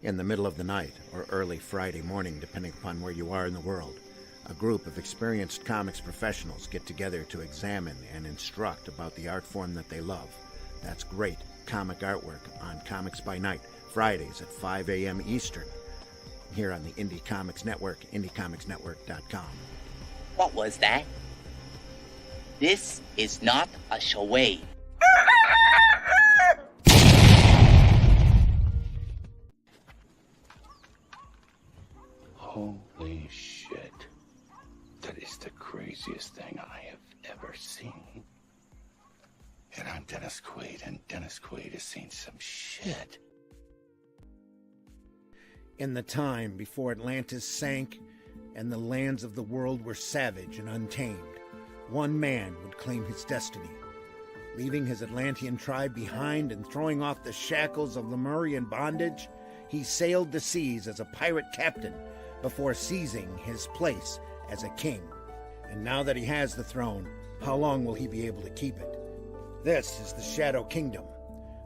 In the middle of the night, or early Friday morning, depending upon where you are in the world, a group of experienced comics professionals get together to examine and instruct about the art form that they love. That's great comic artwork on Comics by Night, Fridays at 5 a.m. Eastern, here on the Indie Comics Network, indiecomicsnetwork.com. What was that? This is not a charade. Holy shit. That is the craziest thing I have ever seen. And I'm Dennis Quaid, and Dennis Quaid has seen some shit. In the time before Atlantis sank and the lands of the world were savage and untamed, one man would claim his destiny. Leaving his Atlantean tribe behind and throwing off the shackles of Lemurian bondage, he sailed the seas as a pirate captain before seizing his place as a king. And now that he has the throne, how long will he be able to keep it? This is the Shadow Kingdom,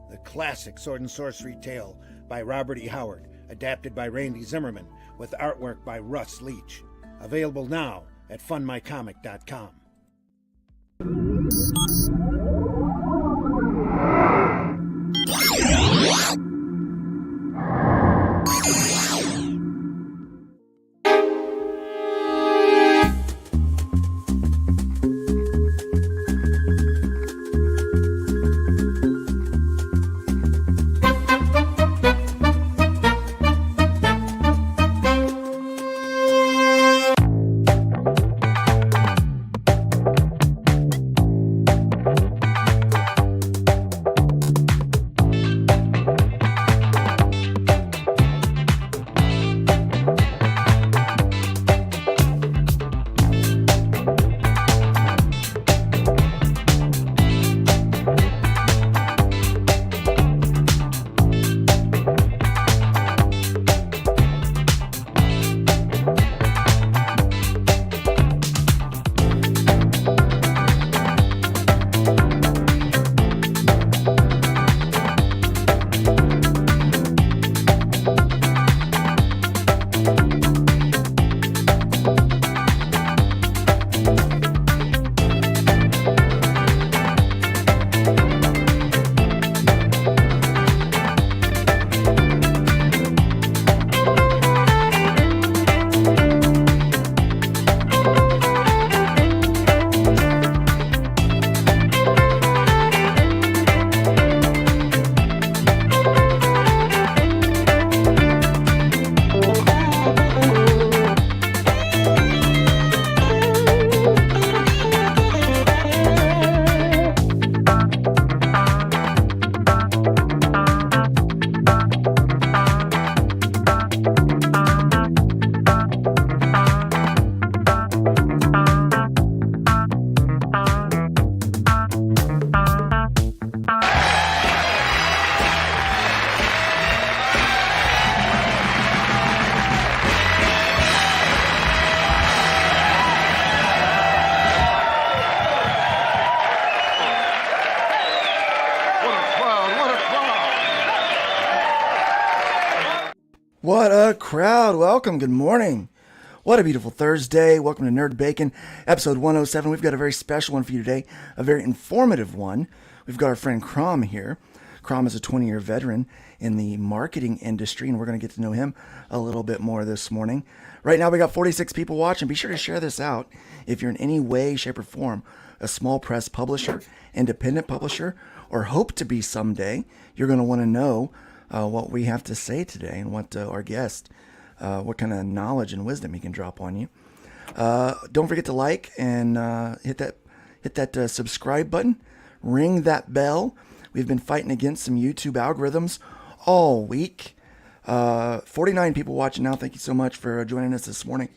the classic sword and sorcery tale by Robert E. Howard, adapted by Randy Zimmerman, with artwork by Russ Leach. Available now at fundmycomic.com. What a crowd. Welcome. Good morning. What a beautiful Thursday. Welcome to Nerd Bacon, episode 107. We've got a very special one for you today, a very informative one. We've got our friend CROM here. CROM is a 20-year veteran in the marketing industry, and we're going to get to know him a little bit more this morning. Right now, we got 46 people watching. Be sure to share this out if you're in any way, shape, or form a small press publisher, independent publisher, or hope to be someday. You're going to want to know what we have to say today and what our guest, what kind of knowledge and wisdom he can drop on you. Don't forget to like and hit that subscribe button. Ring that bell. We've been fighting against some YouTube algorithms all week. 49 people watching now. Thank you so much for joining us this morning.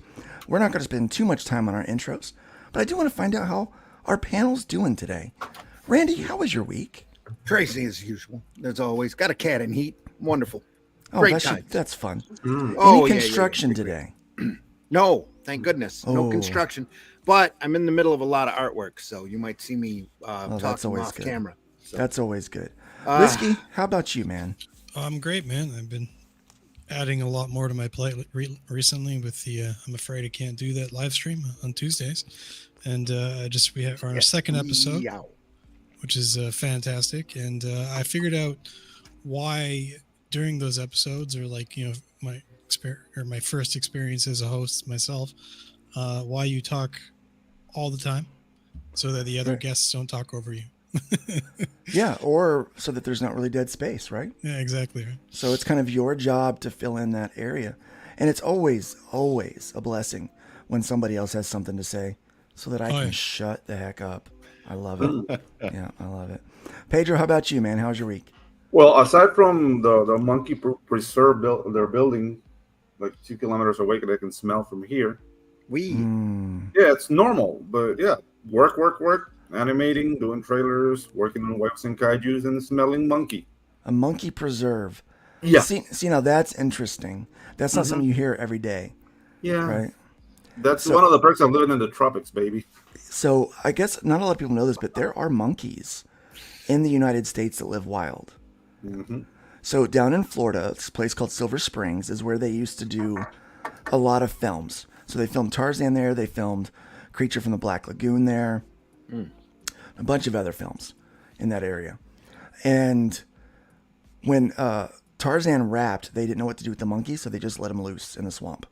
We're not going to spend too much time on our intros, but I do want to find out how our panel's doing today. Randy, how was your week? Crazy as usual. As always. Got a cat in heat. Wonderful. Oh, Great time. That's fun. Oh, Any construction today? No, thank goodness. No construction. But I'm in the middle of a lot of artwork, so you might see me talking off camera. So. That's always good. Whiskey, how about you, man? I'm great, man. I've been adding a lot more to my plate recently with the I'm afraid I can't do that live stream on Tuesdays, and we have our second episode, which is fantastic, and I figured out why during those episodes, or like my first experience as a host myself, why you talk all the time so that the other guests don't talk over you. Yeah, or so that there's not really dead space, right? Yeah, exactly. Right. So it's kind of your job to fill in that area. And it's always a blessing when somebody else has something to say so that I can shut the heck up. I love it. Yeah, I love it. Pedro, how about you, man? How's your week? Well, aside from the monkey preserve they're building like 2 kilometers away that I can smell from here. Yeah, it's normal. But yeah, work, animating, doing trailers, working on webs and kaijus, and smelling monkey. A monkey preserve. Yeah. See, now that's interesting. That's not something you hear every day. Yeah. Right? That's one of the perks of living in the tropics, baby. So I guess not a lot of people know this, but there are monkeys in the United States that live wild. Mm-hmm. So down in Florida, this place called Silver Springs is where they used to do a lot of films. So they filmed Tarzan there. They filmed Creature from the Black Lagoon there. A bunch of other films in that area. And when Tarzan wrapped, they didn't know what to do with the monkeys, so they just let him loose in the swamp.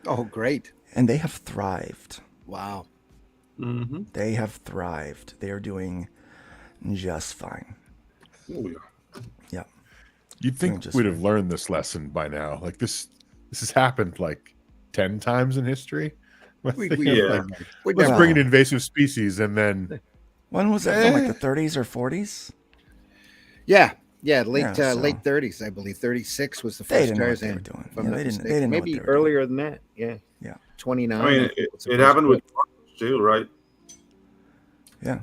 Oh, great. And they have thrived. Wow. Mm-hmm. They have thrived. They are doing just fine. Oh, yeah. Yeah. You'd think we'd have learned this lesson by now. Like this has happened like 10 times in history. Let's bring an invasive species and then... When was that from, like the 30s or 40s? Yeah, late 30s, I believe. 36 was the first Tarzan. They didn't maybe earlier than that. Yeah. 29. I mean, it happened with too, right? Yeah.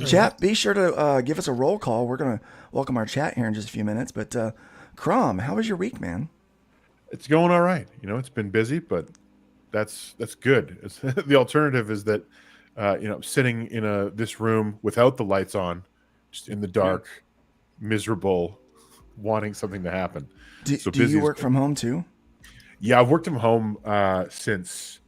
Chat, be sure to give us a roll call. We're going to welcome our chat here in just a few minutes. But CROM, how was your week, man? It's going all right. It's been busy, but that's good. The alternative is that sitting in this room without the lights on, just in the dark, miserable, wanting something to happen. Do you work from home too? Yeah, I've worked from home since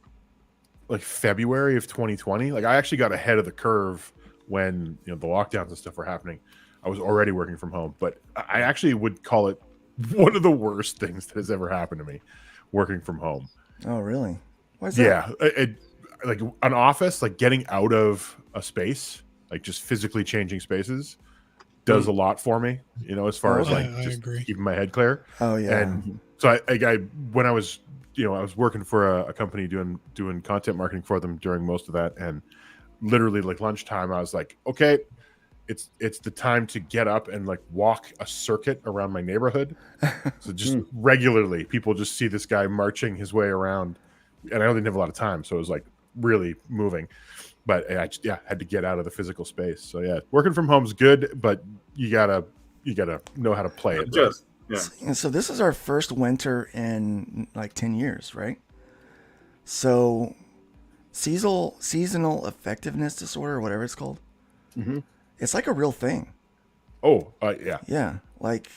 like February of 2020. Like I actually got ahead of the curve when the lockdowns and stuff were happening. I was already working from home, but I actually would call it one of the worst things that has ever happened to me, working from home. Oh, really? Why is that? Yeah, like an office, like getting out of a space, like just physically changing spaces, does a lot for me. As far as like just keeping my head clear. Oh yeah. And so I when I was I was working for a company doing content marketing for them during most of that, and literally like lunchtime, I was like, okay, it's the time to get up and like walk a circuit around my neighborhood. So just regularly, people just see this guy marching his way around, and I only didn't have a lot of time, so it was like really moving. But I had to get out of the physical space. So yeah, working from home is good, but you gotta know how to play it. Just And so this is our first winter in like 10 years, right? So seasonal effectiveness disorder, or whatever it's called, it's like a real thing. Oh, yeah. Yeah, like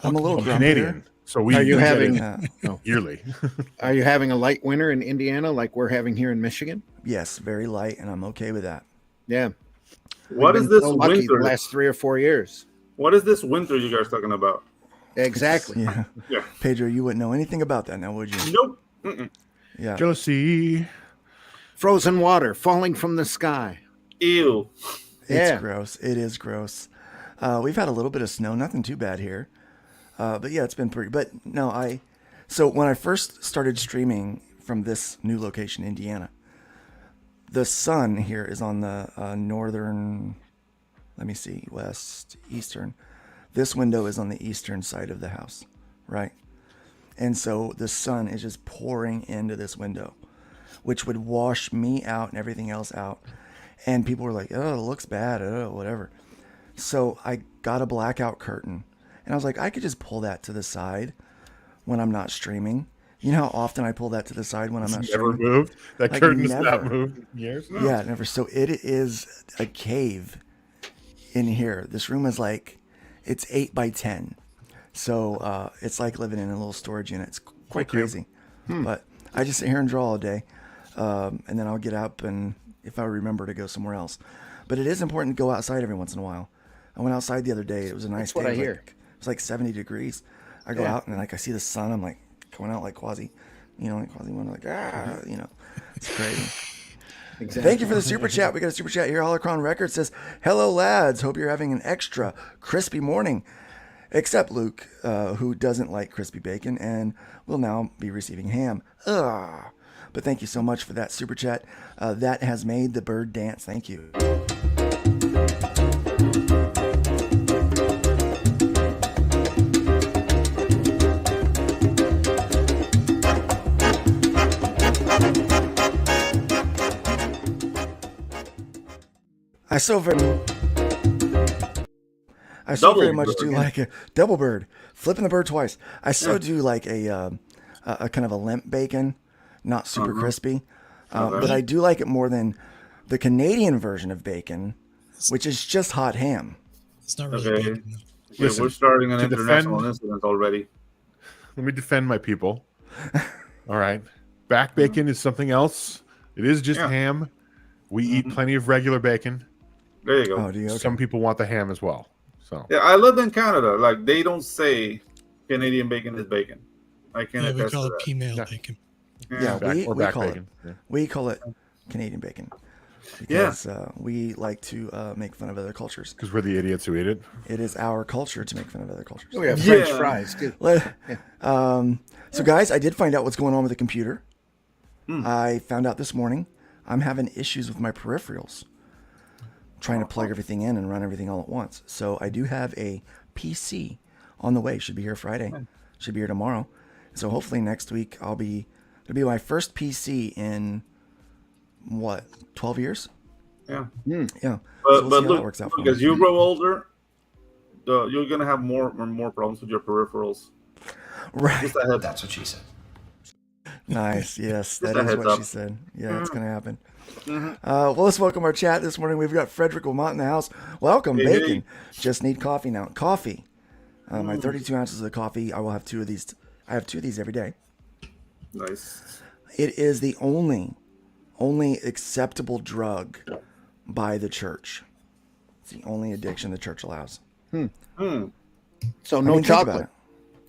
I'm a little Canadian, so we are you having yearly? Are you having a light winter in Indiana like we're having here in Michigan? Yes, very light, and I'm okay with that. Yeah. What is this lucky winter? The last 3 or 4 years. What is this winter you guys talking about? Exactly. Yeah. Pedro, you wouldn't know anything about that now, would you? Nope. Mm-mm. Yeah. Josie. Frozen water falling from the sky. Ew. It's gross. It is gross. We've had a little bit of snow, nothing too bad here. But yeah, it's been pretty. But no, so when I first started streaming from this new location, Indiana, the sun here is on the northern, eastern. This window is on the eastern side of the house, right? And so the sun is just pouring into this window, which would wash me out and everything else out. And people were like, oh, it looks bad, whatever. So I got a blackout curtain. And I was like, I could just pull that to the side when I'm not streaming. You know how often I pull that to the side when I'm not streaming? Never moved? That Like, curtain has never. not moved in years? Yeah, never. So it is a cave in here. This room is like, it's 8 by 10. So it's like living in a little storage unit. It's quite crazy. But I just sit here and draw all day. And then I'll get up and if I remember to go somewhere else. But it is important to go outside every once in a while. I went outside the other day. It was a nice day. That's what I hear. It was like 70 degrees. I go out and like I see the sun. I'm like going out like Quasi, like Quasi one, like it's crazy. Exactly. Thank you for the super chat. We got a super chat here. Holocron Records says, "Hello lads. Hope you're having an extra crispy morning." Except Luke, who doesn't like crispy bacon and will now be receiving ham. Ugh. But thank you so much for that super chat. That has made the bird dance. Thank you. I so very much do like a double bird, flipping the bird twice. I do like a kind of a limp bacon, not super crispy, but I do like it more than the Canadian version of bacon, which is just hot ham. It's not really bacon. Listen, we're starting an international incident already. Let me defend my people. All right, back bacon is something else. It is just ham. We eat plenty of regular bacon. There you go. Oh, do you? Okay. Some people want the ham as well. So yeah, I lived in Canada. Like they don't say Canadian bacon is bacon. I can attest to that. We call it female bacon. Yeah, we call it Canadian bacon because we like to make fun of other cultures. Because we're the idiots who eat it. It is our culture to make fun of other cultures. We have French fries too. So guys, I did find out what's going on with the computer. I found out this morning I'm having issues with my peripherals. Trying to plug everything in and run everything all at once. So I do have a PC on the way. Should be here Friday. Should be here tomorrow. So hopefully next week it'll be my first PC in 12 years? Yeah. Yeah. But look, as you grow older, you're gonna have more problems with your peripherals. Right. That's what she said. Nice. Yes, that is what she said. Yeah, it's gonna happen. Well, let's welcome our chat this morning. We've got Frederick Wilmot in the house. Welcome, Bacon. Just need coffee now. Coffee. My 32 ounces of coffee. I will have 2 of these. I have 2 of these every day. Nice. It is the only acceptable drug by the church. It's the only addiction the church allows. So no chocolate.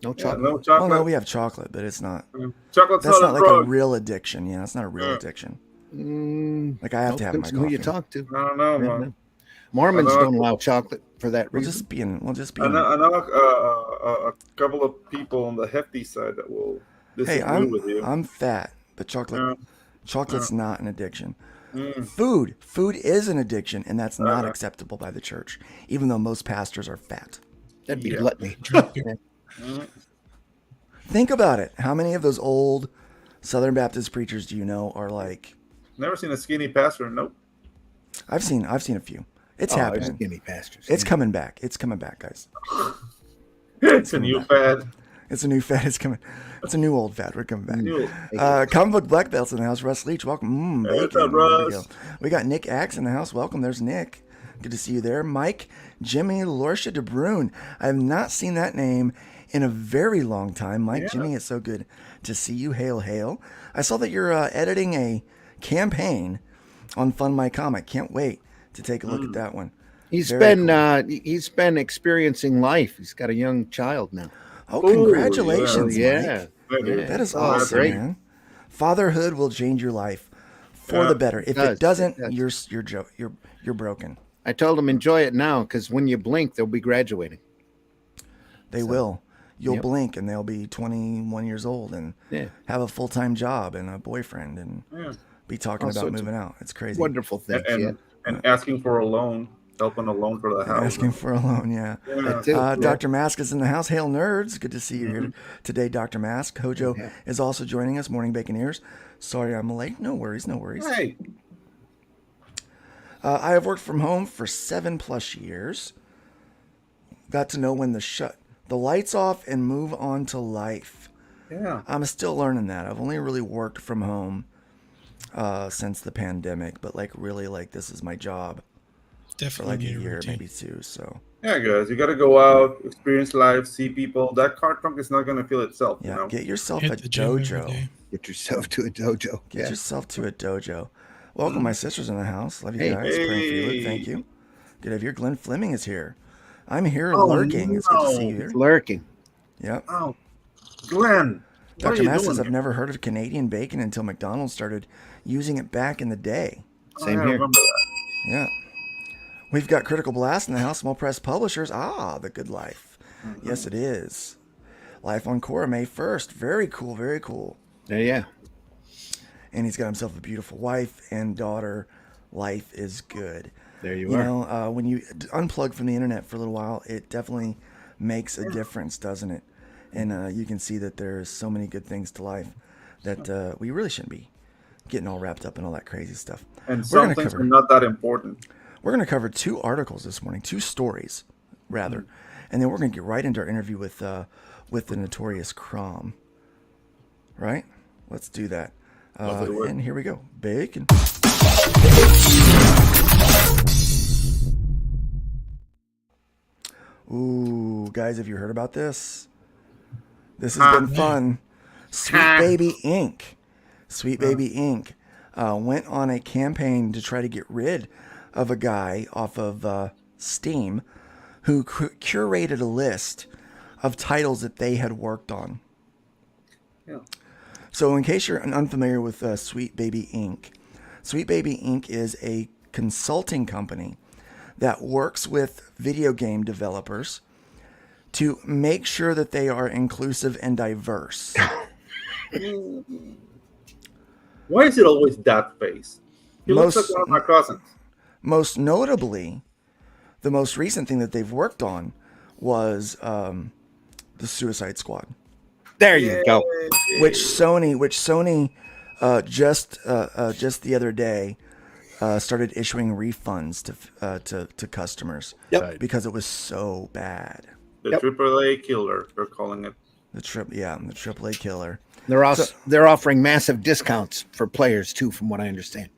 No chocolate. No chocolate. Well, no, we have chocolate, but it's not. Chocolate's That's not like drug. a real addiction. Yeah, it's not a real addiction. Like I have to have my coffee. Who you talk to? I don't know, man. Mormons don't allow chocolate for that We'll reason. just be in. I know a couple of people on the hefty side that will disagree with you. I'm fat, but chocolate's not an addiction. Food is an addiction, and that's not acceptable by the church, even though most pastors are fat. That'd be gluttony. Think about it. How many of those old Southern Baptist preachers do you know are like? Never seen a skinny pastor. Nope. I've seen a few. It's happening. Skinny pastors. It's coming back. It's coming back, guys. It's a new fad. It's a new fad. It's coming. It's a new old fad. We're coming back. Comic Book Black Belts in the house. Russ Leach, welcome. What's up, Russ? We got Nick Axe in the house. Welcome. There's Nick. Good to see you there. Mike, Jimmy, Lorsha de Bruyne. I have not seen that name in a very long time. Mike, Jimmy, it's so good to see you. Hail, hail. I saw that you're editing a campaign on Fund My Comic. Can't wait to take a look at that one. He's been experiencing life. He's got a young child now. Oh, congratulations, yeah. Mike. That is awesome, man. Fatherhood will change your life for the better. If it doesn't, you're broken. I told him enjoy it now because when you blink, they'll be graduating. They will. You'll blink and they'll be 21 years old and have a full-time job and a boyfriend and be talking about moving out. It's crazy. Wonderful thing. And asking for a loan, helping a loan for the house. Asking for a loan, Dr. Mask is in the house. Hail, nerds. Good to see you here today, Dr. Mask. Hojo is also joining us. Morning Baconeers. Sorry I'm late. No worries. Hey. I have worked from home for 7+ years. Got to know when to shut the lights off and move on to life. Yeah. I'm still learning that. I've only really worked from home since the pandemic, but really this is my job. Definitely for like need a year, routine. maybe two. So Yeah, guys, you got to go out, experience life, see people. That car trunk is not going to feel itself, yeah, you know? get yourself Hit a the gym every dojo. day. Get yourself to a dojo. Get yourself to a dojo. Welcome, my sisters in the house. Love you Hey. guys. Praying for you. Thank Hey. you. Good to have you. Glenn Fleming is here. I'm here Oh, lurking. It's good to see no. you here. It's lurking. Yep. Oh, Glenn, what are Dr. you Matt doing says, I've here? never heard of Canadian bacon until McDonald's started using it back in the day. Same I here. remember that. Yeah. We've got Critical Blast in the house, Small Press Publishers. The good life. Yes, it is. Life on Cora, May 1st. Very cool, very cool. Yeah. And he's got himself a beautiful wife and daughter. Life is good. There you You are. know, when you unplug from the internet for a little while, it definitely makes a difference, doesn't it? And you can see that there's so many good things to life that we really shouldn't be getting all wrapped up in all that crazy stuff. And We're some gonna things cover- are not that important. We're going to cover 2 articles this morning, 2 stories, rather, and then we're going to get right into our interview with the notorious CROM. Right? Let's do that. And here we go. Bacon. Ooh, guys, have you heard about this? This has been fun. Sweet Baby Inc. Sweet Baby Inc. Went on a campaign to try to get rid of a guy off of Steam who curated a list of titles that they had worked on. Yeah. So in case you're unfamiliar with Sweet Baby Inc., Sweet Baby Inc. is a consulting company that works with video game developers to make sure that they are inclusive and diverse. Why is it always that face? He looks like one of my cousins. Most notably, the most recent thing that they've worked on was the Suicide Squad. There you go. Which Sony just the other day started issuing refunds to customers because it was so bad. The AAA killer, they're calling it. The AAA killer. They're offering massive discounts for players too, from what I understand.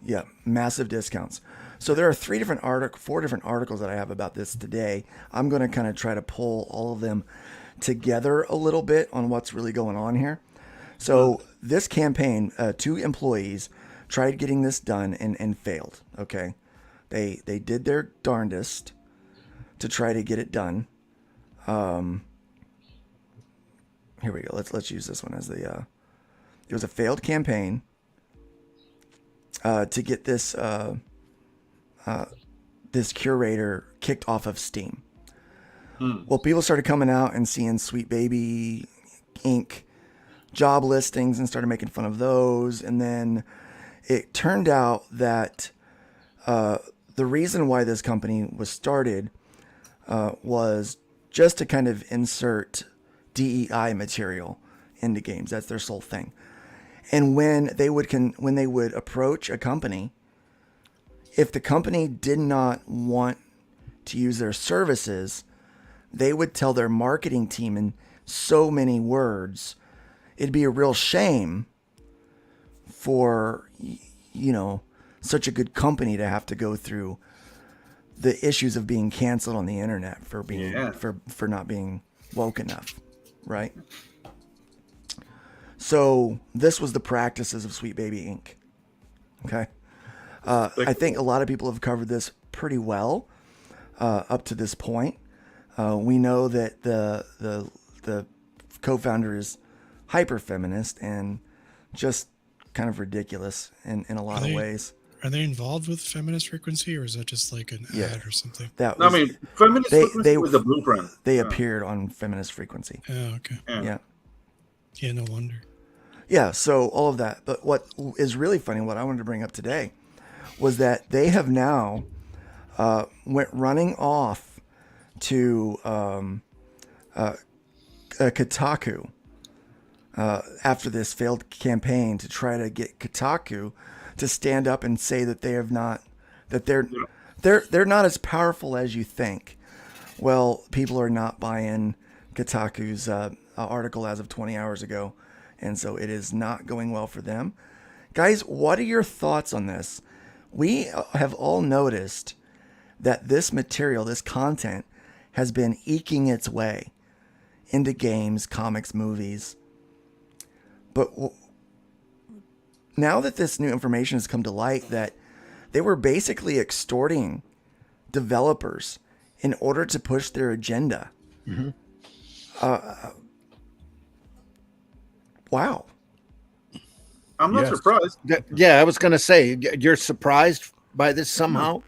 Yeah, massive discounts. So there are 4 different articles that I have about this today. I'm going to kind of try to pull all of them together a little bit on what's really going on here. So this campaign, 2 employees tried getting this done and failed. Okay, they did their darndest to try to get it done. Here we go. Let's use this one as the. It was a failed campaign to get this this curator kicked off of Steam. Well, people started coming out and seeing Sweet Baby Inc. job listings and started making fun of those. And then it turned out that the reason why this company was started was just to kind of insert DEI material into games. That's their sole thing. And when they would approach a company, if the company did not want to use their services, they would tell their marketing team in so many words. It'd be a real shame for, such a good company to have to go through the issues of being canceled on the internet for being for not being woke enough, right? So this was the practices of Sweet Baby Inc. Okay. I think a lot of people have covered this pretty well up to this point. We know that the co-founder is hyper feminist and just kind of ridiculous in a lot of ways. Are they involved with Feminist Frequency, or is that just like an ad or something? Feminist Frequency was the blueprint. They appeared on Feminist Frequency. Oh, okay. Yeah, no wonder. Yeah, so all of that. But what is really funny, what I wanted to bring up today, was that they have now went running off to Kotaku after this failed campaign to try to get Kotaku to stand up and say that they have not, that they're not as powerful as you think. Well, people are not buying Kotaku's article as of 20 hours ago, and so it is not going well for them. Guys, what are your thoughts on this? We have all noticed that this material, this content, has been eking its way into games, comics, movies. But now that this new information has come to light, that they were basically extorting developers in order to push their agenda. Mm-hmm. Wow. I'm not surprised. Yeah, I was going to say, you're surprised by this somehow?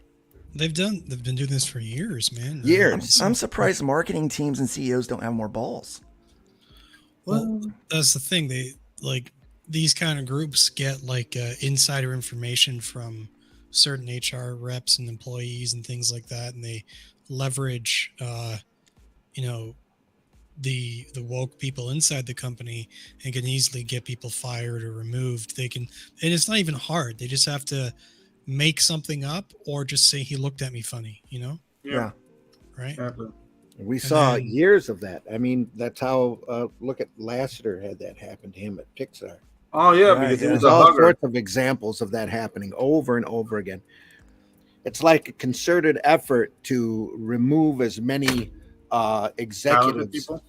They've been doing this for years, man. Years. I'm surprised marketing teams and CEOs don't have more balls. Well, that's the thing. They like these kind of groups get like insider information from certain HR reps and employees and things like that, and they leverage, the woke people inside the company and can easily get people fired or removed. They can, and it's not even hard. They just have to make something up or just say he looked at me funny, Yeah. Right. Exactly. We saw years of that. I mean, that's how look at Lasseter had that happen to him at Pixar. Oh yeah, Right, because yeah. he was There's a all hugger. sorts of examples of that happening over and over again. It's like a concerted effort to remove as many Talented executives, people.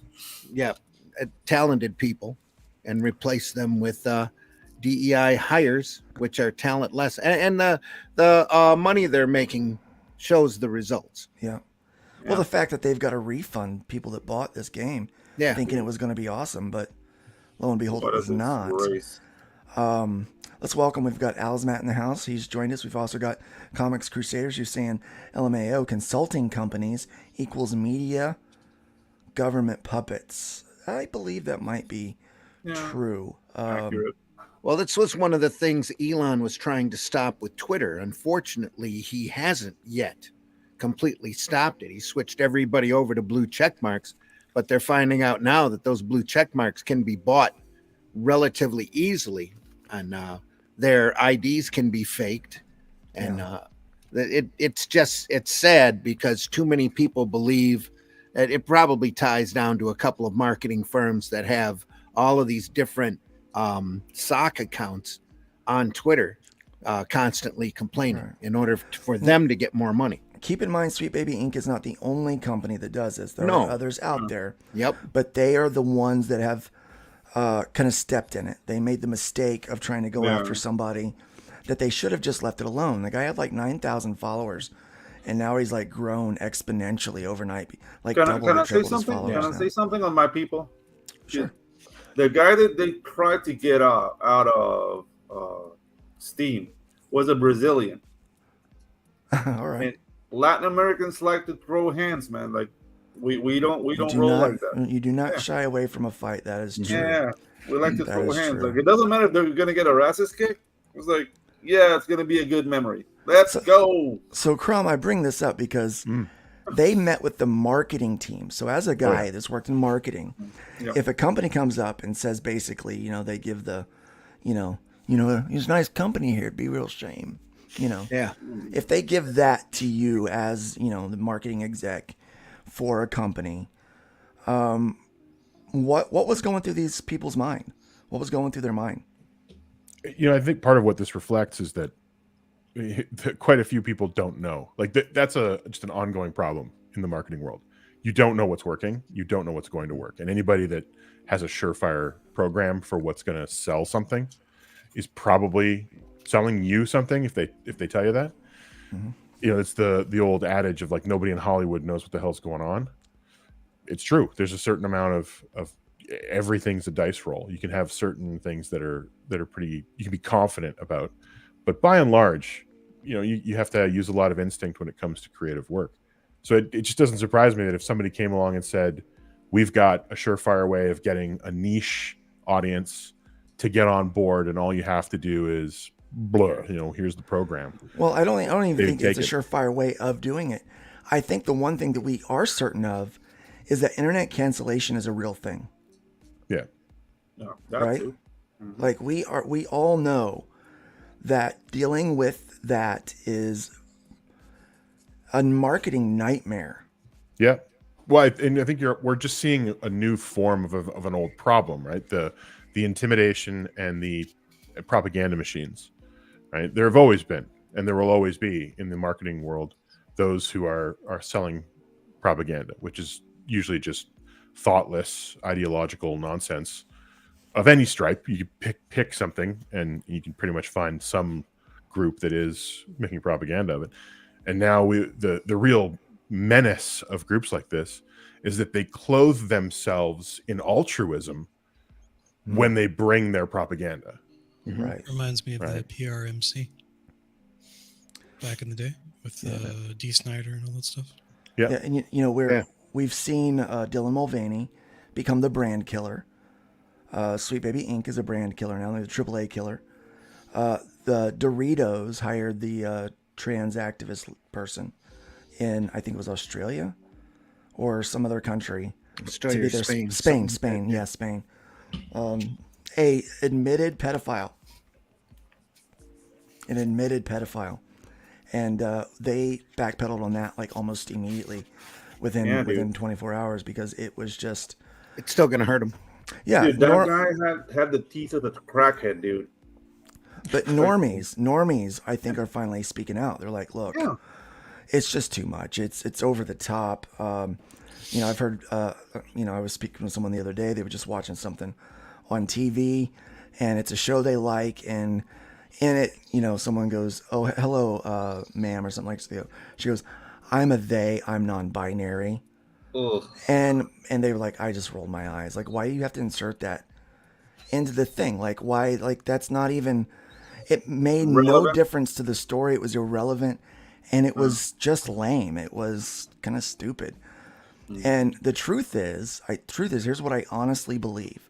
talented people, and replace them with DEI hires, which are talentless, and the money they're making shows the results. Yeah. Well, the fact that they've got to refund people that bought this game, Yeah. thinking it was going to be awesome, but lo and behold, What it a was not. disgrace. Let's welcome. We've got Alsmat in the house. He's joined us. We've also got Comics Crusaders. You're saying LMAO consulting companies equals media government puppets. I believe that might be true. Accurate. Well, this was one of the things Elon was trying to stop with Twitter. Unfortunately, he hasn't yet completely stopped it. He switched everybody over to blue check marks, but they're finding out now that those blue check marks can be bought relatively easily, and their IDs can be faked. And it's sad because too many people believe that it probably ties down to a couple of marketing firms that have all of these different sock accounts on Twitter constantly complaining in order for them to get more money. Keep in mind, Sweet Baby Inc. is not the only company that does this. There are others out there. Yep. But they are the ones that have kind of stepped in it. They made the mistake of trying to go after somebody that they should have just left it alone. The guy had like 9,000 followers, and now he's like grown exponentially overnight, like Can double I or say triple his something? followers. Can I now. say something on my people? Sure. The guy that they tried to get out of Steam was a Brazilian. All right. And Latin Americans like to throw hands, man. Like we don't roll like that. You do not shy away from a fight. That is true. Yeah, we like to That throw is hands. true. Like it doesn't matter if they're gonna get a ass kick. It's like, yeah, it's gonna be a good memory. Let's go. So, CROM, I bring this up because they met with the marketing team. So, as a guy that's worked in marketing, if a company comes up and says basically, they give the, it's a nice company here, it'd be a real shame, If they give that to you as, the marketing exec for a company, what was going through these people's mind? What was going through their mind? I think part of what this reflects is that quite a few people don't know. Like that's just an ongoing problem in the marketing world. You don't know what's working. You don't know what's going to work. And anybody that has a surefire program for what's going to sell something is probably selling you something if they tell you that. Mm-hmm. It's the old adage of like nobody in Hollywood knows what the hell's going on. It's true. There's a certain amount of everything's a dice roll. You can have certain things that are pretty, you can be confident about, but by and large, you have to use a lot of instinct when it comes to creative work. So it just doesn't surprise me that if somebody came along and said, we've got a surefire way of getting a niche audience to get on board, and all you have to do is here's the program. Well, I don't even think it's a surefire way of doing it. I think the one thing that we are certain of is that internet cancellation is a real thing. Yeah. No, right? Mm-hmm. Like we all know that dealing with that is a marketing nightmare. Yeah. Well, I think we're just seeing a new form of an old problem, right? The intimidation and the propaganda machines, right? There have always been, and there will always be in the marketing world, those who are selling propaganda, which is usually just thoughtless ideological nonsense of any stripe. You can pick something, and you can pretty much find some group that is making propaganda of it. And now the real menace of groups like this is that they clothe themselves in altruism when they bring their propaganda. Right. Reminds me of the PRMC back in the day with D. Snyder and all that stuff. Yeah, and you know we've seen Dylan Mulvaney become the brand killer. Sweet Baby Inc. is a brand killer now. They're the AAA killer. The Doritos hired the trans activist person in, I think it was Australia or some other country. Australia, Spain. Spain. Yeah, Spain. A admitted pedophile. An admitted pedophile. And they backpedaled on that like almost immediately within 24 hours because it was just... It's still going to hurt him. Yeah, dude, that guy had the teeth of a crackhead, dude. But normies, I think, are finally speaking out. They're like, look, it's just too much. It's over the top. You know, I've heard, I was speaking with someone the other day. They were just watching something on TV, and it's a show they like, and in it, you know, someone goes, oh, hello, ma'am, or something like that. She goes, I'm a they, I'm non-binary. Ugh. And they were like, I just rolled my eyes. Like, why do you have to insert that into the thing? Like, why? Like, that's not even... It made no difference to the story. It was irrelevant, and it was just lame. It was kind of stupid. And the truth is, here's what I honestly believe.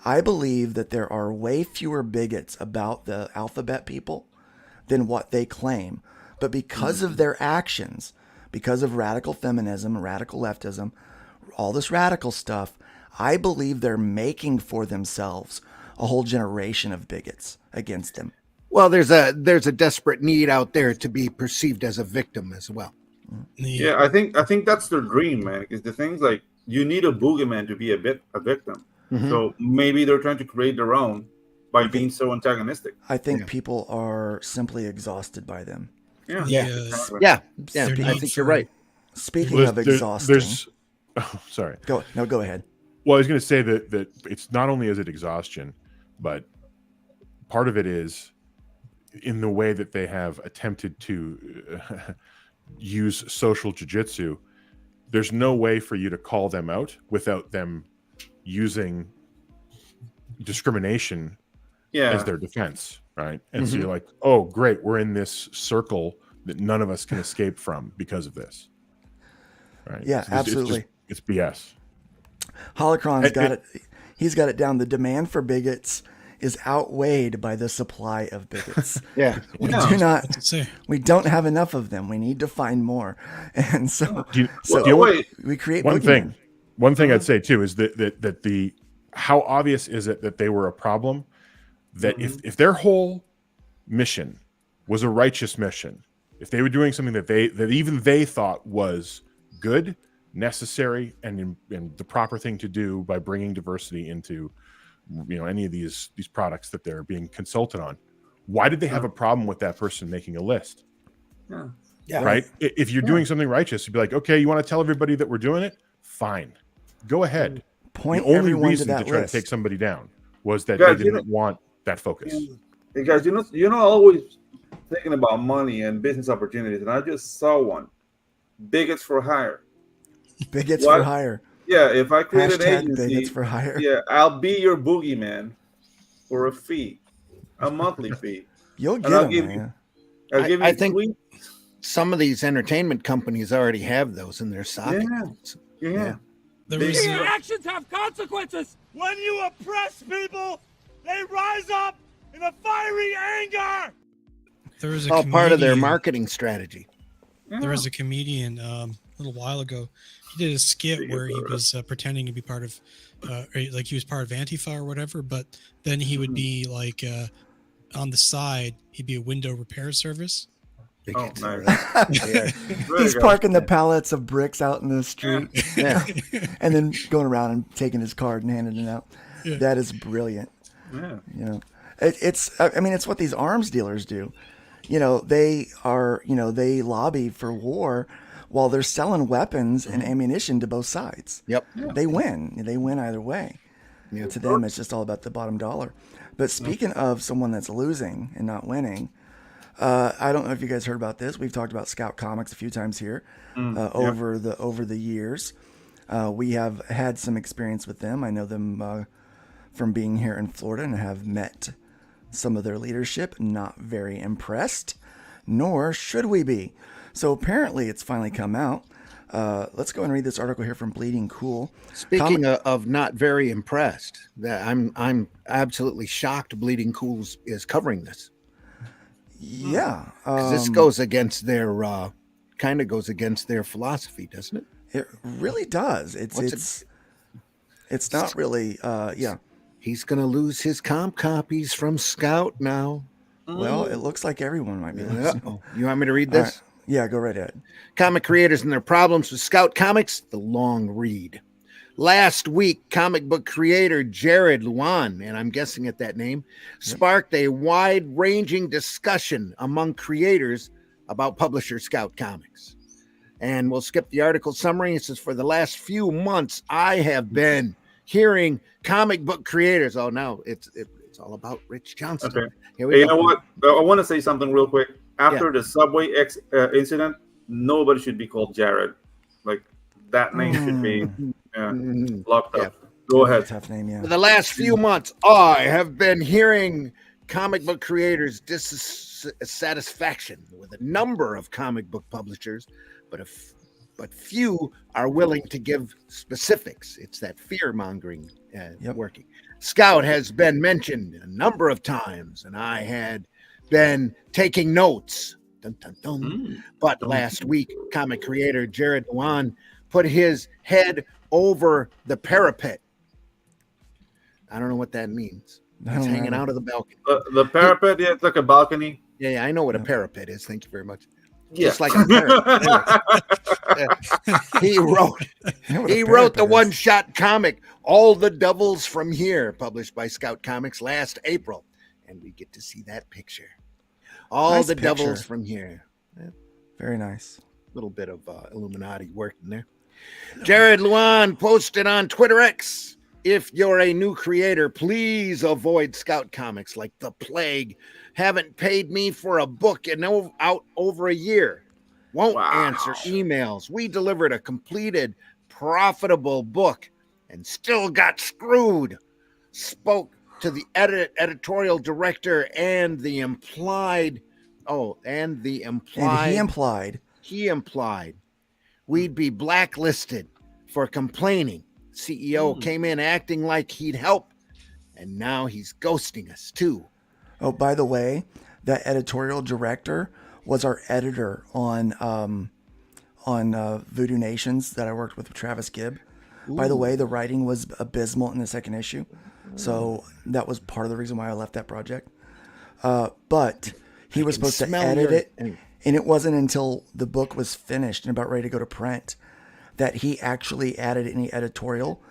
I believe that there are way fewer bigots about the alphabet people than what they claim. But because of their actions, because of radical feminism, radical leftism, all this radical stuff, I believe they're making for themselves a whole generation of bigots against them. Well, there's a desperate need out there to be perceived as a victim as well. Yeah, I think that's their dream, man. Because the thing's like, you need a boogeyman to be a victim. Mm-hmm. So maybe they're trying to create their own by being so antagonistic. I think people are simply exhausted by them. I think you're right. Speaking of exhausting, sorry. Go ahead. Well, I was going to say that it's not only is it exhaustion, but part of it is in the way that they have attempted to use social jiu-jitsu. There's no way for you to call them out without them using discrimination as their defense, right? And so you're like, oh, great, we're in this circle that none of us can escape from because of this, right? Yeah, so absolutely. It's BS. Holocron's got it. He's got it down. The demand for bigots is outweighed by the supply of bigots. We don't have enough of them. We need to find more. And so we create one thing. One thing I'd say too is that how obvious is it that they were a problem? That if their whole mission was a righteous mission, if they were doing something that even they thought was good, necessary, and the proper thing to do by bringing diversity into, any of these products that they're being consulted on, why did they have a problem with that person making a list? Right? If you're doing something righteous, you'd be like, okay, you want to tell everybody that we're doing it? Fine, go ahead. Point the only everyone reason to that to try list. to take somebody down was that they didn't want that focus. Hey guys, you're not always thinking about money and business opportunities, and I just saw one. Bigots for hire. Bigots for hire. Yeah, if I create an agency, bigots for hire. Yeah, I'll be your boogeyman for a fee, a monthly fee. You'll get them, man. I think some of these entertainment companies already have those in their sockets. Yeah. Your actions have consequences. When you oppress people, they rise up in a fiery anger. There was all part of their marketing strategy. There was a comedian a little while ago. He did a skit where he was pretending to be part of, like he was part of Antifa or whatever, but then he would be like on the side, he'd be a window repair service. Oh, nice. He's parking the pallets of bricks out in the street, and then going around and taking his card and handing it out. Yeah. That is brilliant. Yeah. It's what these arms dealers do. they are, they lobby for war while they're selling weapons and ammunition to both sides. Yep. They win. They win either way. To them, it's just all about the bottom dollar. But speaking of someone that's losing and not winning, I don't know if you guys heard about this. We've talked about Scout Comics a few times here over the years. We have had some experience with them. I know them from being here in Florida and have met some of their leadership. Not very impressed, nor should we be. So apparently it's finally come out. Let's go and read this article here from Bleeding Cool. Speaking of not very impressed, that I'm absolutely shocked Bleeding Cool is covering this. Yeah. Because this goes against their kind of goes against their philosophy, doesn't it? It really does. It's not really He's gonna lose his comp copies from Scout now. Well, it looks like everyone might be losing. You want me to read this? Right. Yeah, go right ahead. Comic creators and their problems with Scout Comics, the long read. Last week, comic book creator Jared Luan, and I'm guessing at that name, sparked a wide-ranging discussion among creators about publisher Scout Comics. And we'll skip the article summary. It says, for the last few months, I have been hearing comic book creators. Oh, no, it's all about Rich Johnston. Okay. Here we You go. know what? I want to say something real quick. After the Subway incident, nobody should be called Jared. Like, that name should be locked up. Go ahead. Tough name, yeah. For the last few months, I have been hearing comic book creators' dissatisfaction with a number of comic book publishers, but few are willing to give specifics. It's that fear-mongering working. Scout has been mentioned a number of times, and I had been taking notes. Dun, dun, dun. But last week, comic creator Jared Luan put his head over the parapet. I don't know what that means. He's hanging out of the balcony. The parapet, it's like a balcony. Yeah, I know what a parapet is. Thank you very much. Yeah. Just like a parapet. He wrote the one-shot comic, All the Devils from Here, published by Scout Comics last April. And we get to see that picture. All the devils from here. Very nice. A little bit of Illuminati work in there. Jared Luan posted on Twitter X, if you're a new creator, please avoid Scout Comics like the plague. Haven't paid me for a book in out over a year. Won't answer emails. We delivered a completed, profitable book and still got screwed. Spoke to the editorial director and he implied we'd be blacklisted for complaining. CEO came in acting like he'd help, and now he's ghosting us too. Oh, by the way, that editorial director was our editor on Voodoo Nations that I worked with Travis Gibb. By the way, the writing was abysmal in the second issue. So that was part of the reason why I left that project. But he was supposed to edit it. And it wasn't until the book was finished and about ready to go to print that he actually added any editorial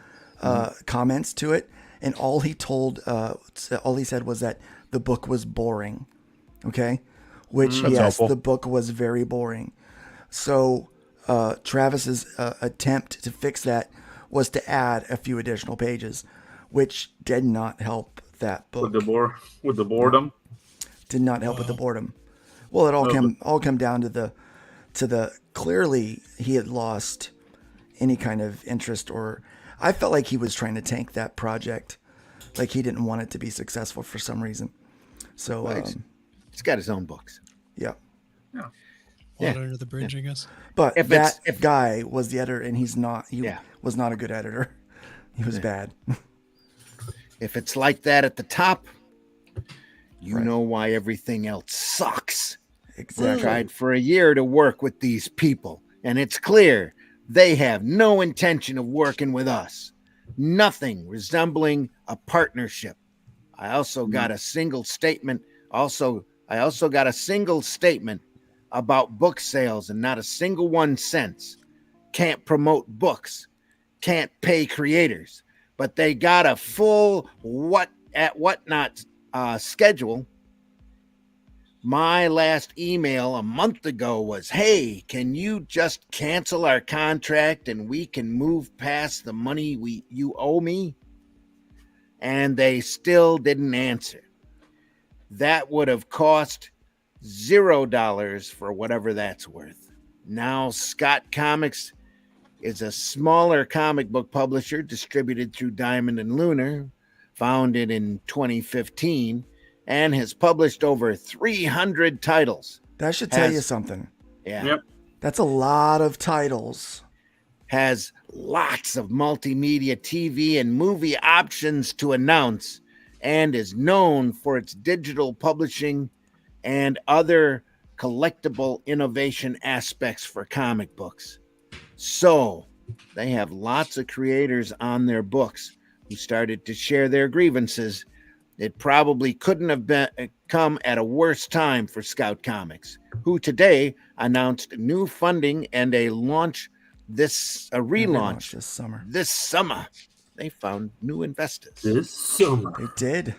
comments to it. And all he said was that the book was boring. Okay. Which, yes, helpful. The book was very boring. So Travis's attempt to fix that was to add a few additional pages, which did not help that book. With the boredom? Did not help with the boredom. Well, it all came down to the clearly he had lost any kind of interest, or I felt like he was trying to tank that project. Like he didn't want it to be successful for some reason. So he's got his own books. Yeah. Water under the bridge, I guess. But if guy was the editor, and he was not a good editor. He was bad. If it's like that at the top, you know why everything else sucks. Exactly. We tried for a year to work with these people, and it's clear they have no intention of working with us. Nothing resembling a partnership. I also got a single statement. I also got a single statement about book sales, and not a single 1 cent. Can't promote books. Can't pay creators. But they got a full whatnot schedule. My last email a month ago was, hey, can you just cancel our contract and we can move past the money you owe me? And they still didn't answer. That would have cost $0 for whatever that's worth. Now Scott Comics is a smaller comic book publisher distributed through Diamond and Lunar, founded in 2015, and has published over 300 titles. That should tell you something. Yeah. Yep. That's a lot of titles. Has lots of multimedia TV and movie options to announce, and is known for its digital publishing and other collectible innovation aspects for comic books. So they have lots of creators on their books who started to share their grievances. It probably couldn't have come at a worse time for Scout Comics, who today announced new funding and a relaunch this summer. They found new investors. This summer. They did.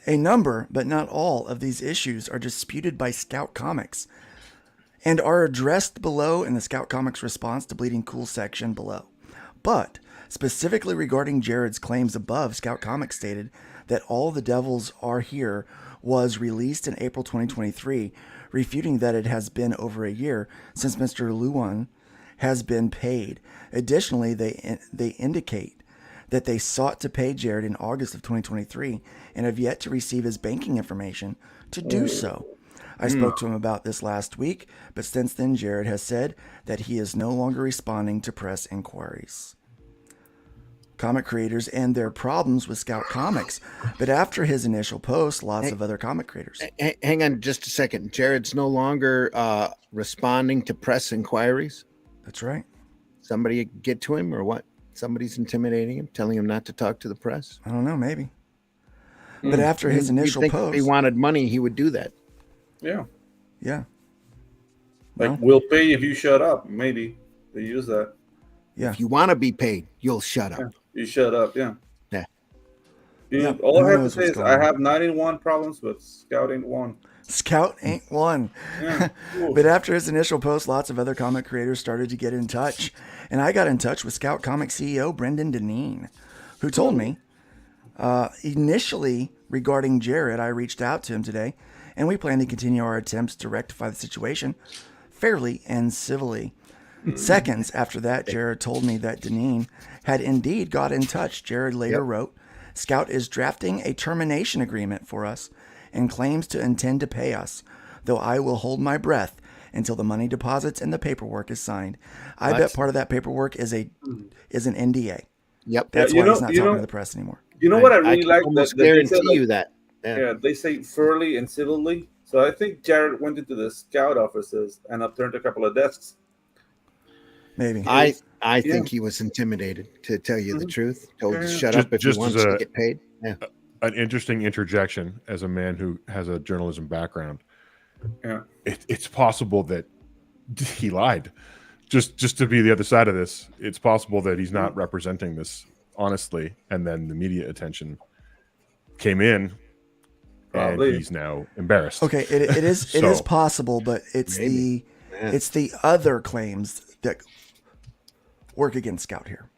A number, but not all, of these issues are disputed by Scout Comics and are addressed below in the Scout Comics response to Bleeding Cool section below. But specifically regarding Jared's claims above, Scout Comics stated that All the Devils Are Here was released in April 2023, refuting that it has been over a year since Mr. Luan has been paid. Additionally, they indicate that they sought to pay Jared in August of 2023 and have yet to receive his banking information to do so. I spoke to him about this last week, but since then Jared has said that he is no longer responding to press inquiries. Comic creators and their problems with Scout Comics, but after his initial post, lots of other comic creators. Hang on just a second. Jared's no longer responding to press inquiries? That's right. Somebody get to him or what? Somebody's intimidating him, telling him not to talk to the press? I don't know, maybe. But after his initial post... If he wanted money, he would do that. Yeah. Yeah. Like, we'll pay if you shut up. Maybe they use that. Yeah. If you want to be paid, you'll shut up. Yeah. You shut up. Yeah. Yeah. Yeah. All I have to say is I have 91 problems, but Scout ain't one. Scout ain't one. Yeah. But after his initial post, lots of other comic creators started to get in touch. And I got in touch with Scout Comics CEO Brendan Deneen, who told me initially regarding Jared, I reached out to him today, and we plan to continue our attempts to rectify the situation fairly and civilly. Seconds after that, Jared told me that Deneen had indeed got in touch. Jared later wrote, Scout is drafting a termination agreement for us and claims to intend to pay us, though I will hold my breath until the money deposits and the paperwork is signed. I bet part of that paperwork is an NDA. Yep. That's why he's not talking to the press anymore. You know what I really like? Almost guarantee you that. Yeah, they say fairly and civilly. So I think Jared went into the Scout offices and upturned a couple of desks. Maybe. I think he was intimidated, to tell you the truth. Told to shut up if he wants to get paid. Yeah. An interesting interjection as a man who has a journalism background. Yeah. It's possible that he lied. Just to be the other side of this, it's possible that he's not representing this honestly, and then the media attention came in. Probably. And he's now embarrassed. Okay, it is possible, but it's the other claims that work against Scout here.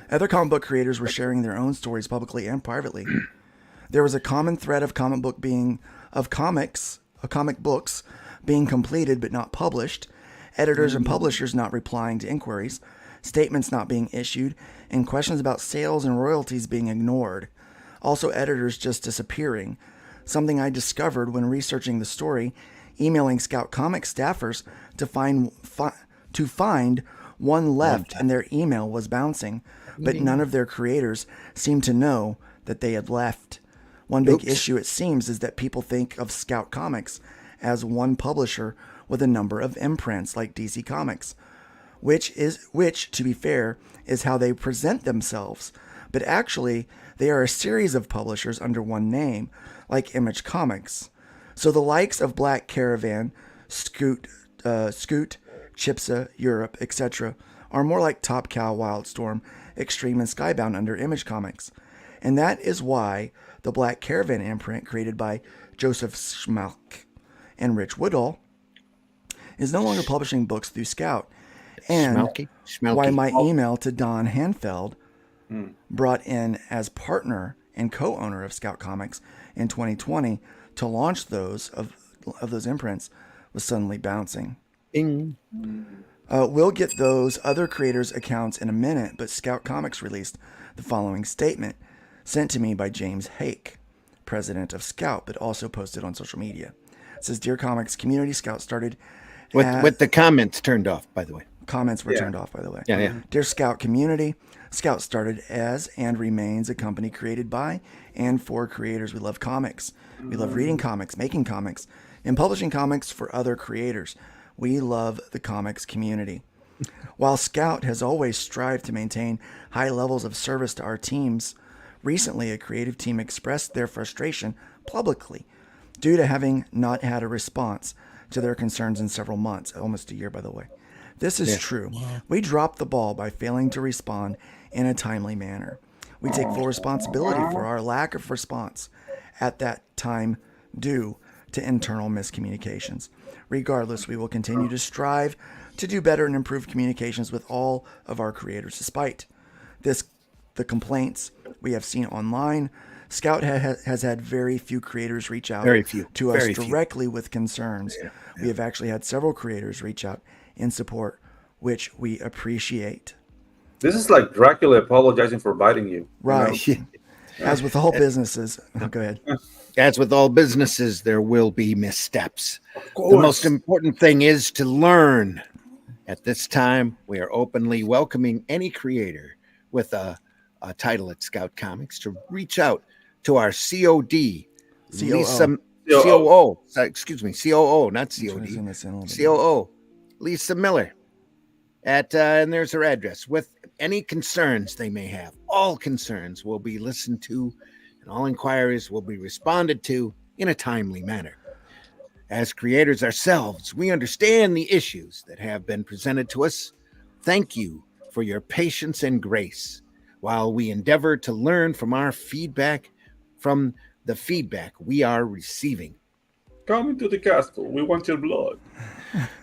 Other comic book creators were sharing their own stories publicly and privately. There was a common thread of comic books being completed but not published, editors and publishers not replying to inquiries, statements not being issued, and questions about sales and royalties being ignored. Also, editors just disappearing, something I discovered when researching the story, emailing Scout Comics staffers to find one left, and their email was bouncing, but none of their creators seemed to know that they had left. One big issue, it seems, is that people think of Scout Comics as one publisher with a number of imprints like DC Comics, which, to be fair, is how they present themselves. But actually, they are a series of publishers under one name, like Image Comics. So the likes of Black Caravan, Scoot, Chipsa, Europe, etc., are more like Top Cow, Wildstorm, Extreme, and Skybound under Image Comics. And that is why the Black Caravan imprint created by Joseph Schmalk and Rich Woodall, is no longer publishing books through Scout. And Schmalky? why my email to Don Hanfeld, brought in as partner and co-owner of Scout Comics in 2020 to launch those of those imprints, was suddenly bouncing. Bing. We'll get those other creators' accounts in a minute, but Scout Comics released the following statement sent to me by James Hake, president of Scout, but also posted on social media. It says, "Dear Comics community, Scout started With the comments turned off, by the way. Comments were turned off, by the way. Yeah. Dear Scout community, Scout started as and remains a company created by and for creators. We love comics. We love reading comics, making comics, and publishing comics for other creators. We love the comics community. While Scout has always strived to maintain high levels of service to our teams, recently a creative team expressed their frustration publicly due to having not had a response to their concerns in several months, almost a year, by the way. This is true. Wow. We dropped the ball by failing to respond in a timely manner. We take full responsibility for our lack of response at that time due to internal miscommunications. Regardless, we will continue to strive to do better and improve communications with all of our creators. Despite the complaints we have seen online, Scout has had very few creators reach out to us directly with concerns. Yeah. We have actually had several creators reach out in support, which we appreciate." This is like Dracula apologizing for biting you. Right. You know? As with all businesses. Go ahead. As with all businesses, there will be missteps. The most important thing is to learn. At this time, we are openly welcoming any creator with a title at Scout Comics to reach out to our COO, not COD, COO, Lisa Miller, and there's her address, with any concerns they may have. All concerns will be listened to, and all inquiries will be responded to in a timely manner. As creators ourselves, we understand the issues that have been presented to us. Thank you for your patience and grace while we endeavor to learn from the feedback we are receiving. Come into the castle. We want your blood.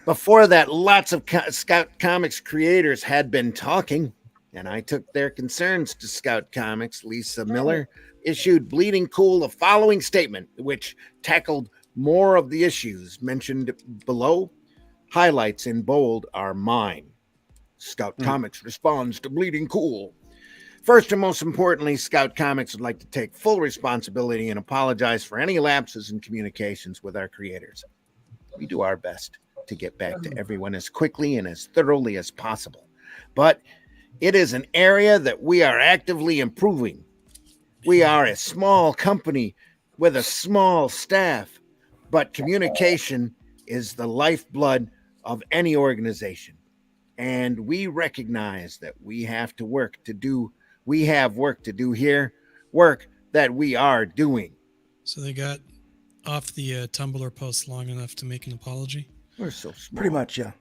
Before that, lots of Scout Comics creators had been talking, and I took their concerns to Scout Comics. Lisa Miller issued Bleeding Cool the following statement, which tackled more of the issues mentioned below. Highlights in bold are mine. Scout Comics responds to Bleeding Cool. First and most importantly, Scout Comics would like to take full responsibility and apologize for any lapses in communications with our creators. We do our best to get back to everyone as quickly and as thoroughly as possible, but it is an area that we are actively improving. We are a small company with a small staff, but communication is the lifeblood of any organization, and we recognize that we have work to do here, work that we are doing. So they got off the Tumblr post long enough to make an apology? We're so small. Pretty much, yeah.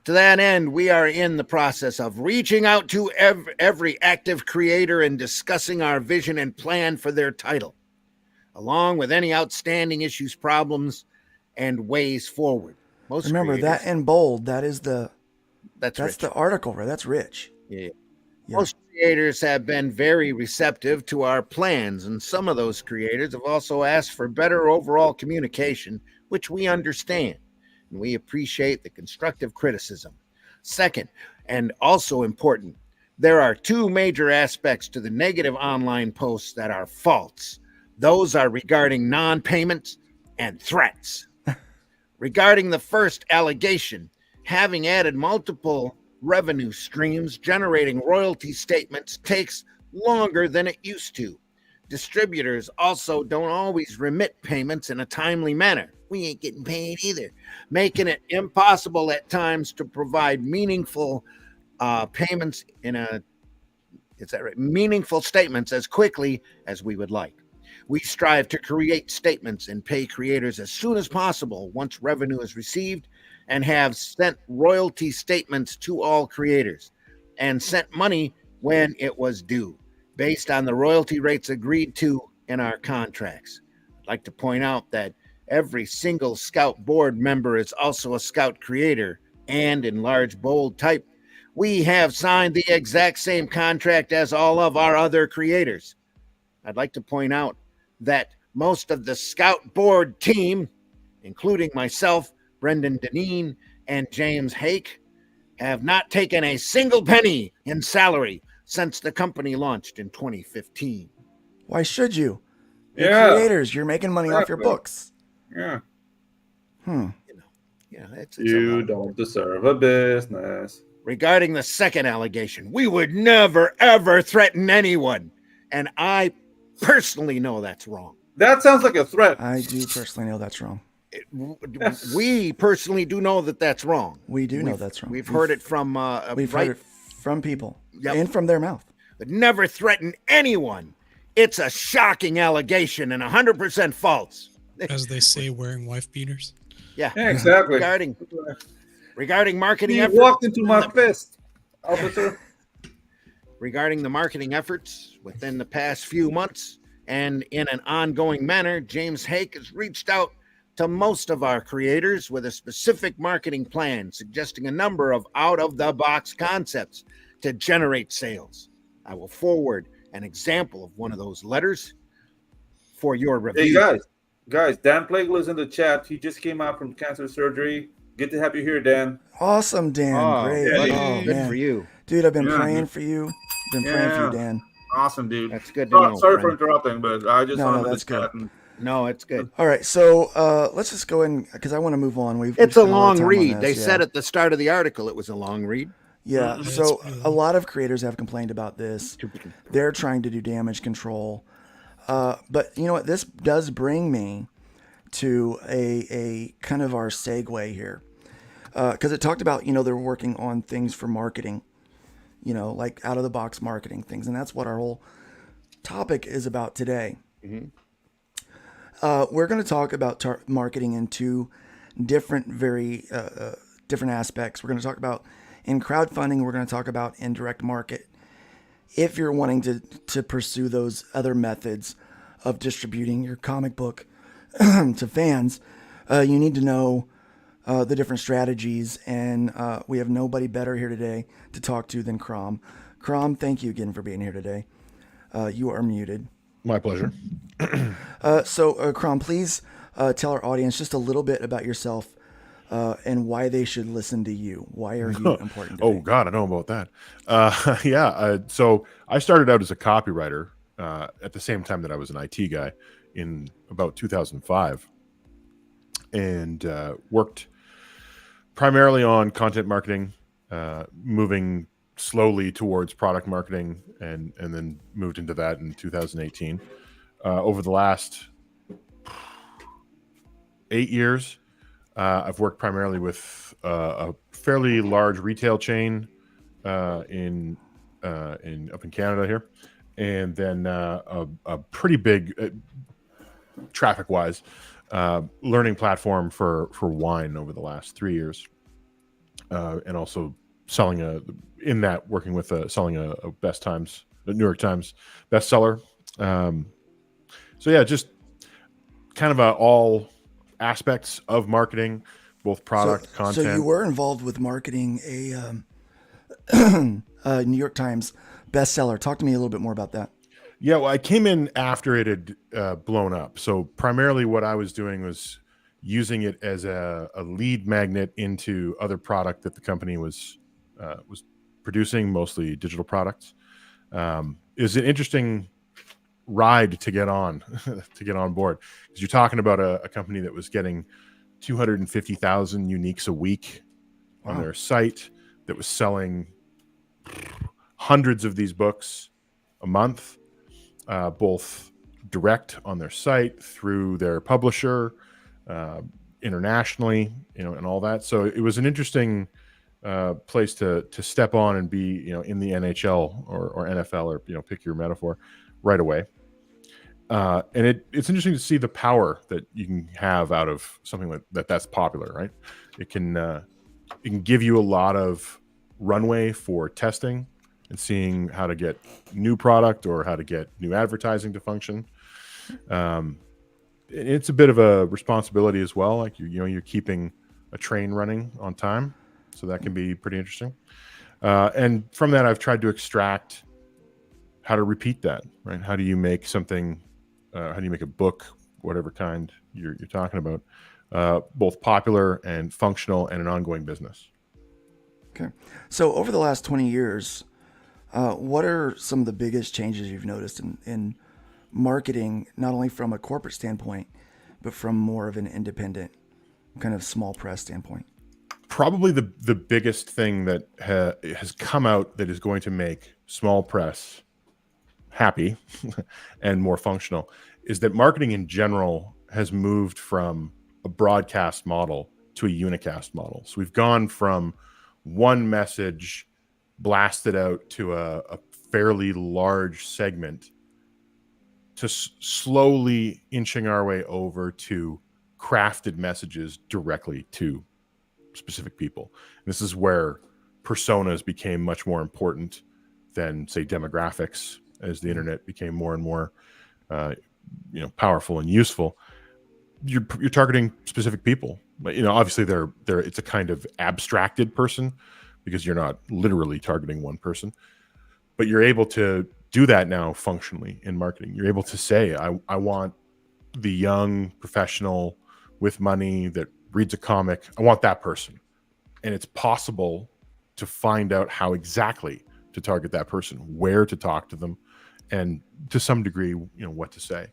To that end, we are in the process of reaching out to every active creator and discussing our vision and plan for their title, along with any outstanding issues, problems, and ways forward. Remember that in bold. That's the article, right? That's rich. Yeah. Most creators have been very receptive to our plans, and some of those creators have also asked for better overall communication, which we understand, and we appreciate the constructive criticism. Second, and also important, there are two major aspects to the negative online posts that are false. Those are regarding non-payments and threats. Regarding the first allegation, having added multiple revenue streams, generating royalty statements takes longer than it used to. Distributors also don't always remit payments in a timely manner. We ain't getting paid either, making it impossible at times to provide meaningful payments meaningful statements as quickly as we would like. We strive to create statements and pay creators as soon as possible once revenue is received, and have sent royalty statements to all creators and sent money when it was due, based on the royalty rates agreed to in our contracts. I'd like to point out that every single Scout board member is also a Scout creator, and in large bold type, we have signed the exact same contract as all of our other creators. I'd like to point out that most of the Scout board team, including myself, Brendan Deneen, and James Hake, have not taken a single penny in salary since the company launched in 2015. Why should you? You're creators. You're making money off your books. Yeah. It's you don't deserve a business. Regarding the second allegation, we would never, ever threaten anyone. And I personally know that's wrong. That sounds like a threat. I do personally know that's wrong. We personally do know that that's wrong. We do know that's wrong. We've heard it from heard it from people and from their mouth. But never threaten anyone. It's a shocking allegation and 100% false. As they say, wearing wife beaters. Yeah, exactly. Regarding marketing he efforts, walked into my fist, officer. Regarding the marketing efforts within the past few months and in an ongoing manner, James Hake has reached out to most of our creators with a specific marketing plan, suggesting a number of out-of-the-box concepts to generate sales. I will forward an example of one of those letters for your review. Hey, guys, Dan Plagle is in the chat. He just came out from cancer surgery. Good to have you here, Dan. Awesome, Dan. Great. Yeah, good for you. Dude, I've been praying for you. Been praying for you, Dan. Awesome, dude. That's good to know. Sorry for interrupting, but I just no, that's good. No, it's good. All right, so let's just go in because I want to move on. It's a long read. They said at the start of the article it was a long read. Yeah, so a lot of creators have complained about this. They're trying to do damage control. But you know what? This does bring me to a kind of our segue here. Because it talked about, they're working on things for marketing, like out-of-the-box marketing things. And that's what our whole topic is about today. Mm-hmm. We're going to talk about marketing in two different, very different aspects. We're going to talk about in crowdfunding, we're going to talk about indirect market. If you're wanting to pursue those other methods of distributing your comic book to fans, you need to know the different strategies. And we have nobody better here today to talk to than CROM. CROM, thank you again for being here today. You are muted. My pleasure. So, CROM, please tell our audience just a little bit about yourself and why they should listen to you. Why are you important today? Oh, God, I know about that. So I started out as a copywriter at the same time that I was an IT guy in about 2005 and worked primarily on content marketing, moving slowly towards product marketing and then moved into that in 2018. Over the last 8 years, I've worked primarily with a fairly large retail chain up in Canada here, and then a pretty big traffic-wise learning platform for wine over the last 3 years, and also selling working with selling a New York Times bestseller. So yeah, just kind of all aspects of marketing, both product, content. So you were involved with marketing a New York Times bestseller. Talk to me a little bit more about that. Yeah, well, I came in after it had blown up. So primarily what I was doing was using it as a lead magnet into other product that the company was producing, mostly digital products. It was an interesting ride to get on board, because you're talking about a company that was getting 250,000 uniques a week on their site, that was selling hundreds of these books a month, both direct on their site, through their publisher, internationally, and all that. So it was an interesting place to step on and be, in the NHL or NFL, or pick your metaphor, right away. And it's interesting to see the power that you can have out of something like that's popular, right? It can give you a lot of runway for testing and seeing how to get new product or how to get new advertising to function. It's a bit of a responsibility as well. Like you're keeping a train running on time, so that can be pretty interesting. And from that, I've tried to extract how to repeat that. Right? How do you make something? How do you make a book, whatever kind you're talking about, both popular and functional and an ongoing business? Okay. So over the last 20 years, what are some of the biggest changes you've noticed in marketing, not only from a corporate standpoint, but from more of an independent kind of small press standpoint? Probably the biggest thing that has come out that is going to make small press happy and more functional is that marketing in general has moved from a broadcast model to a unicast model. So we've gone from one message blasted out to a fairly large segment to slowly inching our way over to crafted messages directly to specific people. And this is where personas became much more important than, say, demographics, as the internet became more and more powerful and useful. You're targeting specific people. But, obviously they're it's a kind of abstracted person because you're not literally targeting one person, but you're able to do that now functionally in marketing. You're able to say, I want the young professional with money that reads a comic. I want that person. And it's possible to find out how exactly to target that person, where to talk to them, and to some degree, what to say.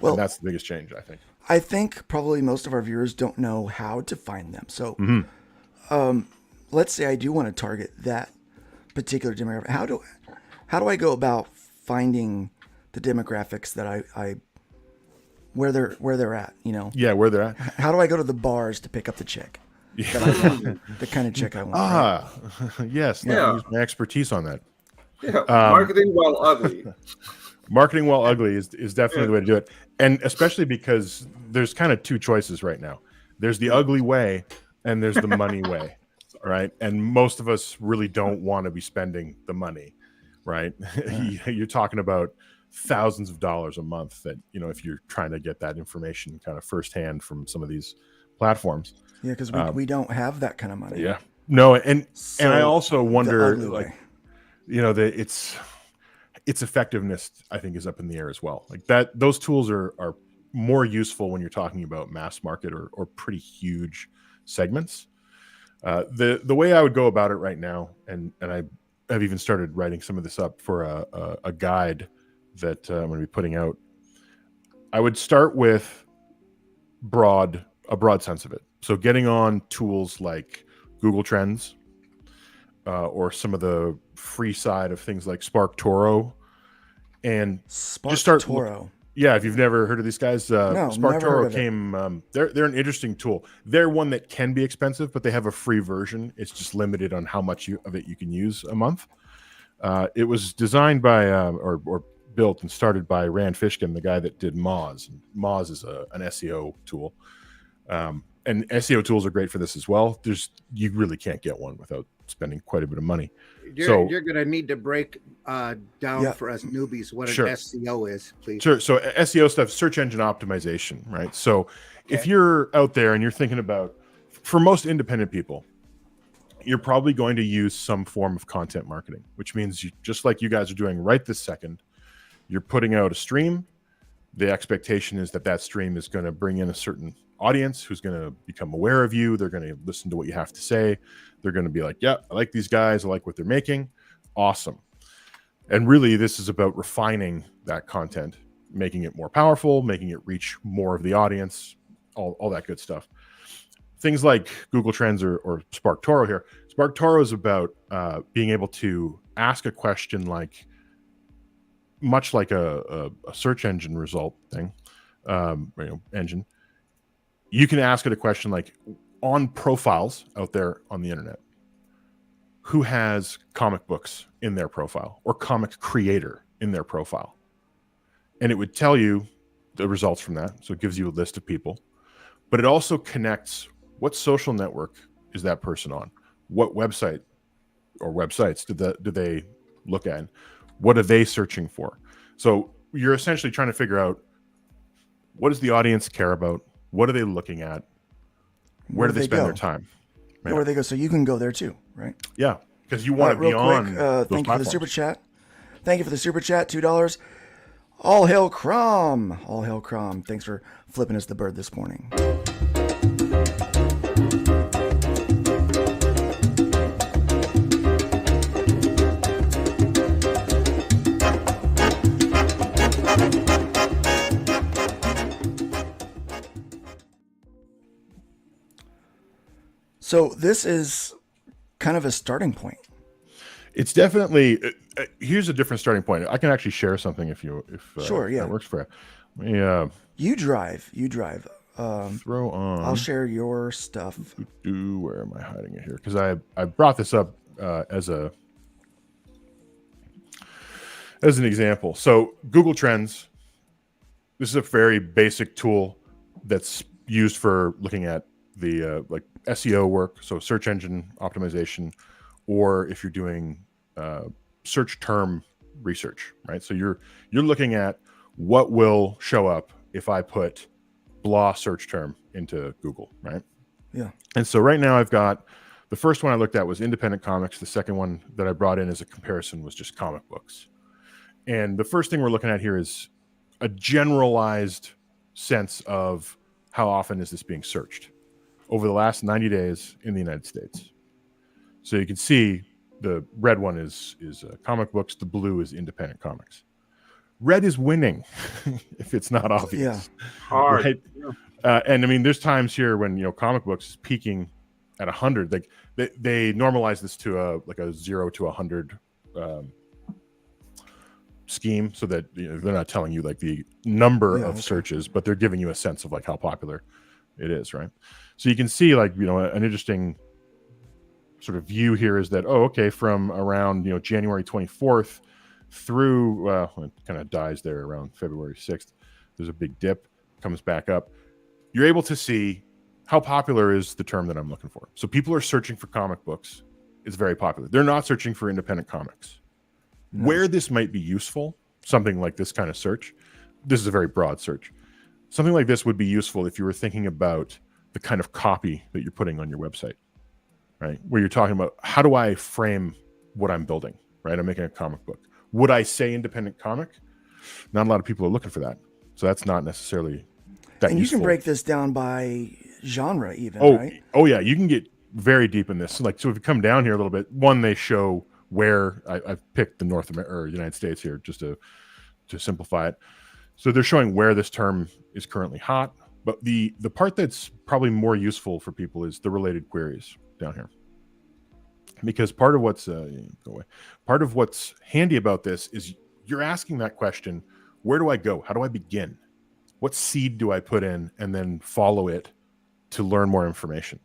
Well, and that's the biggest change, I think. I think probably most of our viewers don't know how to find them. So let's say I do want to target that particular demographic. How do I go about finding the demographics that I where they're at, Yeah, where they're at. How do I go to the bars to pick up the chick? Yeah. The kind of chick I want. Yes. Yeah. Use my expertise on that. Yeah, marketing while ugly. Marketing while ugly is definitely the way to do it. And especially because there's kind of two choices right now. There's the ugly way and there's the money way, right? And most of us really don't want to be spending the money, right? You're talking about thousands of dollars a month that, if you're trying to get that information kind of firsthand from some of these platforms. Yeah, because we don't have that kind of money. Yeah. No, and I also wonder, its effectiveness, I think, is up in the air as well. Like that, those tools are more useful when you're talking about mass market or pretty huge segments. The way I would go about it right now, and I have even started writing some of this up for a guide that I'm going to be putting out. I would start with a broad sense of it. So getting on tools like Google Trends or some of the free side of things like SparkToro, and just start. Yeah, if you've never heard of these guys, no, SparkToro came. They're an interesting tool. They're one that can be expensive, but they have a free version. It's just limited on how much of it you can use a month. It was designed by or built and started by Rand Fishkin, the guy that did Moz. Moz is an SEO tool, and SEO tools are great for this as well. You really can't get one without spending quite a bit of money. You're going to need to break down for us newbies what an SEO is, please. Sure. So SEO stuff, search engine optimization, right? So if you're out there and you're thinking about, for most independent people, you're probably going to use some form of content marketing, which means just like you guys are doing right this second, you're putting out a stream. The expectation is that stream is going to bring in a certain audience who's going to become aware of you. They're going to listen to what you have to say. They're going to be like, yeah, I like these guys. I like what they're making. Awesome. And really, this is about refining that content, making it more powerful, making it reach more of the audience, all that good stuff. Things like Google Trends or SparkToro here. SparkToro is about being able to ask a question much like a search engine result thing, engine. You can ask it a question like, on profiles out there on the internet, who has comic books in their profile or comic creator in their profile? And it would tell you the results from that. So it gives you a list of people, but it also connects what social network is that person on? What website or websites do they look at? What are they searching for? So you're essentially trying to figure out what does the audience care about? What are they looking at? Where do they spend their time? Yeah. Where they go, so you can go there too, right? Yeah, because you want to be on. Thank you for the super chat. Thank you for the super chat, $2. All hail CROM. All hail CROM. Thanks for flipping us the bird this morning. So this is kind of a starting point. It's definitely here's a different starting point. I can actually share something if sure, yeah, that works for you. Yeah, you drive. Throw on. I'll share your stuff. Where am I hiding it here? Because I brought this up as an example. So Google Trends. This is a very basic tool that's used for looking at the like SEO work, so search engine optimization, or if you're doing search term research, right? So you're looking at what will show up if I put blah search term into Google, right? Yeah. And so right now I've got the first one I looked at was independent comics. The second one that I brought in as a comparison was just comic books. And the first thing we're looking at here is a generalized sense of how often is this being searched over the last 90 days in the United States. So you can see the red one is comic books. The blue is independent comics. Red is winning if it's not obvious. Yeah. Hard. Right? Yeah. And I mean, there's times here when, comic books is peaking at 100. Like they normalize this to a 0 to 100 scheme so that they're not telling you like the number of searches, but they're giving you a sense of like how popular it is, right? So you can see like, an interesting sort of view here is that, from around, January 24th through, it kind of dies there around February 6th. There's a big dip, comes back up. You're able to see how popular is the term that I'm looking for. So people are searching for comic books. It's very popular. They're not searching for independent comics. No. Where this might be useful, something like this kind of search, this is a very broad search. Something like this would be useful if you were thinking about the kind of copy that you're putting on your website, right? Where you're talking about, how do I frame what I'm building, right? I'm making a comic book. Would I say independent comic? Not a lot of people are looking for that. So that's not necessarily that and useful. You can break this down by genre even, right? Oh yeah, you can get very deep in this. So if you come down here a little bit, one, they show where I've picked the North America or United States here just to simplify it. So they're showing where this term is currently hot. But the part that's probably more useful for people is the related queries down here. Because part of what's handy about this is you're asking that question, where do I go? How do I begin? What seed do I put in and then follow it to learn more information?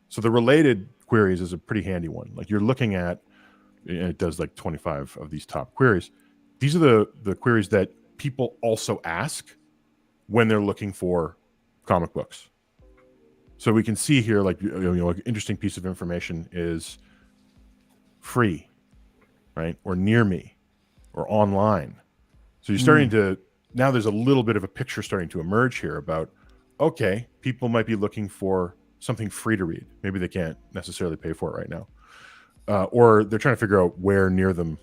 So the related queries is a pretty handy one. Like you're looking at, and it does like 25 of these top queries. These are the queries that people also ask when they're looking for comic books. So we can see here, like, an interesting piece of information is free, right? Or near me, or online. So you're starting to, now there's a little bit of a picture starting to emerge here about, okay, people might be looking for something free to read. Maybe they can't necessarily pay for it right now. Or they're trying to figure out where near them,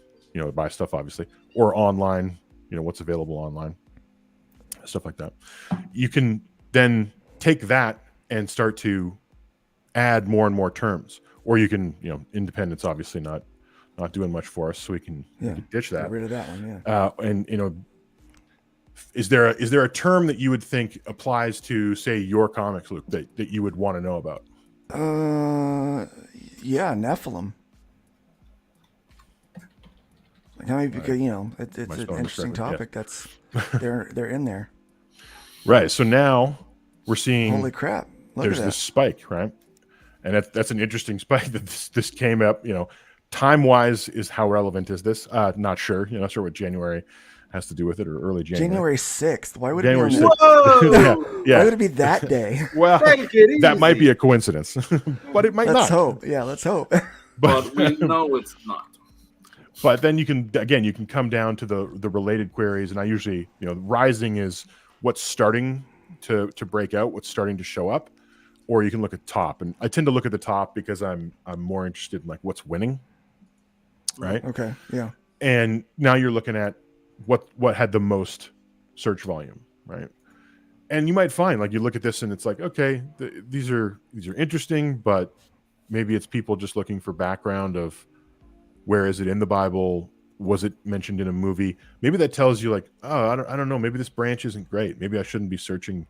buy stuff, obviously, or online, what's available online, stuff like that. You can then take that and start to add more and more terms, or you can, independence obviously not doing much for us, so we can ditch that. Get rid of that one, yeah. And is there a term that you would think applies to, say, your comics, Luke, that you would want to know about? Yeah, Nephilim. Like, I mean, because it's an interesting topic. Yeah. That's they're in there. Right. So now we're seeing. Holy crap! There's this spike, right? And that's an interesting spike that this came up. Time wise, is how relevant is this? Not sure. Not sure what January has to do with it, or early January. January 6th. Why would January it be? Yeah. Why would it be that day? Well, that might be a coincidence, but it might not. Let's hope. Yeah, let's hope. But we know it's not. But then you can come down to the related queries, and I usually, rising is what's starting to break out, what's starting to show up, or you can look at top. And I tend to look at the top because I'm more interested in like what's winning, right? Okay, yeah. And now you're looking at what had the most search volume, right? And you might find, like, you look at this and it's like, okay, these are interesting, but maybe it's people just looking for background of where is it in the Bible? Was it mentioned in a movie? Maybe that tells you like, oh, I don't know. Maybe this branch isn't great. Maybe I shouldn't be searching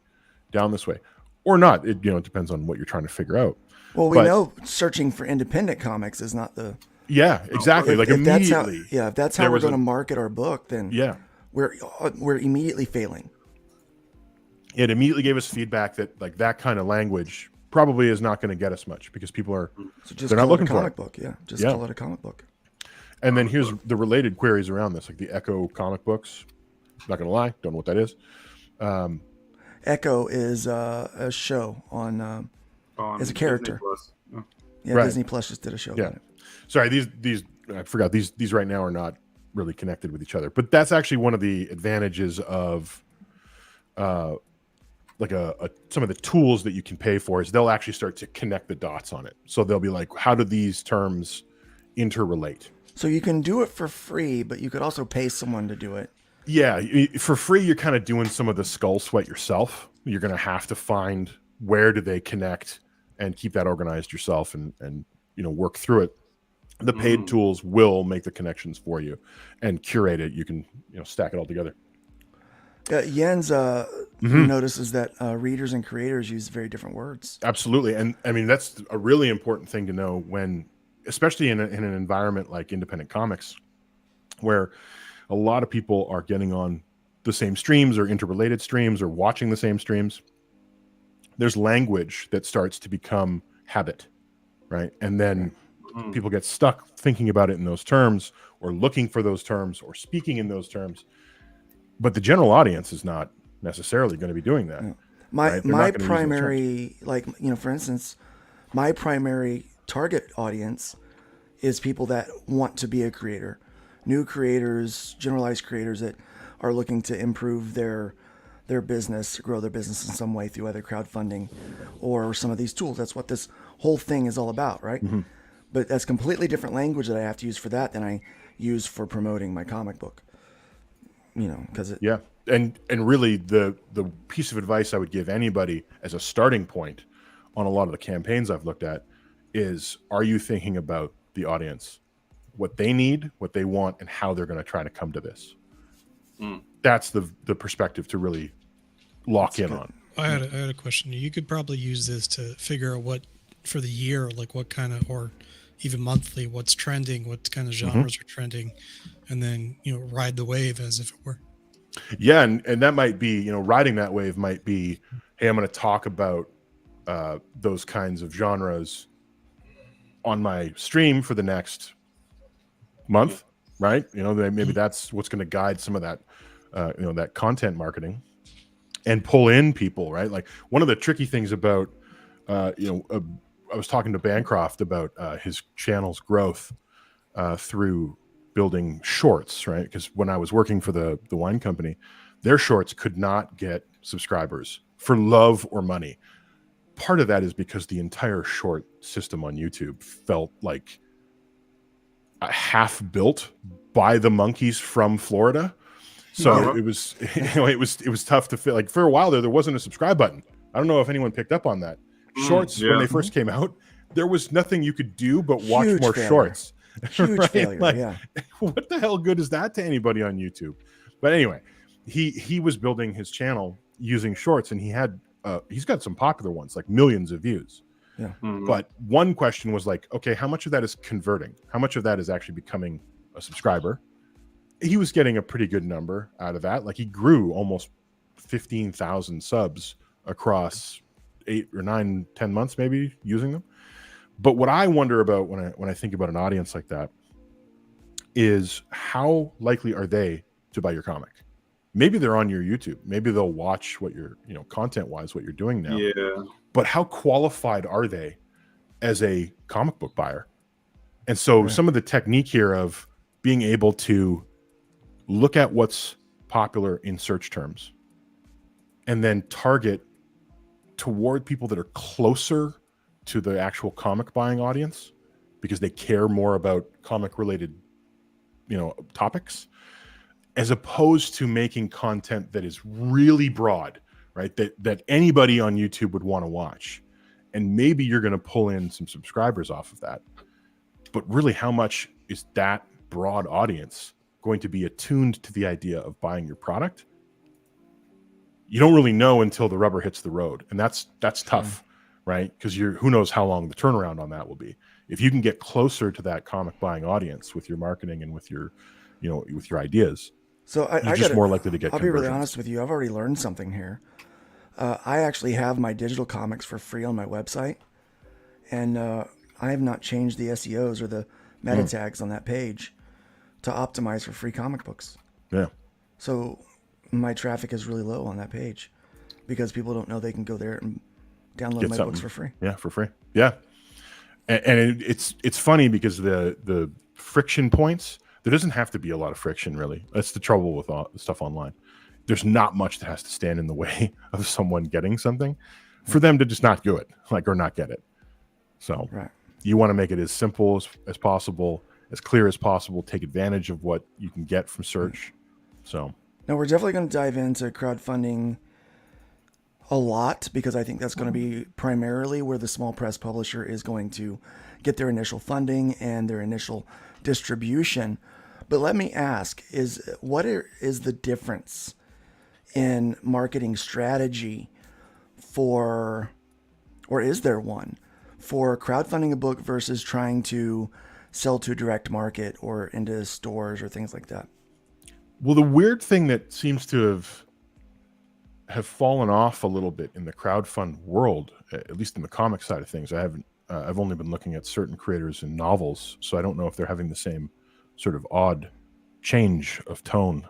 down this way, or not. It it depends on what you're trying to figure out. Well, we know searching for independent comics is not the. Yeah, exactly. Like immediately. If that's how we're going to market our book, then we're immediately failing. It immediately gave us feedback that like that kind of language probably is not going to get us much because people are they're not looking for comic book. Yeah, just call it a comic book. And then here's the related queries around this, like the Echo comic books. Not going to lie, don't know what that is. Echo is a show on as a character. Yeah, right. Disney Plus just did a show. Yeah, sorry, these I forgot these right now are not really connected with each other, but that's actually one of the advantages of like some of the tools that you can pay for is they'll actually start to connect the dots on it. So they'll be like, how do these terms interrelate? So you can do it for free, but you could also pay someone to do it. Yeah, for free, you're kind of doing some of the skull sweat yourself. You're going to have to find where do they connect and keep that organized yourself and work through it. The paid tools will make the connections for you and curate it. You can stack it all together. Jens notices that readers and creators use very different words. Absolutely, and I mean that's a really important thing to know when, especially in an environment like independent comics, where a lot of people are getting on the same streams or interrelated streams or watching the same streams. There's language that starts to become habit, right? And then people get stuck thinking about it in those terms or looking for those terms or speaking in those terms. But the general audience is not necessarily going to be doing that. Yeah. Right? My primary, for instance, my primary target audience is people that want to be a creator, new creators, generalized creators that are looking to improve their business, grow their business in some way through either crowdfunding or some of these tools. That's what this whole thing is all about, right? Mm-hmm. But that's completely different language that I have to use for that than I use for promoting my comic book. Because and really the piece of advice I would give anybody as a starting point on a lot of the campaigns I've looked at is, are you thinking about the audience, what they need, what they want, and how they're going to try to come to this? That's the perspective to really lock in on. I had a question. You could probably use this to figure out what for the year, like what kind of, or even monthly, what's trending, what kind of genres are trending, and then ride the wave as if it were. Yeah, and that might be riding that wave might be, hey, I'm going to talk about those kinds of genres on my stream for the next month, right? Maybe that's what's going to guide some of that that content marketing and pull in people, right? Like one of the tricky things about I was talking to Bancroft about his channel's growth through building shorts, right? Because when I was working for the wine company, their shorts could not get subscribers for love or money. Part of that is because the entire short system on YouTube felt like half built by the monkeys from Florida. So it was, it was tough to fit. Like for a while there wasn't a subscribe button. I don't know if anyone picked up on that. Shorts, when they first came out, there was nothing you could do but watch more shorts. Huge failure, What the hell good is that to anybody on YouTube? But anyway, he was building his channel using shorts, and he's got some popular ones, like millions of views. Yeah. But one question was like, okay, how much of that is converting? How much of that is actually becoming a subscriber? He was getting a pretty good number out of that. Like he grew almost 15,000 subs across 8 or 9, 10 months, maybe using them. But what I wonder about when I think about an audience like that is how likely are they to buy your comic? Maybe they're on your YouTube. Maybe they'll watch what you're, content wise, what you're doing now. Yeah. But how qualified are they as a comic book buyer? And so some of the technique here of being able to look at what's popular in search terms and then target toward people that are closer to the actual comic buying audience because they care more about comic related, topics, as opposed to making content that is really broad, right? That anybody on YouTube would want to watch. And maybe you're going to pull in some subscribers off of that. But really, how much is that broad audience going to be attuned to the idea of buying your product? You don't really know until the rubber hits the road. And that's tough, right? Because who knows how long the turnaround on that will be. If you can get closer to that comic buying audience with your marketing and with your, with your ideas, so you're just more likely to get I'll be really conversions. honest with you. I've already learned something here. I actually have my digital comics for free on my website. And I have not changed the SEOs or the meta tags on that page to optimize for free comic books. Yeah. So my traffic is really low on that page because people don't know they can go there and download my books for free. Yeah, for free. Yeah. And it's funny because the friction points, there doesn't have to be a lot of friction, really. That's the trouble with all the stuff online. There's not much that has to stand in the way of someone getting something for them to just not do it, or not get it. So you want to make it as simple as possible, as clear as possible, take advantage of what you can get from search. So now we're definitely going to dive into crowdfunding a lot because I think that's going to be primarily where the small press publisher is going to get their initial funding and their initial distribution. But let me ask, what is the difference in marketing strategy or is there one, for crowdfunding a book versus trying to sell to a direct market or into stores or things like that? Well, the weird thing that seems to have fallen off a little bit in the crowdfund world, at least in the comic side of things, I've only been looking at certain creators in novels, so I don't know if they're having the same sort of odd change of tone.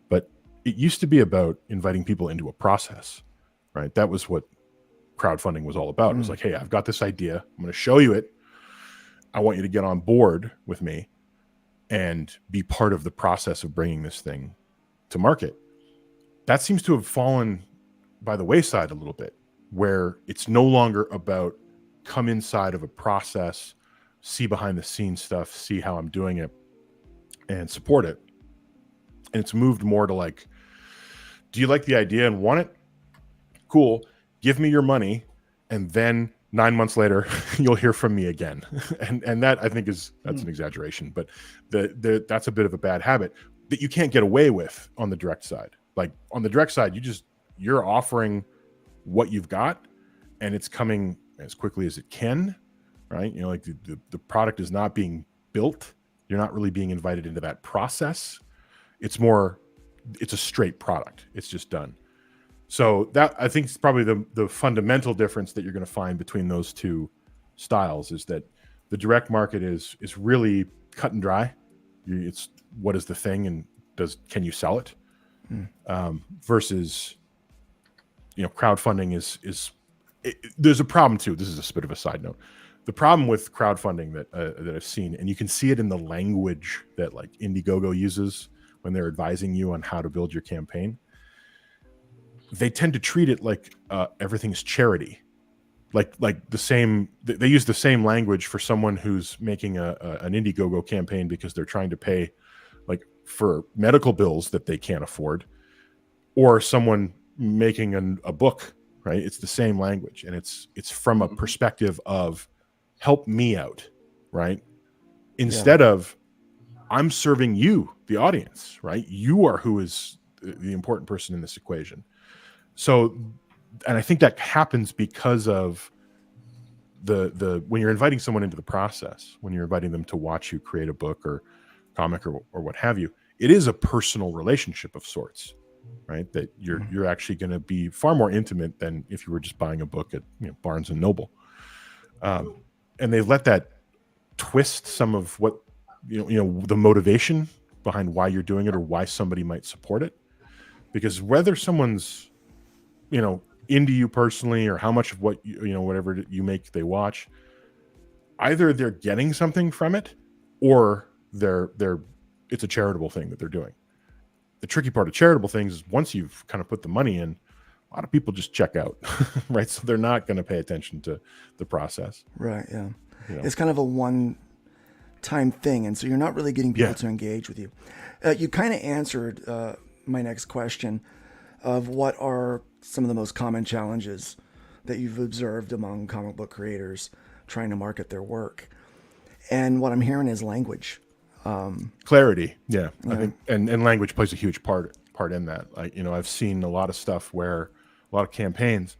But it used to be about inviting people into a process, right? That was what crowdfunding was all about. It was like, hey, I've got this idea. I'm going to show you it. I want you to get on board with me and be part of the process of bringing this thing to market. That seems to have fallen by the wayside a little bit, where it's no longer about come inside of a process, see behind the scenes stuff, see how I'm doing it, and support it. And it's moved more to like, do you like the idea and want it? Cool. Give me your money. And then 9 months later, you'll hear from me again. and that I think that's an exaggeration, but that's a bit of a bad habit that you can't get away with on the direct side. Like on the direct side, you're offering what you've got and it's coming as quickly as it can, right? Like the product is not being built. You're not really being invited into that process. It's a straight product. It's just done. So that I think is probably the fundamental difference that you're going to find between those two styles is that the direct market is really cut and dry. It's what is the thing and can you sell it? Versus, crowdfunding is there's a problem too. This is a bit of a side note. The problem with crowdfunding that I've seen, and you can see it in the language that like Indiegogo uses when they're advising you on how to build your campaign. They tend to treat it like everything's charity, like the same. They use the same language for someone who's making an Indiegogo campaign because they're trying to pay like for medical bills that they can't afford, or someone making a book. Right? It's the same language, and it's from a perspective of help me out, right? Instead of I'm serving you, the audience, right? You are who is the important person in this equation. So, and I think that happens because of the when you're inviting someone into the process, when you're inviting them to watch you create a book or comic or what have you, it is a personal relationship of sorts, right? That you're actually going to be far more intimate than if you were just buying a book at Barnes and Noble. And they let that twist some of what the motivation behind why you're doing it or why somebody might support it, because whether someone's into you personally or how much of what whatever you make they watch, either they're getting something from it or it's a charitable thing that they're doing. The tricky part of charitable things is once you've kind of put the money in, lot of people just check out, right? So they're not going to pay attention to the process. Right. Yeah. You know? It's kind of a one-time thing, and so you're not really getting people to engage with you. You kind of answered my next question of what are some of the most common challenges that you've observed among comic book creators trying to market their work. And what I'm hearing is language. Clarity. Yeah. I think, and language plays a huge part in that. Like, you know, I've seen a lot of stuff where a lot of campaigns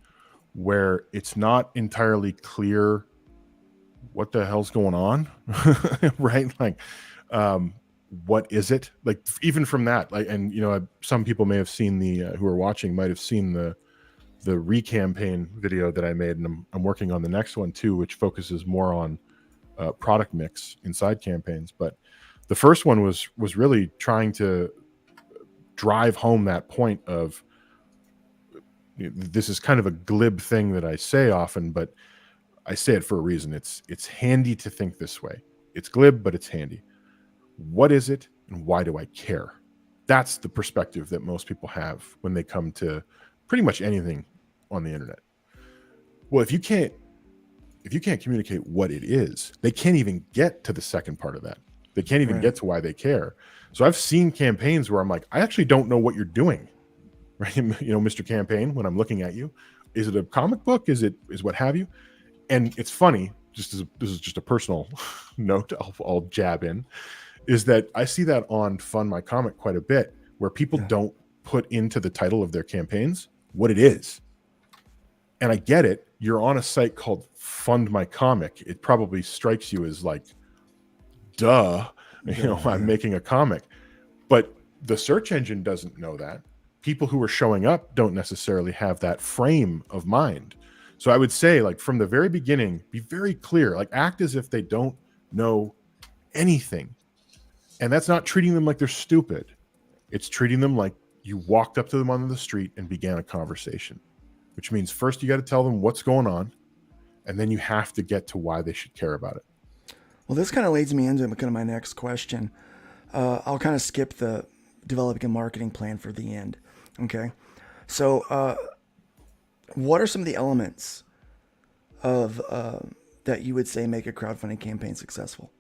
where it's not entirely clear what the hell's going on, right? Like, what is it? Like, even from that, like, and you know, some people may have seen who are watching might have seen the re-campaign video that I made, and I'm working on the next one too, which focuses more on product mix inside campaigns. But the first one was really trying to drive home that point of, this is kind of a glib thing that I say often, but I say it for a reason. It's handy to think this way. It's glib, but it's handy. What is it, and why do I care? That's the perspective that most people have when they come to pretty much anything on the internet. Well, if you can't communicate what it is, they can't even get to the second part of that. They can't even get to why they care. So I've seen campaigns where I'm like, I actually don't know what you're doing, right? You know, Mr. Campaign, when I'm looking at you, is it a comic book? Is what have you? And it's funny, this is just a personal note I'll jab in, is that I see that on Fund My Comic quite a bit, where people don't put into the title of their campaigns what it is. And I get it. You're on a site called Fund My Comic. It probably strikes you as like, duh, you know, I'm making a comic. But the search engine doesn't know that. People who are showing up don't necessarily have that frame of mind. So I would say, like, from the very beginning, be very clear, like, act as if they don't know anything. And that's not treating them like they're stupid. It's treating them like you walked up to them on the street and began a conversation, which means first you got to tell them what's going on, and then you have to get to why they should care about it. Well, this kind of leads me into kind of my next question. I'll kind of skip the developing a marketing plan for the end. Okay. So, what are some of the elements of that you would say make a crowdfunding campaign successful?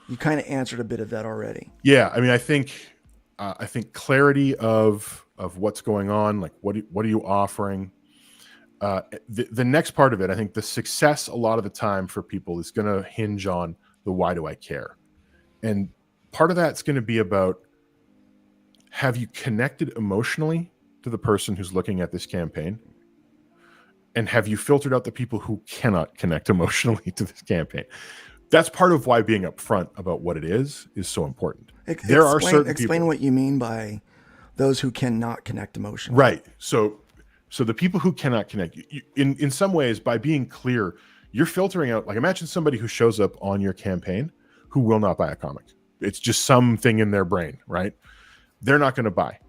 You kind of answered a bit of that already. Yeah, I mean, I think clarity of what's going on, like what are you offering? The next part of it, I think the success a lot of the time for people is going to hinge on the why do I care, and part of that's going to be about, have you connected emotionally to the person who's looking at this campaign? And have you filtered out the people who cannot connect emotionally to this campaign? That's part of why being upfront about what it is so important. There are certain explain people, what you mean by those who cannot connect emotionally. right? So the people who cannot connect, in some ways, by being clear, you're filtering out. Like, imagine somebody who shows up on your campaign who will not buy a comic. It's just something in their brain, right? They're not going to buy.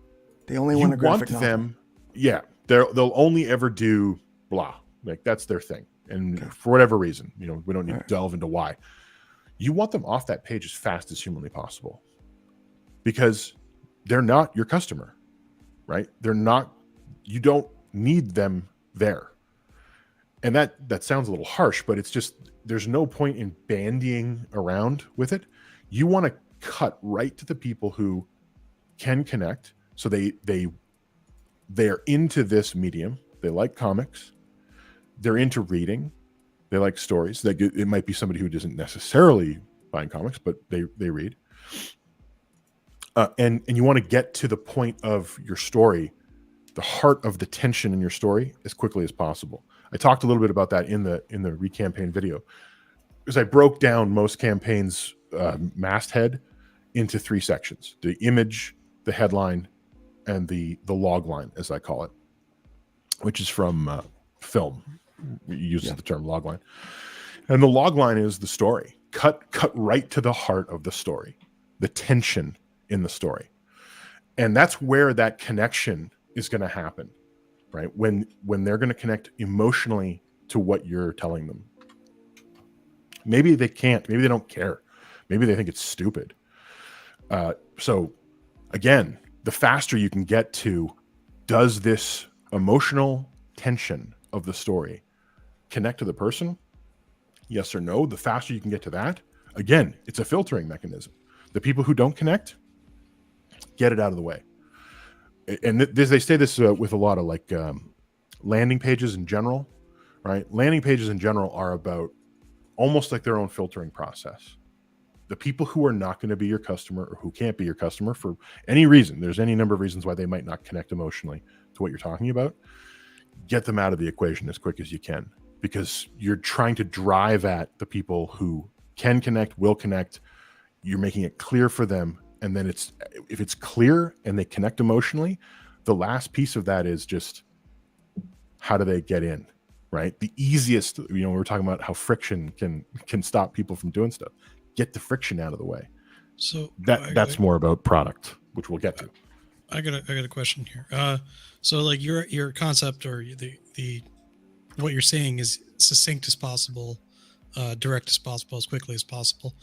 They only want a graphic novel. Them, yeah. They'll only ever do blah. Like, that's their thing. And for whatever reason, you know, we don't need to delve into why. You want them off that page as fast as humanly possible, because they're not your customer, right? You don't need them there. And that sounds a little harsh, but it's just, there's no point in bandying around with it. You want to cut right to the people who can connect. So they're into this medium. They like comics. They're into reading. They like stories. It might be somebody who doesn't necessarily buy comics, but they read. And you want to get to the point of your story, the heart of the tension in your story, as quickly as possible. I talked a little bit about that in the re-campaign video, because I broke down most campaigns' masthead into 3 sections: the image, the headline, and the log line, as I call it, which is from film. It uses the term log line. And the log line is the story. Cut right to the heart of the story, the tension in the story. And that's where that connection is going to happen, right? When they're going to connect emotionally to what you're telling them. Maybe they can't. Maybe they don't care. Maybe they think it's stupid. So again, the faster you can get to, does this emotional tension of the story connect to the person? Yes or no? The faster you can get to that, again, it's a filtering mechanism. The people who don't connect, get it out of the way. And they say this with a lot of like landing pages in general, right? Landing pages in general are about almost like their own filtering process. The people who are not going to be your customer or who can't be your customer for any reason, there's any number of reasons why they might not connect emotionally to what you're talking about, get them out of the equation as quick as you can, because you're trying to drive at the people who can connect, will connect. You're making it clear for them. And then if it's clear and they connect emotionally, the last piece of that is just how do they get in, right? The easiest, we're talking about how friction can stop people from doing stuff. Get the friction out of the way. So that's more about product, which we'll get to. I got a question here. So like your concept or the what you're saying is succinct as possible, direct as possible, as quickly as possible.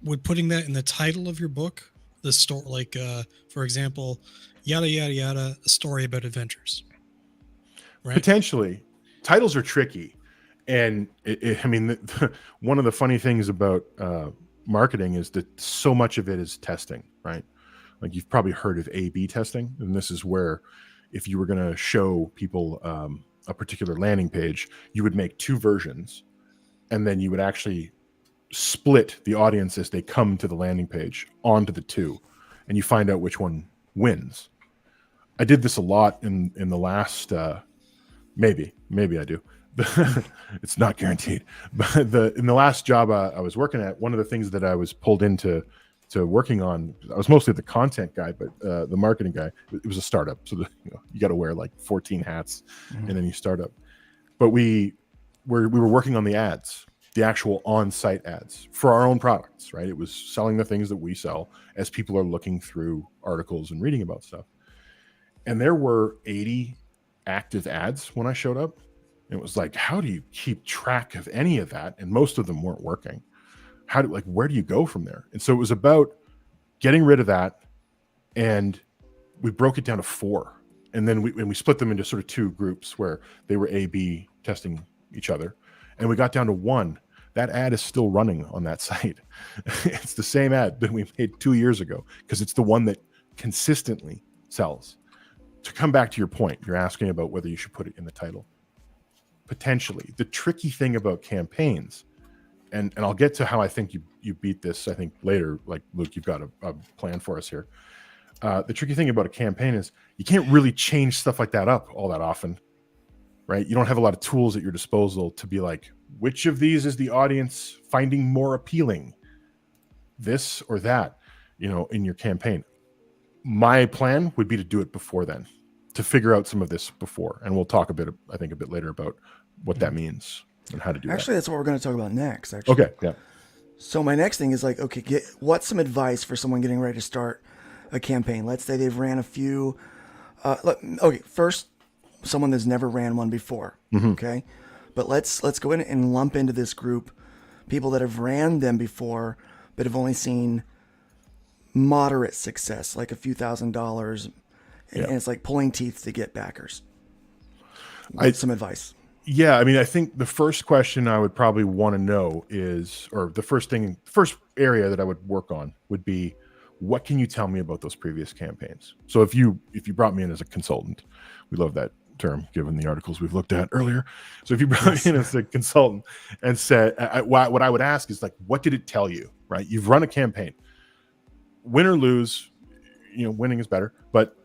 Would putting that in the title of your book, the story, like for example, yada yada yada, a story about adventures, right? Potentially, titles are tricky, and one of the funny things about marketing is that so much of it is testing, right? Like you've probably heard of A/B testing, and this is where if you were going to show people a particular landing page, you would make two versions, and then you would actually split the audience as they come to the landing page onto the two, and you find out which one wins. I did this a lot in the last maybe I do. It's not guaranteed, but in the last job I was working at, one of the things that I was pulled into working on, I was mostly the content guy, but the marketing guy, it was a startup, so you got to wear like 14 hats, and then you start up. But we were working on the ads, the actual on-site ads for our own products, right? It was selling the things that we sell as people are looking through articles and reading about stuff. And there were 80 active ads when I showed up. It was like, how do you keep track of any of that? And most of them weren't working. Where do you go from there? And so it was about getting rid of that. And we broke it down to 4. And then we split them into sort of 2 groups where they were A/B testing each other. And we got down to 1. That ad is still running on that site. It's the same ad that we made 2 years ago because it's the one that consistently sells. To come back to your point, you're asking about whether you should put it in the title. Potentially. The tricky thing about campaigns, and I'll get to how I think you beat this, I think later, like Luke, you've got a plan for us here. The tricky thing about a campaign is you can't really change stuff like that up all that often, right? You don't have a lot of tools at your disposal to be like, which of these is the audience finding more appealing? This or that, in your campaign. My plan would be to do it before then, to figure out some of this before. And we'll talk a bit later about what that means and how to do Actually, that. that's what we're going to talk about next, actually. Okay, yeah. So my next thing is like, okay, what's some advice for someone getting ready to start a campaign? Let's say they've ran a few. First, someone that's never ran one before, okay? But let's go in and lump into this group people that have ran them before but have only seen moderate success, like a few $1,000s, and it's like pulling teeth to get backers. Some advice. Yeah, I think the first question I would probably want to know is, or the first area that I would work on would be, what can you tell me about those previous campaigns? So if you brought me in as a consultant, we love that term given the articles we've looked at earlier. So if you brought me in as a consultant and said, what I would ask is like, what did it tell you, right? You've run a campaign, win or lose, winning is better, but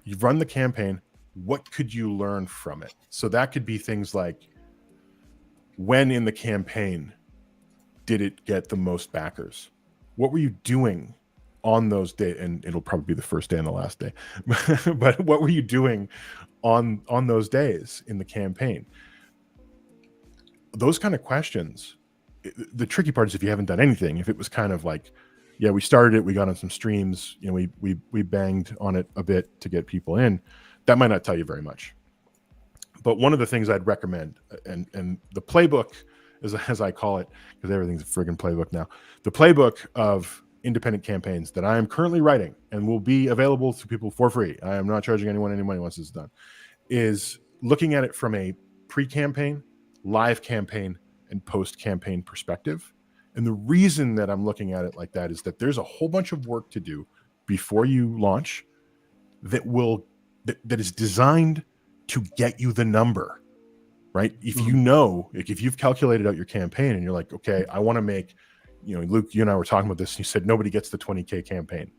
you've run the campaign. What could you learn from it? So that could be things like, when in the campaign did it get the most backers? What were you doing on those days? And it'll probably be the first day and the last day, but what were you doing on those days in the campaign? Those kind of questions. The tricky part is if you haven't done anything, if it was kind of like, yeah, we started it, we got on some streams, we banged on it a bit to get people in, that might not tell you very much. But one of the things I'd recommend, and the playbook, as I call it, because everything's a friggin' playbook now, the playbook of independent campaigns that I am currently writing and will be available to people for free. I am not charging anyone any money once it's done. Is looking at it from a pre-campaign, live campaign, and post-campaign perspective. And the reason that I'm looking at it like that is that there's a whole bunch of work to do before you launch that is designed to get you the number, right? If you know, like if you've calculated out your campaign and you're like, okay, I want to make, Luke, you and I were talking about this, and you said nobody gets the 20K campaign.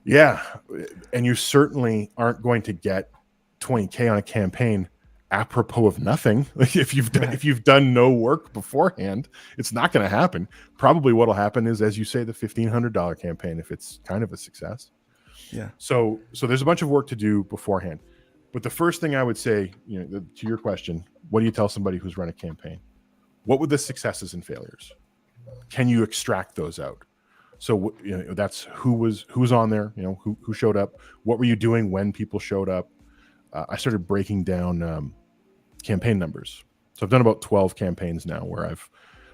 Yeah. And you certainly aren't going to get 20K on a campaign apropos of nothing. Like if you've done no work beforehand, it's not going to happen. Probably what'll happen is, as you say, the $1,500 campaign, if it's kind of a success. Yeah. So there's a bunch of work to do beforehand. But the first thing I would say, to your question, what do you tell somebody who's run a campaign? What were the successes and failures? Can you extract those out? So that's who's on there, who showed up, what were you doing when people showed up? I started breaking down campaign numbers. So I've done about 12 campaigns now, where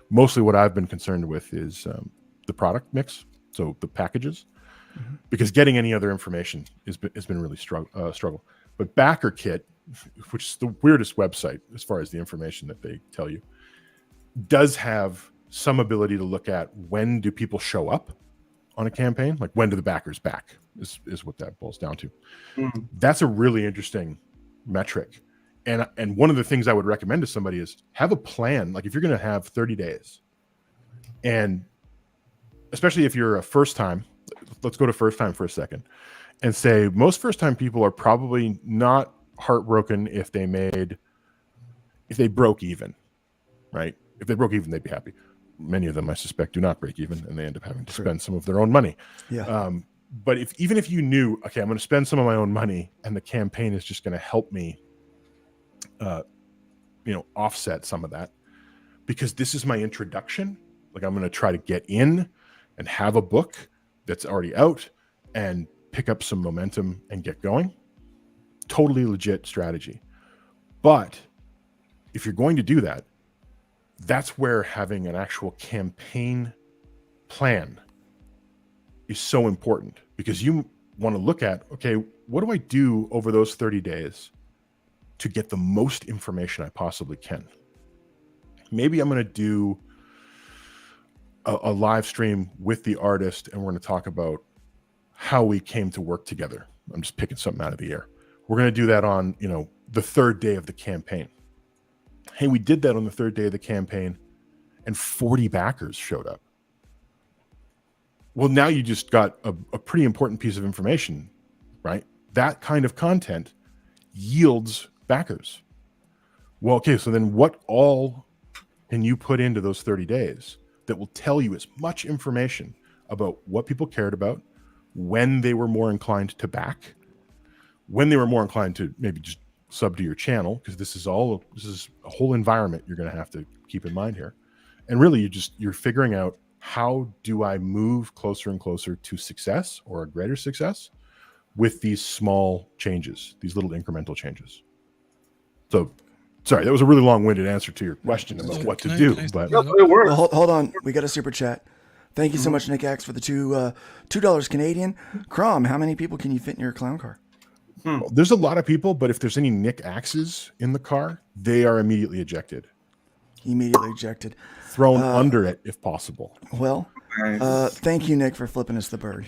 mostly what I've been concerned with is the product mix, so the packages, because getting any other information has been really struggle. But Backer Kit, which is the weirdest website as far as the information that they tell you, does have some ability to look at when do people show up on a campaign, like when do the backers back is what that boils down to. That's a really interesting metric. And one of the things I would recommend to somebody is have a plan. Like if you're going to have 30 days, and especially if you're a first time, let's go to first time for a second and say most first time people are probably not heartbroken if they broke even, right? If they broke even, they'd be happy. Many of them, I suspect, do not break even, and they end up having to spend some of their own money. Yeah. But even if you knew, okay, I'm going to spend some of my own money, and the campaign is just going to help me, offset some of that, because this is my introduction. Like I'm going to try to get in and have a book that's already out and pick up some momentum and get going. Totally legit strategy. But if you're going to do that, that's where having an actual campaign plan is so important, because you want to look at, okay, what do I do over those 30 days to get the most information I possibly can? Maybe I'm going to do a live stream with the artist, and we're going to talk about how we came to work together. I'm just picking something out of the air. We're going to do that on, the third day of the campaign. Hey, we did that on the third day of the campaign, and 40 backers showed up. Well, now you just got a pretty important piece of information, right? That kind of content yields backers. Well, okay, so then what all can you put into those 30 days that will tell you as much information about what people cared about, when they were more inclined to back, when they were more inclined to maybe just sub to your channel, because this is a whole environment you're going to have to keep in mind here. And really you're figuring out, how do I move closer and closer to success or a greater success with these small changes, these little incremental changes. So sorry, that was a really long-winded answer to your question about what to do, but well, hold on, we got a super chat. Thank you so much, Nick Axe, for the $2 Canadian. CROM, how many people can you fit in your clown car? There's a lot of people, but if there's any Nick Axes in the car, they are immediately ejected. Immediately ejected. Thrown under it, if possible. Well, thank you, Nick, for flipping us the bird.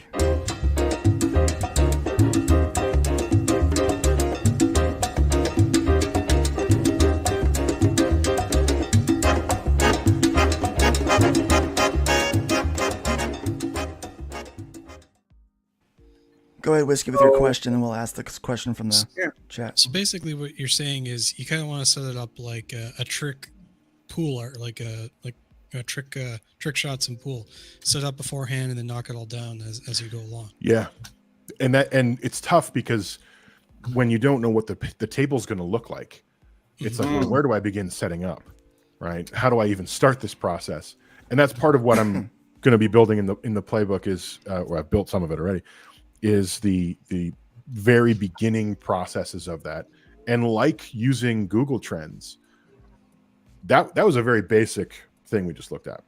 Go ahead, Whiskey, with your question, and we'll ask the question from the chat. So basically, what you're saying is you kind of want to set it up like a trick pool, or like a trick shots and pool. Set it up beforehand and then knock it all down as you go along. Yeah, and it's tough because when you don't know what the table's going to look like, it's like, well, where do I begin setting up, right? How do I even start this process? And that's part of what I'm going to be building in the playbook is, or I've built some of it already, is the very beginning processes of that. And like using Google Trends, that was a very basic thing we just looked at.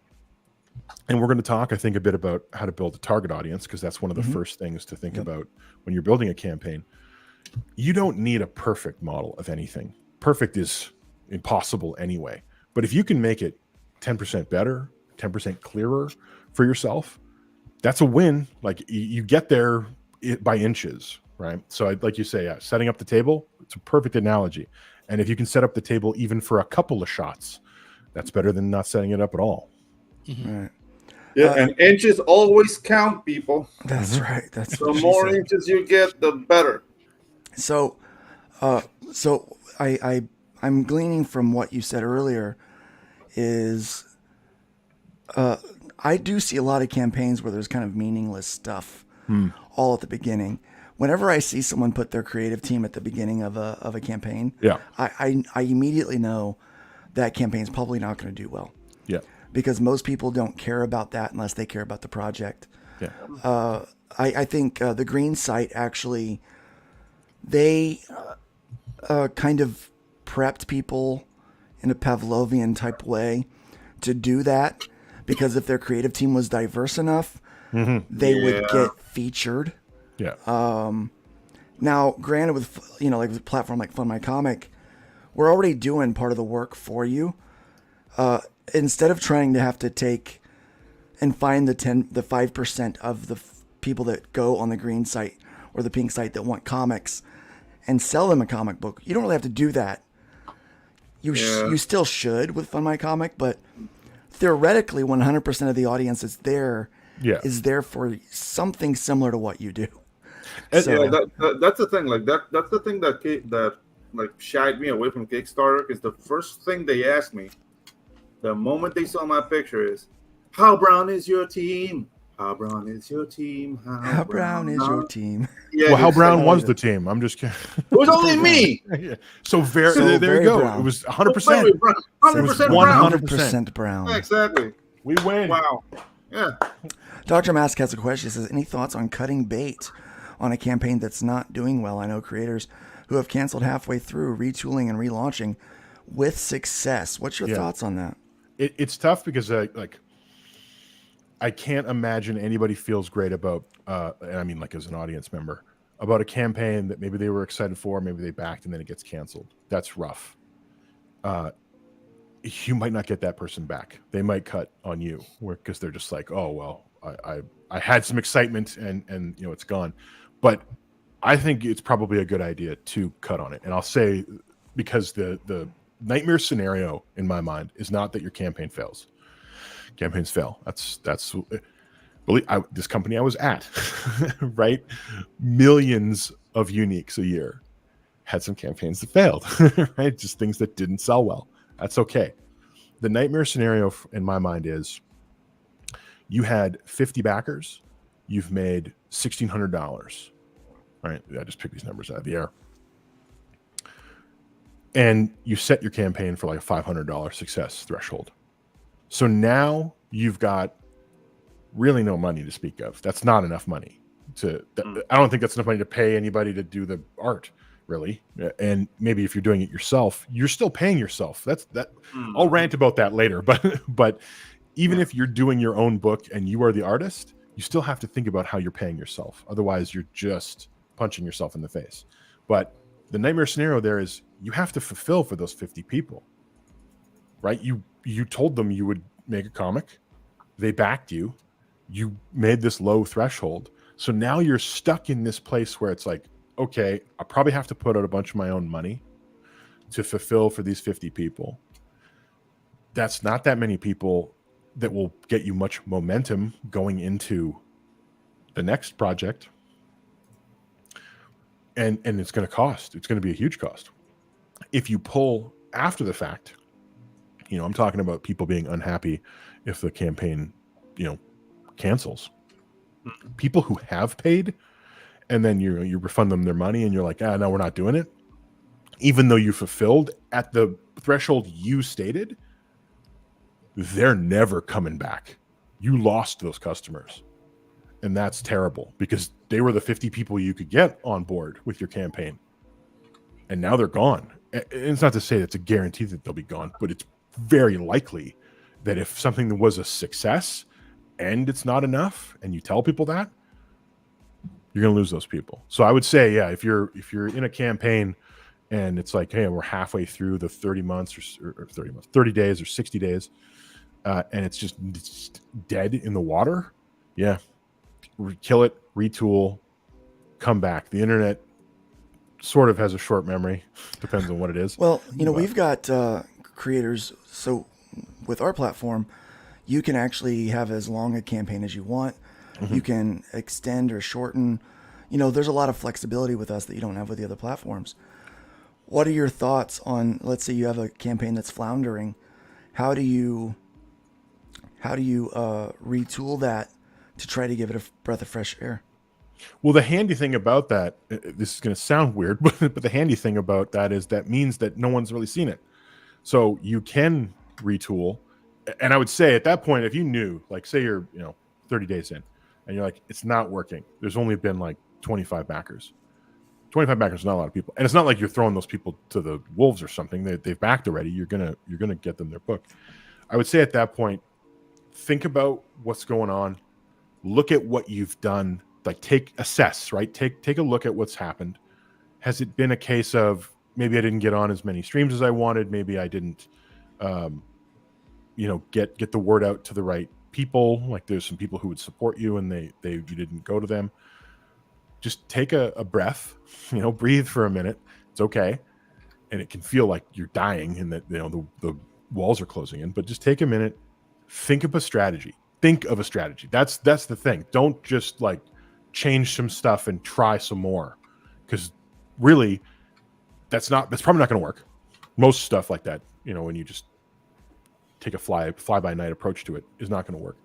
And we're going to talk, I think, a bit about how to build a target audience, because that's one of the first things to think about when you're building a campaign. You don't need a perfect model of anything. Perfect is impossible anyway. But if you can make it 10% better, 10% clearer for yourself, that's a win. Like you get there by inches, right? So like you say, setting up the table, it's a perfect analogy. And if you can set up the table even for a couple of shots, that's better than not setting it up at all. Right. Yeah, and inches always count, people. That's right. That's the more inches you get, the better. So, I'm gleaning from what you said earlier is, I do see a lot of campaigns where there's kind of meaningless stuff all at the beginning. Whenever I see someone put their creative team at the beginning of a campaign, I immediately know that campaign's probably not going to do well. Yeah. Because most people don't care about that unless they care about the project. Yeah. I think the Green site actually, they kind of prepped people in a Pavlovian type way to do that, because if their creative team was diverse enough, they would get featured. Yeah. Now, granted, with like with a platform like Fund My Comic, we're already doing part of the work for you. Instead of trying to have to take and find the 5% of the people that go on the Green site or the Pink site that want comics and sell them a comic book, you don't really have to do that. You still should with Fund My Comic, but theoretically, 100% of the audience is there for something similar to what you do. So, that's the thing. Like that's the thing that like shied me away from Kickstarter, because the first thing they asked me the moment they saw my picture is, "How brown is your team? How brown is your team? How brown is your team?" Yeah, well, how brown was the team? I'm just kidding. It was only me. So there you go. Brown. It was 100%. 100% brown. Yeah, exactly. We win. Wow. Yeah. Dr. Mask has a question. He says, any thoughts on cutting bait on a campaign that's not doing well? I know creators who have canceled halfway through, retooling and relaunching with success. What's your thoughts on that? It's tough because I can't imagine anybody feels great about, and I mean like as an audience member, about a campaign that maybe they were excited for, maybe they backed, and then it gets canceled. That's rough. You might not get that person back. They might cut on you because they're just like, oh, well, I had some excitement and it's gone. But I think it's probably a good idea to cut on it. And I'll say, because the nightmare scenario in my mind is not that your campaign fails. Campaigns fail. That's this company I was at, right? Millions of uniques a year had some campaigns that failed, right? Just things that didn't sell well. That's okay. The nightmare scenario in my mind is you had 50 backers, you've made $1,600. All right, I just picked these numbers out of the air. And you set your campaign for like a $500 success threshold. So now you've got really no money to speak of. That's not enough money I don't think that's enough money to pay anybody to do the art, really. And maybe if you're doing it yourself, you're still paying yourself. I'll rant about that later. But even if you're doing your own book and you are the artist, you still have to think about how you're paying yourself. Otherwise, you're just punching yourself in the face. But the nightmare scenario there is you have to fulfill for those 50 people, right? You told them you would make a comic. They backed you. You made this low threshold. So now you're stuck in this place where it's like, okay, I probably have to put out a bunch of my own money to fulfill for these 50 people. That's not that many people that will get you much momentum going into the next project. And it's going to cost. It's going to be a huge cost. If you pull after the fact, I'm talking about people being unhappy if the campaign, cancels. People who have paid, and then you refund them their money, and you're like, no, we're not doing it. Even though you fulfilled at the threshold you stated, they're never coming back. You lost those customers. And that's terrible because they were the 50 people you could get on board with your campaign. And now they're gone. And it's not to say it's a guarantee that they'll be gone, but it's very likely that if something was a success and it's not enough, and you tell people that, you're going to lose those people. So I would say, yeah, if you're in a campaign and it's like, hey, we're halfway through the 30 months or 30 days or 60 days, and it's just dead in the water, yeah, kill it, retool, come back. The internet sort of has a short memory, depends on what it is. Well, we've got creators. So with our platform, you can actually have as long a campaign as you want. Mm-hmm. You can extend or shorten. There's a lot of flexibility with us that you don't have with the other platforms. What are your thoughts on, let's say you have a campaign that's floundering. How do you retool that to try to give it a breath of fresh air? Well, the handy thing about that, this is going to sound weird, but the handy thing about that is that means that no one's really seen it. So you can retool. And I would say at that point, if you knew, like say you're 30 days in and you're like, it's not working. There's only been like 25 backers. 25 backers is not a lot of people. And it's not like you're throwing those people to the wolves or something. They've backed already. You're gonna get them their book. I would say at that point, think about what's going on. Look at what you've done. Like assess, right? Take a look at what's happened. Has it been a case of maybe I didn't get on as many streams as I wanted? Maybe I didn't, get the word out to the right people. Like there's some people who would support you and you didn't go to them. Just take a breath, breathe for a minute. It's okay. And it can feel like you're dying and that, the walls are closing in, but just take a minute, think of a strategy. That's the thing. Don't just like change some stuff and try some more, because really that's probably not going to work. Most stuff like that, when you just take a fly by night approach to it, is not going to work.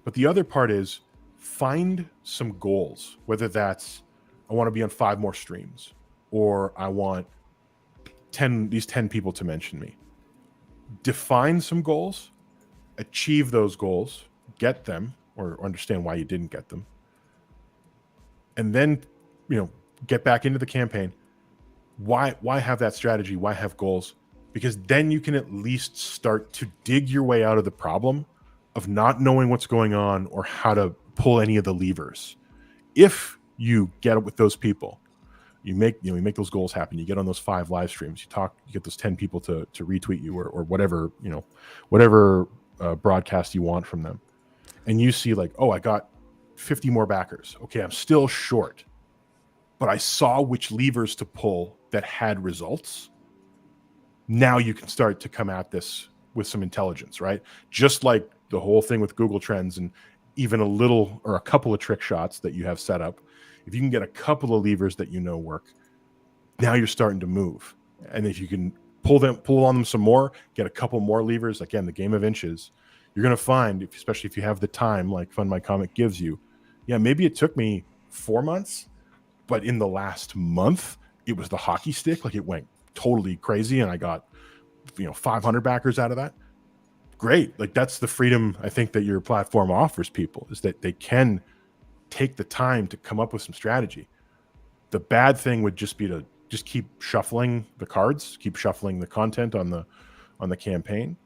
But the other part is find some goals, whether that's I want to be on 5 more streams, or I want 10 people to mention me. Define some goals, achieve those goals, get them, or understand why you didn't get them. And then, get back into the campaign. Why have that strategy? Why have goals? Because then you can at least start to dig your way out of the problem of not knowing what's going on or how to pull any of the levers. If you get it with those people, you make those goals happen. You get on those 5 live streams. You get those 10 people to retweet you or whatever, whatever broadcast you want from them. And you see like, oh, I got 50 more backers. Okay, I'm still short, but I saw which levers to pull that had results. Now you can start to come at this with some intelligence, right? Just like the whole thing with Google Trends and even a little or a couple of trick shots that you have set up. If you can get a couple of levers that work, now you're starting to move. And if you can pull on them some more, get a couple more levers, again, the game of inches, you're going to find, especially if you have the time like Fund My Comic gives you, maybe it took me 4 months, but in the last month, it was the hockey stick. Like it went totally crazy and I got, 500 backers out of that. Great. Like that's the freedom I think that your platform offers people, is that they can take the time to come up with some strategy. The bad thing would just be to just keep shuffling the cards, keep shuffling the content on the campaign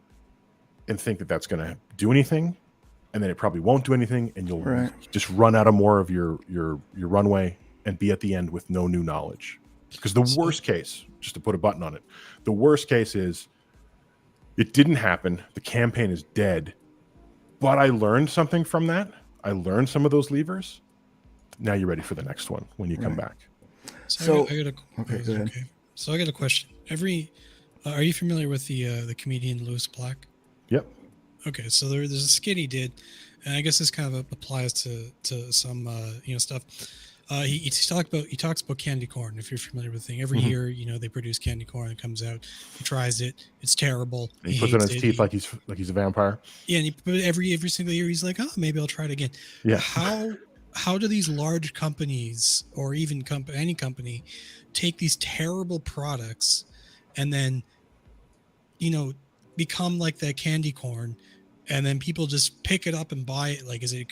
and think that that's going to do anything. And then it probably won't do anything. And you'll just run out of more of your runway and be at the end with no new knowledge. Because the worst case, just to put a button on it, the worst case is it didn't happen. The campaign is dead. But I learned something from that. I learned some of those levers. Now you're ready for the next one when you come back. So I got So I got a question. Are you familiar with the comedian Lewis Black? Yep. Okay, so there's a skit he did, and I guess this kind of applies to some stuff. He talks about candy corn. If you're familiar with the thing, every year they produce candy corn. It comes out. He tries it. It's terrible. And he puts it on his teeth like he's a vampire. Yeah, and every single year he's like, oh, maybe I'll try it again. Yeah. How do these large companies or even any company take these terrible products and then become like that candy corn, and then people just pick it up and buy it? Like, is it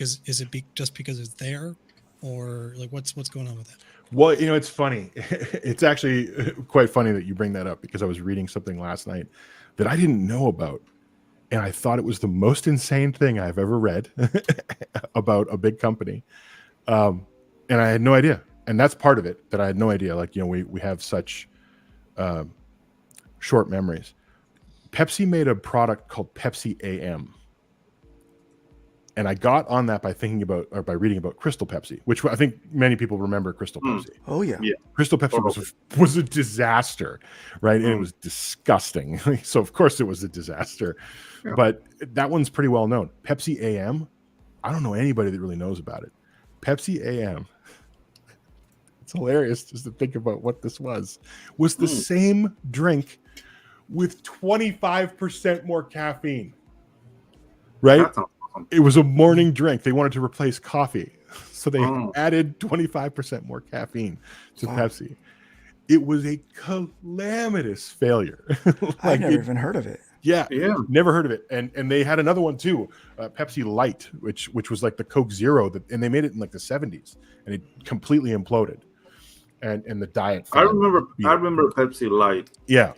just because it's there? Or like what's going on with that? Well, it's funny. It's actually quite funny that you bring that up, because I was reading something last night that I didn't know about. And I thought it was the most insane thing I've ever read about a big company. And I had no idea. And that's part of it, that I had no idea. Like, we have such short memories. Pepsi made a product called Pepsi AM. And I got on that by reading about Crystal Pepsi, which I think many people remember Crystal Pepsi. Oh yeah. Crystal Pepsi was a disaster, right? And it was disgusting. So of course it was a disaster. Yeah. But that one's pretty well known. Pepsi AM, I don't know anybody that really knows about it. Pepsi AM, it's hilarious just to think about what this was the same drink with 25% more caffeine, right? It was a morning drink. They wanted to replace coffee. So they added 25% more caffeine to Pepsi. It was a calamitous failure. I've never even heard of it. Yeah, never heard of it. And they had another one too, Pepsi Light, which was like the Coke Zero, and they made it in like the 70s, and it completely imploded. And the diet. I remember Pepsi Light. Yeah.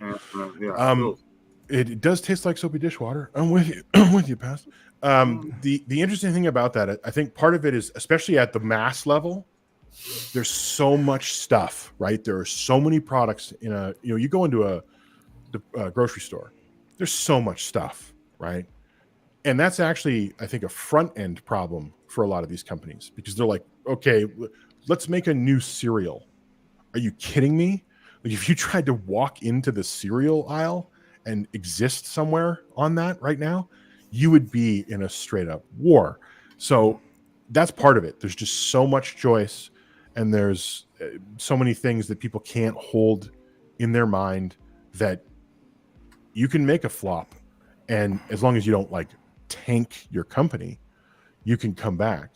It does taste like soapy dishwater. I'm with you. I'm with you, Past. The interesting thing about that, I think part of it is, especially at the mass level, there's so much stuff, right? There are so many products in you go into a grocery store, there's so much stuff, right? And that's actually, I think, a front end problem for a lot of these companies, because they're like, okay, let's make a new cereal. Are you kidding me? Like, if you tried to walk into the cereal aisle and exist somewhere on that right now, you would be in a straight up war. So that's part of it. There's just so much choice, and there's so many things that people can't hold in their mind that you can make a flop. And as long as you don't like tank your company, you can come back.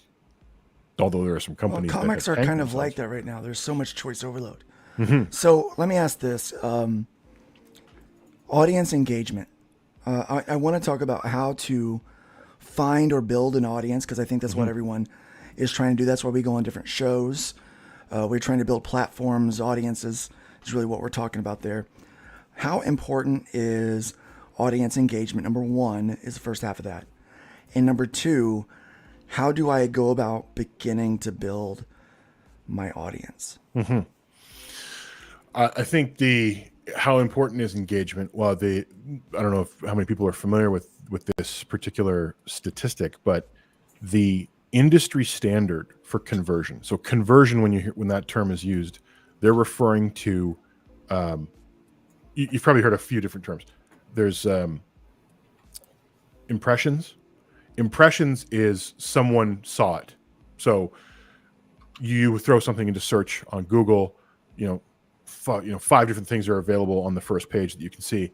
Although there are some companies, comics are kind of like that right now. There's so much choice overload. Mm-hmm. So let me ask this: audience engagement. I want to talk about how to find or build an audience, because I think that's what everyone is trying to do. That's why we go on different shows. We're trying to build platforms, audiences is really what we're talking about there. How important is audience engagement? Number one is the first half of that. And number two, how do I go about beginning to build my audience? Mm-hmm. I think how important is engagement? Well, I don't know how many people are familiar with this particular statistic, but the industry standard for conversion. So conversion, when that term is used, they're referring to, you've probably heard a few different terms. There's impressions. Impressions is someone saw it. So you throw something into search on Google, 5 different things are available on the first page that you can see.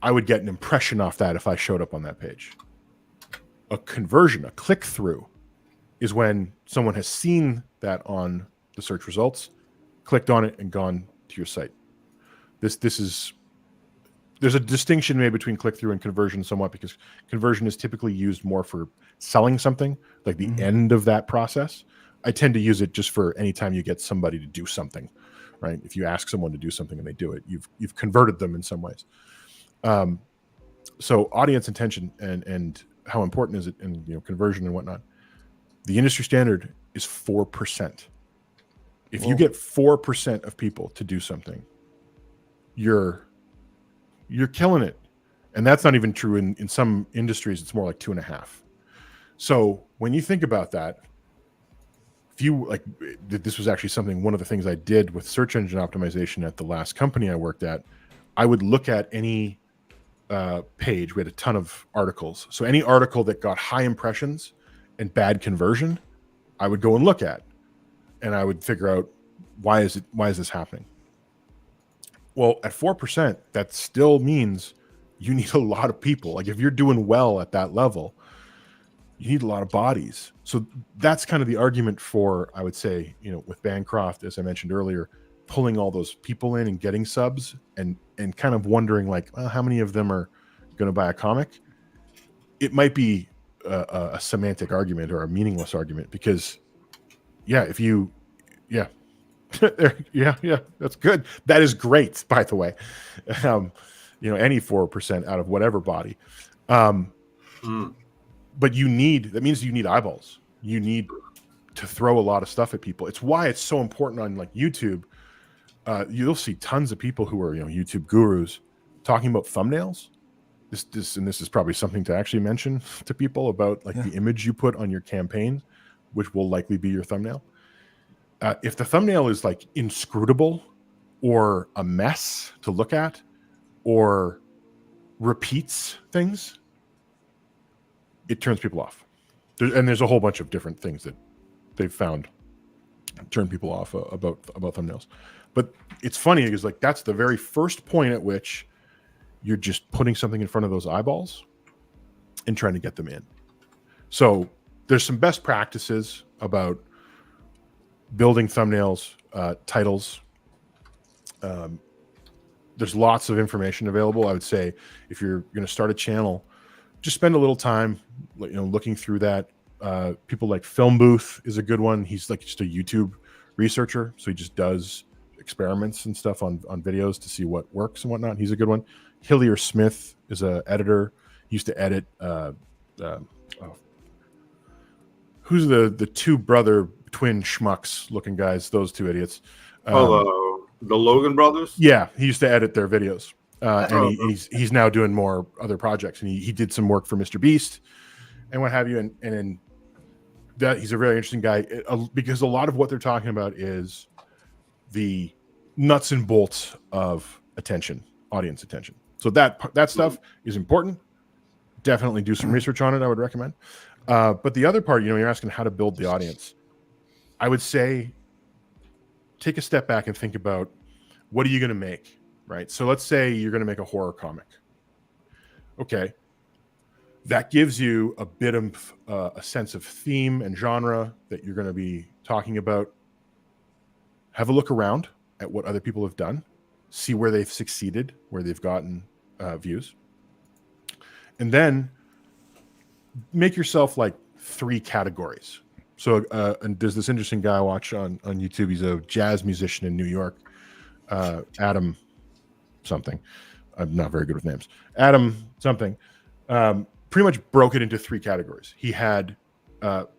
I would get an impression off that if I showed up on that page. A conversion, a click-through, is when someone has seen that on the search results, clicked on it, and gone to your site. There's a distinction made between click-through and conversion somewhat, because conversion is typically used more for selling something, like the end of that process. I tend to use it just for any time you get somebody to do something, right? If you ask someone to do something and they do it, you've converted them in some ways. So audience intention and how important is it, and conversion and whatnot. The industry standard is 4%. If you get 4% of people to do something, you're killing it. And that's not even true in some industries. It's more like 2.5. So when you think about that, this was actually one of the things I did with search engine optimization at the last company I worked at. I would look at any page. We had a ton of articles. So any article that got high impressions and bad conversion, I would go and look at, and I would figure out why is this happening? Well, at 4%, that still means you need a lot of people. Like, if you're doing well at that level, you need a lot of bodies. So that's kind of the argument for, I would say, with Bancroft, as I mentioned earlier, pulling all those people in and getting subs, and kind of wondering, like, well, how many of them are going to buy a comic? It might be a semantic argument or a meaningless argument, because that's good. That is great, by the way. Any 4% out of whatever body. But that means you need eyeballs. You need to throw a lot of stuff at people. It's why it's so important on like YouTube. You'll see tons of people who are, YouTube gurus talking about thumbnails. This is probably something to actually mention to people about like the image you put on your campaign, which will likely be your thumbnail. If the thumbnail is like inscrutable or a mess to look at or repeats things, it turns people off. And there's a whole bunch of different things that they've found turn people off about thumbnails. But it's funny because like that's the very first point at which you're just putting something in front of those eyeballs and trying to get them in. So there's some best practices about building thumbnails, titles. There's lots of information available. I would say if you're going to start a channel, just spend a little time, looking through that. People like Film Booth is a good one. He's like just a YouTube researcher, so he just does experiments and stuff on videos to see what works and whatnot. He's a good one. Hillier Smith is an editor. He used to edit. Who's the two brother twin schmucks looking guys? Those two idiots. The Logan brothers. Yeah, he used to edit their videos, and he's now doing more other projects. And he did some work for Mr. Beast and what have you. And that he's a very interesting guy because a lot of what they're talking about is the nuts and bolts of audience attention. So that stuff is important. Definitely do some research on it. I would recommend. But the other part, you're asking how to build the audience. I would say take a step back and think about what are you going to make, right? So let's say you're going to make a horror comic. Okay. That gives you a bit of a sense of theme and genre that you're going to be talking about. Have a look around at what other people have done. See where they've succeeded, where they've gotten views. And then make yourself like 3 categories. So and there's this interesting guy I watch on YouTube. He's a jazz musician in New York. Adam something. I'm not very good with names. Adam something. Pretty much broke it into 3 categories. He had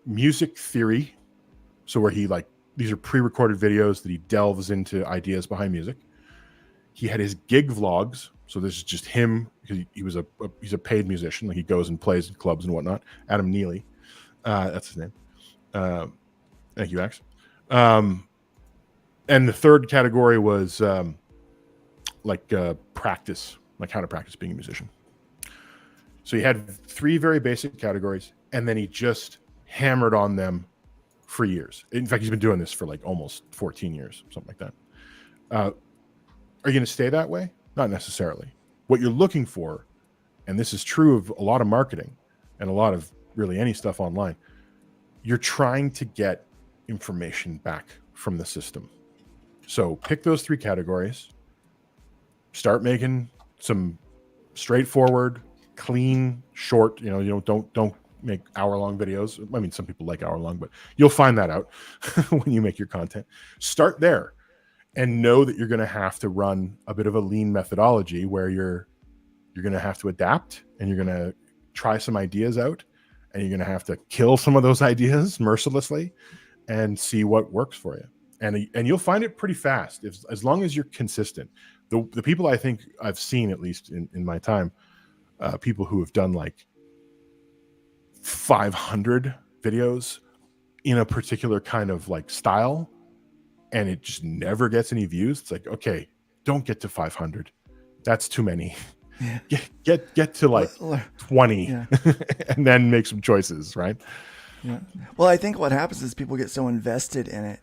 music theory. So where he these are pre-recorded videos that he delves into ideas behind music. He had his gig vlogs. So this is just him. He's a paid musician. Like he goes and plays in clubs and whatnot. Adam Neely. That's his name. Thank you, Ax. And the third category was practice, like how to practice being a musician. So he had 3 very basic categories, and then he just hammered on them for years. In fact, he's been doing this for almost 14 years, something like that. Are you going to stay that way? Not necessarily. What you're looking for, and this is true of a lot of marketing and a lot of really any stuff online, you're trying to get information back from the system. So pick those 3 categories, start making some straightforward, clean, short, don't make hour-long videos. I mean, some people like hour-long, but you'll find that out when you make your content. Start there and know that you're going to have to run a bit of a lean methodology where you're going to have to adapt and you're going to try some ideas out and you're going to have to kill some of those ideas mercilessly and see what works for you. And you'll find it pretty fast as long as you're consistent. The people I think I've seen, at least in my time, people who have done 500 videos in a particular kind of style, and it just never gets any views. It's like, okay, don't get to 500. That's too many. Yeah. Get to 20 yeah. And then make some choices, right? Yeah. Well, I think what happens is people get so invested in it,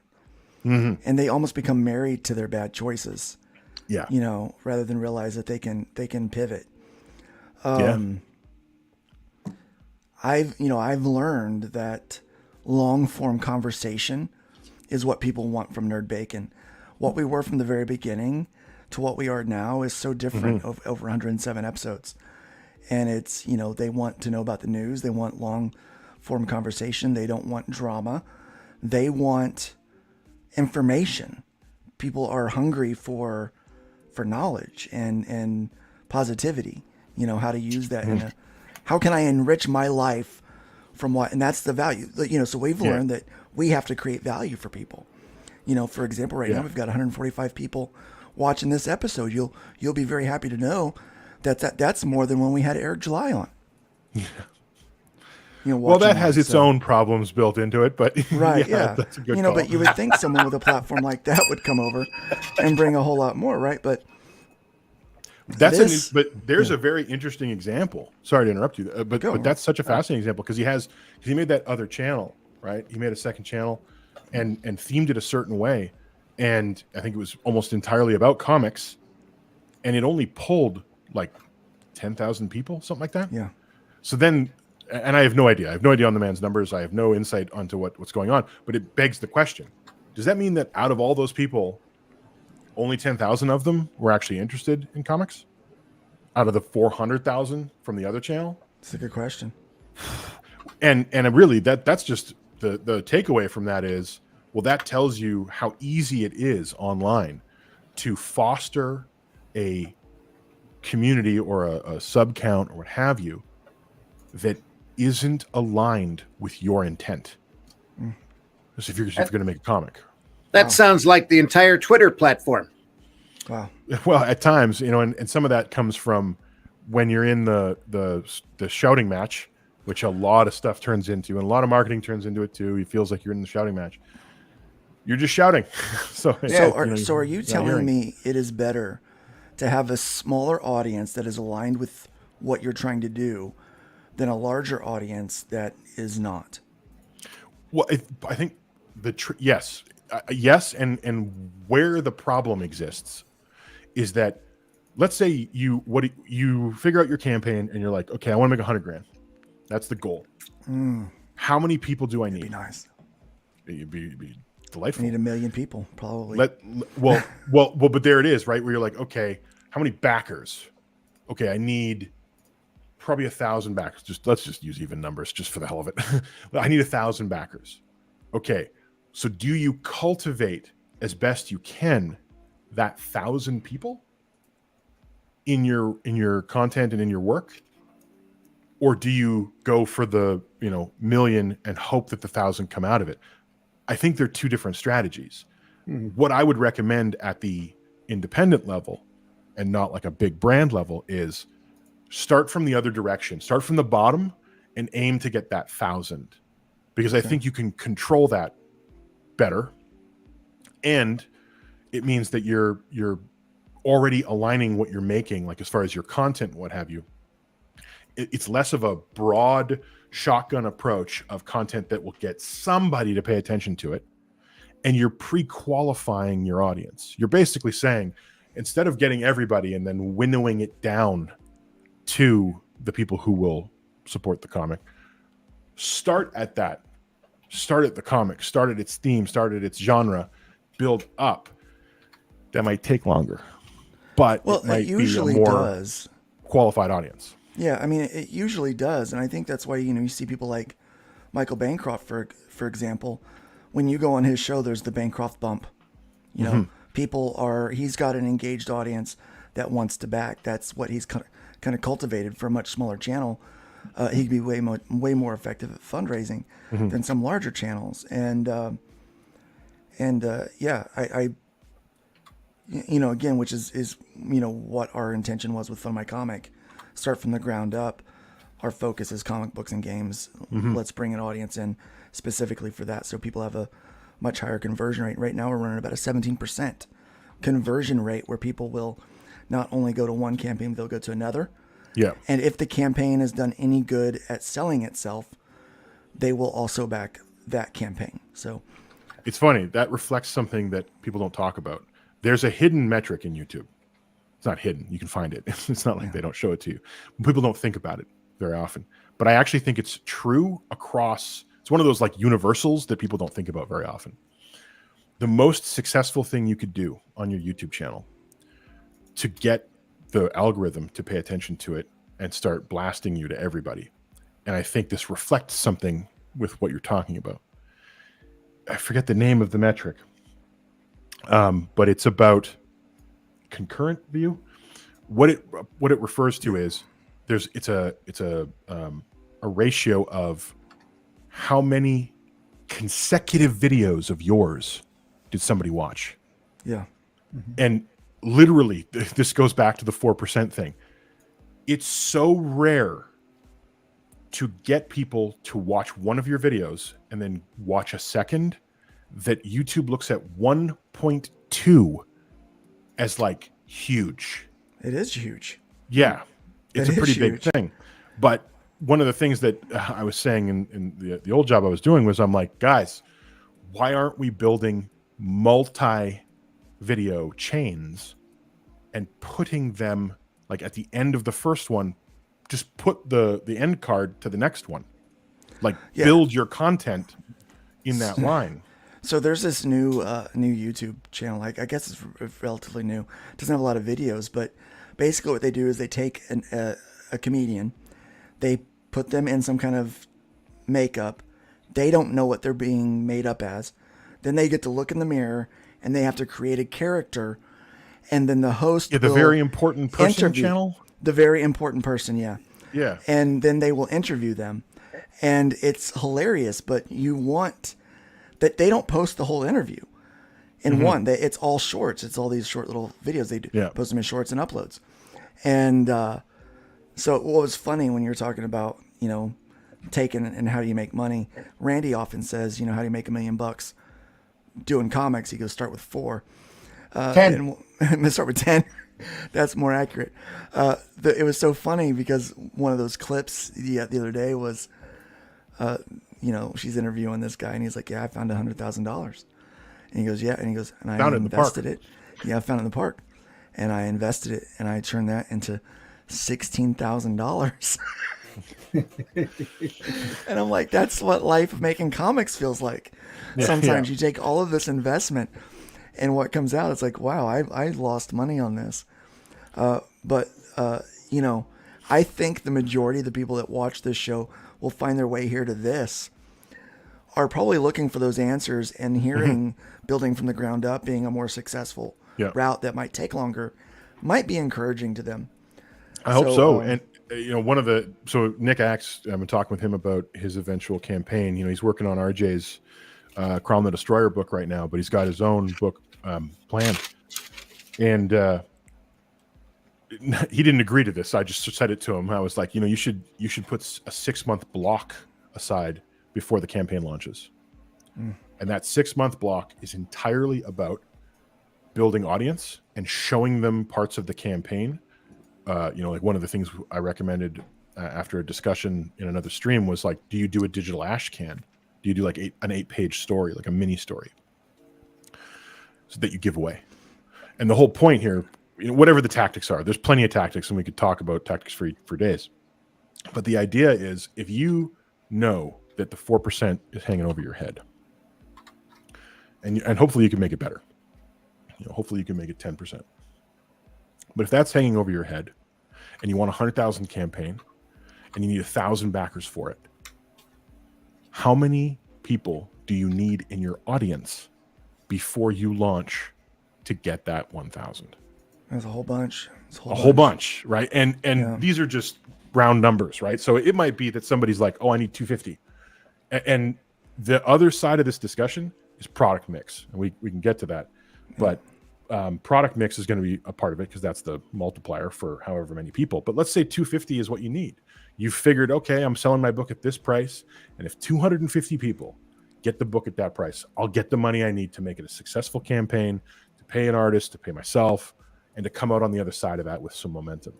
mm-hmm. and they almost become married to their bad choices. Yeah. Rather than realize that they can pivot. I've learned that long form conversation is what people want from Nerd Bacon. What we were from the very beginning to what we are now is so different mm-hmm. over 107 episodes. And it's, they want to know about the news. They want long form conversation. They don't want drama. They want information. People are hungry for knowledge and positivity, how to use that how can I enrich my life from what, and that's the value, so we've learned that we have to create value for people. For example, right now we've got 145 people watching this episode. You'll be very happy to know that's more than when we had Eric July on. Well, that has its own problems built into it, but right, that's a good call. But you would think someone with a platform like that would come over and bring a whole lot more, right? But there's a very interesting example. Sorry to interrupt you, but that's such a fascinating example because he made that other channel, right? He made a second channel and themed it a certain way, and I think it was almost entirely about comics, and it only pulled like 10,000 people, something like that. Yeah. So then. And I have no idea. I have no idea on the man's numbers. I have no insight onto what's going on. But it begs the question: does that mean that out of all those people, only 10,000 of them were actually interested in comics? Out of the 400,000 from the other channel? That's a good question. And really, that's just the takeaway from that is, well, that tells you how easy it is online to foster a community or a sub count or what have you that isn't aligned with your intent. Because if you're going to make a comic. That sounds like the entire Twitter platform. Wow. Well, at times, and some of that comes from when you're in the shouting match, which a lot of stuff turns into, and a lot of marketing turns into it too. It feels like you're in the shouting match. You're just shouting. So are you telling me it is better to have a smaller audience that is aligned with what you're trying to do than a larger audience that is not? Well, I think yes, and where the problem exists is that, let's say you figure out your campaign and you're like, okay, I want to make 100 grand. That's the goal. How many people do I need? It'd be nice. It'd be delightful. I need 1 million people, probably. But there it is, right? Where you're like, okay, how many backers? Okay, I need probably 1,000 backers. Let's just use even numbers just for the hell of it. I need 1,000 backers. Okay. So do you cultivate as best you can that 1,000 people in your content and in your work? Or do you go for the, million and hope that the 1,000 come out of it? I think they're two different strategies. What I would recommend at the independent level and not like a big brand level is start from the other direction. Start from the bottom and aim to get that 1,000, because I think you can control that better, and it means that you're already aligning what you're making, like as far as your content and what have you. It's less of a broad shotgun approach of content that will get somebody to pay attention to it, and you're pre-qualifying your audience. You're basically saying, instead of getting everybody and then winnowing it down to the people who will support the comic, start at the comic, start at its theme, start at its genre, build up. That might take longer, but it might usually be a more does. Qualified audience. Yeah, I mean, it usually does, and I think that's why you see people like Michael Bancroft, for example. When you go on his show, there's the Bancroft bump. He's got an engaged audience that wants to back. That's what he's kind of cultivated for a much smaller channel. He could be way more effective at fundraising than some larger channels. And again, which is what our intention was with Fun My Comic. Start from the ground up. Our focus is comic books and games. Let's bring an audience in specifically for that, so people have a much higher conversion rate. Right now, we're running about a 17% conversion rate, where people will not only go to one campaign, but they'll go to another. Yeah. And if the campaign has done any good at selling itself, they will also back that campaign. So it's funny, that reflects something that people don't talk about. There's a hidden metric in YouTube. It's not hidden. You can find it. It's not like they don't show it to you. People don't think about it very often. But I actually think it's true across. It's one of those like universals that people don't think about very often. The most successful thing you could do on your YouTube channel to get the algorithm to pay attention to it and start blasting you to everybody. And I think this reflects something with what you're talking about. I forget the name of the metric, but it's about concurrent view. What it refers to is it's a ratio of how many consecutive videos of yours did somebody watch. Yeah. And literally, this goes back to the 4% thing. It's so rare to get people to watch one of your videos and then watch a second that YouTube looks at 1.2 as like huge. It is huge. Yeah. It's a pretty big huge. thing. But one of the things that I was saying in the old job I was doing was, I'm like, guys, why aren't we building multi-video chains and putting them like at the end of the first one, just put the end card to the next one, like build your content in that line. So there's this new YouTube channel. Like, I guess it's relatively new. It doesn't have a lot of videos, but basically what they do is they take a comedian, they put them in some kind of makeup. They don't know what they're being made up as. Then they get to look in the mirror and they have to create a character. And then the host, the very important person channel, the very important person, yeah. And then they will interview them, and it's hilarious. But you want that they don't post the whole interview in one. It's all shorts. It's all these short little videos. They do post them in shorts and uploads. And so what was funny when you're talking about, you know, taking and how do you make money? Randy often says, you know, how do you make $1 million doing comics? He goes, start with 4. 10. And start with 10. That's more accurate. It was so funny because one of those clips the other day was, you know, she's interviewing this guy and he's like, yeah, I found $100,000. And he goes, yeah. And he goes, and I invested it. Yeah, I found it in the park. And I invested it and I turned that into $16,000. And I'm like, that's what life of making comics feels like. Sometimes you take all of this investment and what comes out, it's like, wow, I lost money on this. But you know, I think the majority of the people that watch this show will find their way here to this are probably looking for those answers and hearing building from the ground up being a more successful route that might take longer might be encouraging to them. I hope so. And you know, so Nick Axe, I've been talking with him about his eventual campaign. You know, he's working on RJ's CROM the Destroyer book right now, but he's got his own book planned. And he didn't agree to this. I just said it to him. I was like, you know, you should put a 6-month block aside before the campaign launches. And that 6-month block is entirely about building audience and showing them parts of the campaign. You know, like one of the things I recommended after a discussion in another stream was like, do you do a digital ash can? Do you do like an 8-page story, like a mini story, so that you give away? And the whole point here, you know, whatever the tactics are, there's plenty of tactics, and we could talk about tactics for days. But the idea is, if you know that the 4% is hanging over your head, and hopefully you can make it better. You know, hopefully you can make it 10%. But if that's hanging over your head, and you want 100,000 campaign, and you need 1,000 backers for it, how many people do you need in your audience before you launch to get that 1,000? There's a whole bunch. A whole bunch, right? And these are just round numbers, right? So it might be that somebody's like, oh, I need 250. And the other side of this discussion is product mix. And we can get to that. But product mix is going to be a part of it because that's the multiplier for however many people. But let's say 250 is what you need. You figured, okay, I'm selling my book at this price. And if 250 people get the book at that price, I'll get the money I need to make it a successful campaign, to pay an artist, to pay myself, and to come out on the other side of that with some momentum.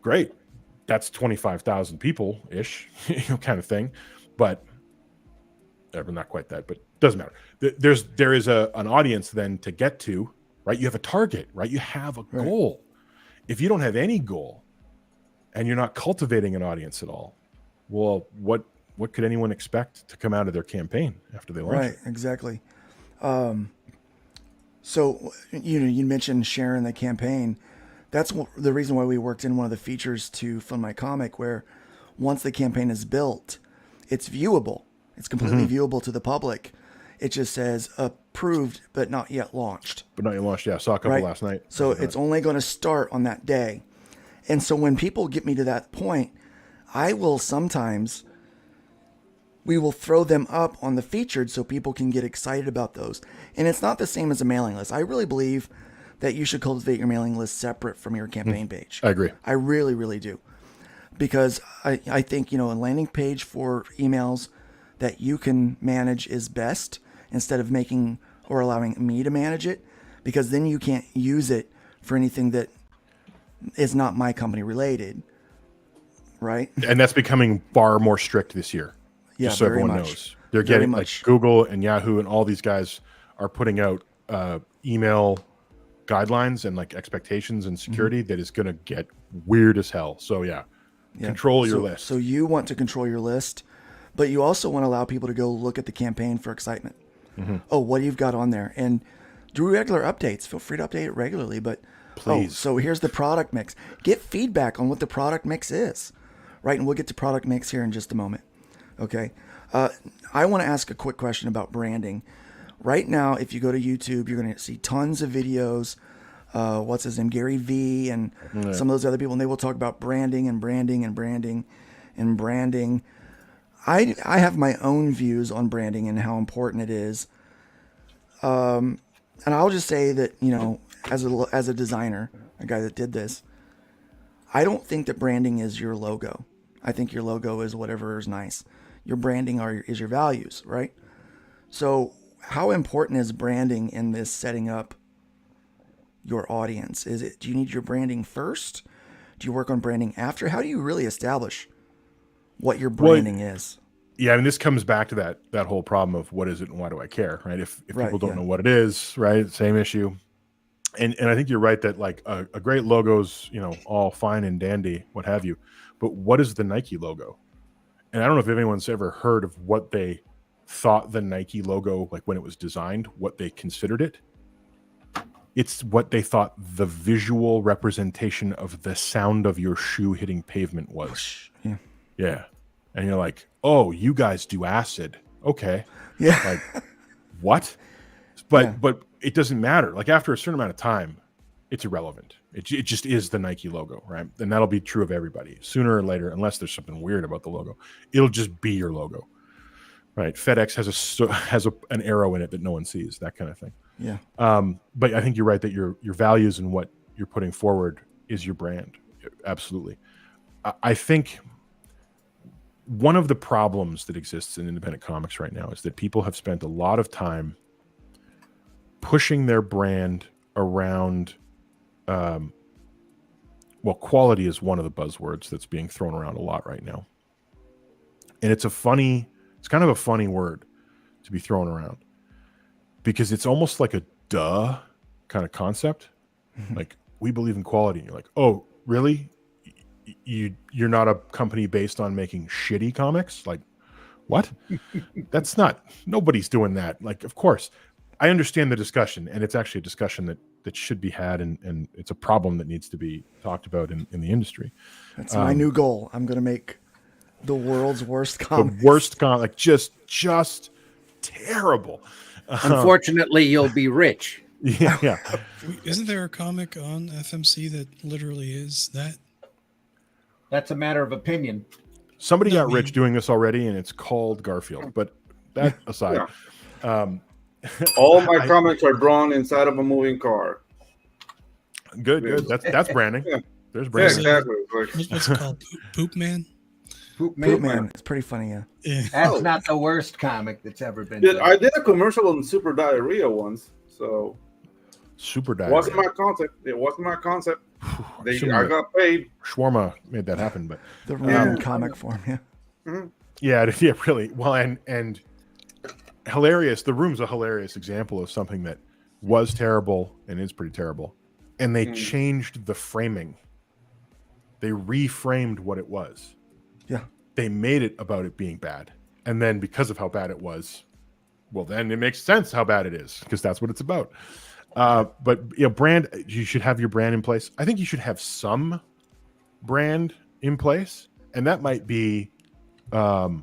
Great. That's 25,000 people-ish, you know, kind of thing. But not quite that, but doesn't matter. There is an audience then to get to, right? You have a target, right? You have a goal. If you don't have any goal and you're not cultivating an audience at all, well, what could anyone expect to come out of their campaign after they launch? Right, exactly. So you mentioned sharing the campaign. That's the reason why we worked in one of the features to Fund My Comic, where once the campaign is built, it's viewable. It's completely viewable to the public. It just says approved, but not yet launched. But not yet launched, yeah. I saw a couple last night. So it's only going to start on that day. And so when people get me to that point, we will throw them up on the featured so people can get excited about those. And it's not the same as a mailing list. I really believe that you should cultivate your mailing list separate from your campaign page. I agree. I really, really do. Because I think, a landing page for emails that you can manage is best instead of making or allowing me to manage it, because then you can't use it for anything that is not my company related. Right? And that's becoming far more strict this year. Yeah, just so very everyone much. knows. They're Very getting much. like Google and Yahoo and all these guys are putting out email guidelines and like expectations and security that is going to get weird as hell. So yeah. Control your list. So you want to control your list, but you also want to allow people to go look at the campaign for excitement. Oh, what you've got on there, and do regular updates. Feel free to update it regularly, but please. So here's the product mix. Get feedback on what the product mix is, right? And we'll get to product mix here in just a moment. Okay. I want to ask a quick question about branding. Right now, if you go to YouTube, you're going to see tons of videos. What's his name? Gary V and some of those other people, and they will talk about branding and branding and branding and branding. I have my own views on branding and how important it is. And I'll just say that, as a designer, a guy that did this, I don't think that branding is your logo. I think your logo is whatever is nice. Your branding is your values, right? So how important is branding in this setting up your audience? Do you need your branding first? Do you work on branding after? How do you really establish what your branding is? Yeah, I mean, this comes back to that whole problem of what is it and why do I care, right? If people don't know what it is, right? Same issue. And I think you're right that like a great logo's, all fine and dandy, what have you. But what is the Nike logo? And I don't know if anyone's ever heard of what they thought the Nike logo, like when it was designed, what they considered it. It's what they thought the visual representation of the sound of your shoe hitting pavement was. Yeah. And you're like, oh, you guys do acid. Okay. Yeah. Like, what? But it doesn't matter. Like after a certain amount of time, it's irrelevant. It just is the Nike logo, right? And that'll be true of everybody. Sooner or later, unless there's something weird about the logo, it'll just be your logo, right? FedEx has an arrow in it that no one sees, that kind of thing. Yeah. But I think you're right that your values and what you're putting forward is your brand. Absolutely. I think one of the problems that exists in independent comics right now is that people have spent a lot of time pushing their brand around, quality is one of the buzzwords that's being thrown around a lot right now. And it's kind of a funny word to be thrown around because it's almost like a duh kind of concept. Like, we believe in quality. And you're like, oh, really? You're not a company based on making shitty comics? Like, what? Nobody's doing that. Like, of course. I understand the discussion, and it's actually a discussion that should be had, and it's a problem that needs to be talked about in the industry. That's my new goal. I'm going to make the world's worst comic. The worst comic, just terrible. Unfortunately, you'll be rich. Yeah. Isn't there a comic on FMC that literally is that? That's a matter of opinion. Somebody got rich doing this already, and it's called Garfield. But that aside, all my comics are drawn inside of a moving car. Good. That's branding. Yeah. There's branding. Yeah, exactly. What's it called? Poop Man? Poop Man. It's pretty funny, yeah. That's not the worst comic that's ever been done. I did a commercial on Super Diarrhea once, so Super Diarrhea. Wasn't my concept. It wasn't my concept. I got paid. Shawarma made that happen, but the wrong comic form, yeah. Mm-hmm. Yeah, really. Well, and hilarious. The Room's a hilarious example of something that was terrible and is pretty terrible. And they changed the framing. They reframed what it was. Yeah. They made it about it being bad. And then because of how bad it was, well, then it makes sense how bad it is because that's what it's about. But brand, you should have your brand in place. I think you should have some brand in place. And that might be, to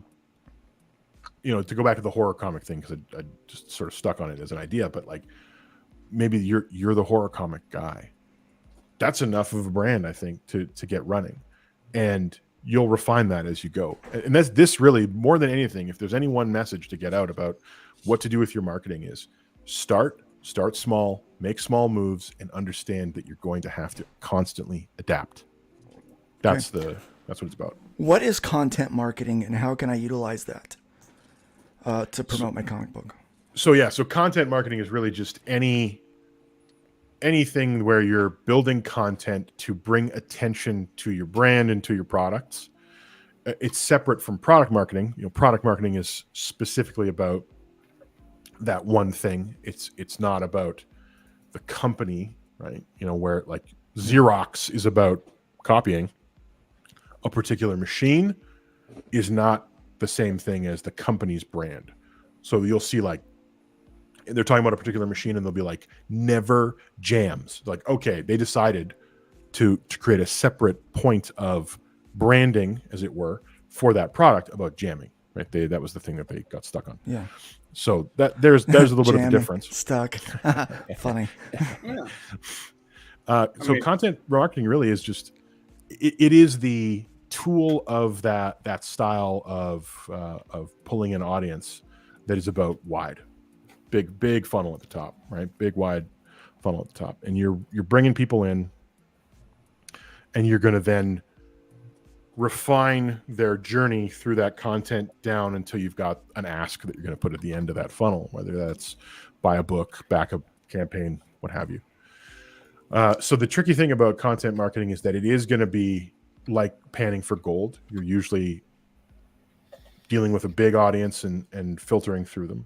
go back to the horror comic thing, because I just sort of stuck on it as an idea, but like maybe you're the horror comic guy. that's enough of a brand, I think, to get running. And you'll refine that as you go. And that's this really, more than anything, if there's any one message to get out about what to do with your marketing, is start small, make small moves, and understand that you're going to have to constantly adapt. That's what it's about. What is content marketing, and how can I utilize that to promote my comic book? So content marketing is really just anything where you're building content to bring attention to your brand and to your products. It's separate from product marketing. Product marketing is specifically about that one thing. It's not about the company, right? Where like Xerox is about copying. A particular machine is not the same thing as the company's brand. So you'll see like they're talking about a particular machine and they'll be like, never jams. Like, okay, they decided to create a separate point of branding, as it were, for that product about jamming, right? That was the thing that they got stuck on. Yeah. So there's a little bit of a difference. Stuck. Funny. So content marketing really is just, it is the tool of that style of pulling an audience that is about wide. Big funnel at the top, right? Big wide funnel at the top, and you're bringing people in, and you're going to then refine their journey through that content down until you've got an ask that you're going to put at the end of that funnel, whether that's buy a book, back a campaign, what have you. So the tricky thing about content marketing is that it is going to be like panning for gold. You're usually dealing with a big audience and filtering through them.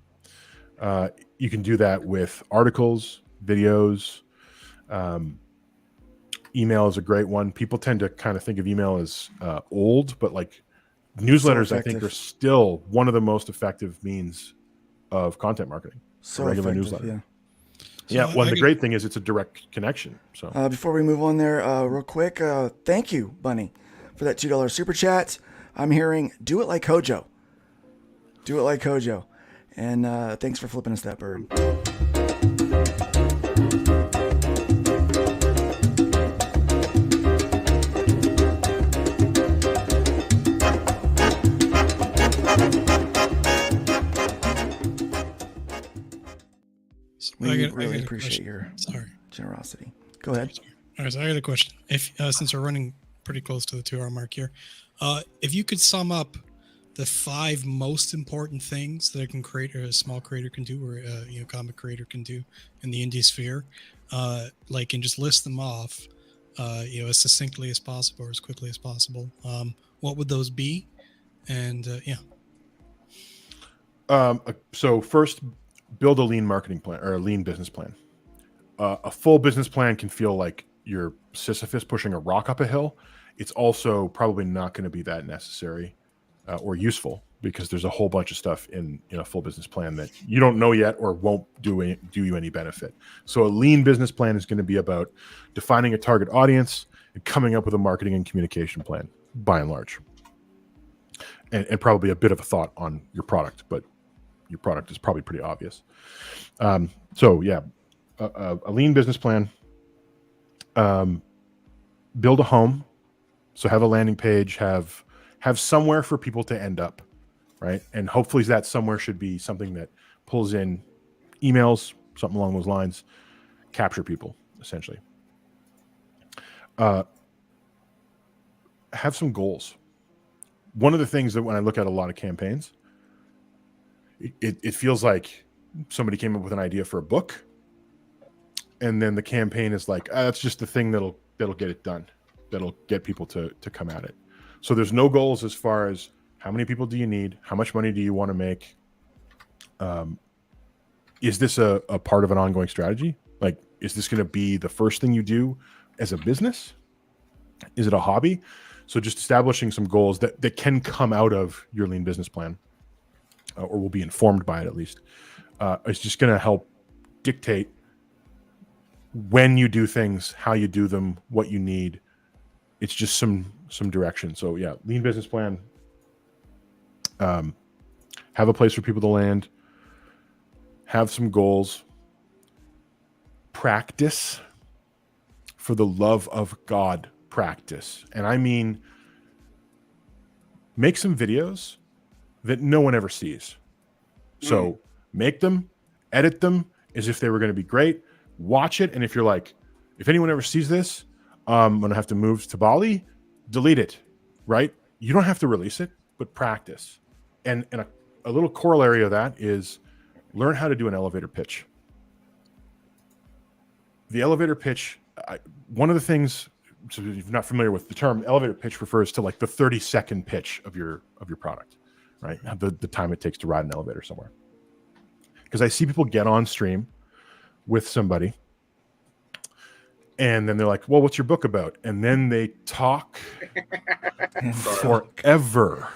You can do that with articles, videos. Email is a great one. People tend to kind of think of email as old, but like newsletters, I think, are still one of the most effective means of content marketing. So regular newsletter. Yeah. Well, the great thing is it's a direct connection. So before we move on there, real quick, thank you, Bunny, for that $2 super chat. I'm hearing, do it like Hojo. Do it like Hojo. And thanks for flipping us that bird. We really appreciate your generosity. Go ahead. All right, so I got a question. If since we're running pretty close to the 2 hour mark here, if you could sum up the 5 most important things that a small creator can do, or comic creator can do in the indie sphere, and just list them off, as succinctly as possible or as quickly as possible, what would those be? And so first, build a lean marketing plan or a lean business plan. A full business plan can feel like you're Sisyphus pushing a rock up a hill. It's also probably not going to be that necessary or useful, because there's a whole bunch of stuff in a full business plan that you don't know yet or won't do you any benefit. So a lean business plan is going to be about defining a target audience and coming up with a marketing and communication plan, by and large, and probably a bit of a thought on your product, but your product is probably pretty obvious. So yeah, a lean business plan. Build a home. So have a landing page, have somewhere for people to end up, right? And hopefully that somewhere should be something that pulls in emails, something along those lines, capture people, essentially. Have some goals. One of the things that when I look at a lot of campaigns, it feels like somebody came up with an idea for a book, and then the campaign is like, that's just the thing that'll get it done, that'll get people to come at it. So there's no goals as far as how many people do you need, how much money do you want to make, is this a part of an ongoing strategy? Like, is this going to be the first thing you do as a business? Is it a hobby? So just establishing some goals that can come out of your lean business plan, or will be informed by it at least, is just going to help dictate when you do things, how you do them, what you need. It's just some direction. So yeah, lean business plan. Have a place for people to land. Have some goals. Practice for the love of God, practice. And I mean, make some videos that no one ever sees. So make them, edit them as if they were going to be great. Watch it. And if you're like, if anyone ever sees this, I'm going to have to move to Bali, delete it, right? You don't have to release it, but practice. And a little corollary of that is learn how to do an elevator pitch. The elevator pitch, one of the things, so if you're not familiar with the term, elevator pitch refers to like the 30-second pitch of your product, right? The time it takes to ride an elevator somewhere. Because I see people get on stream with somebody and then they're like, well, what's your book about? And then they talk forever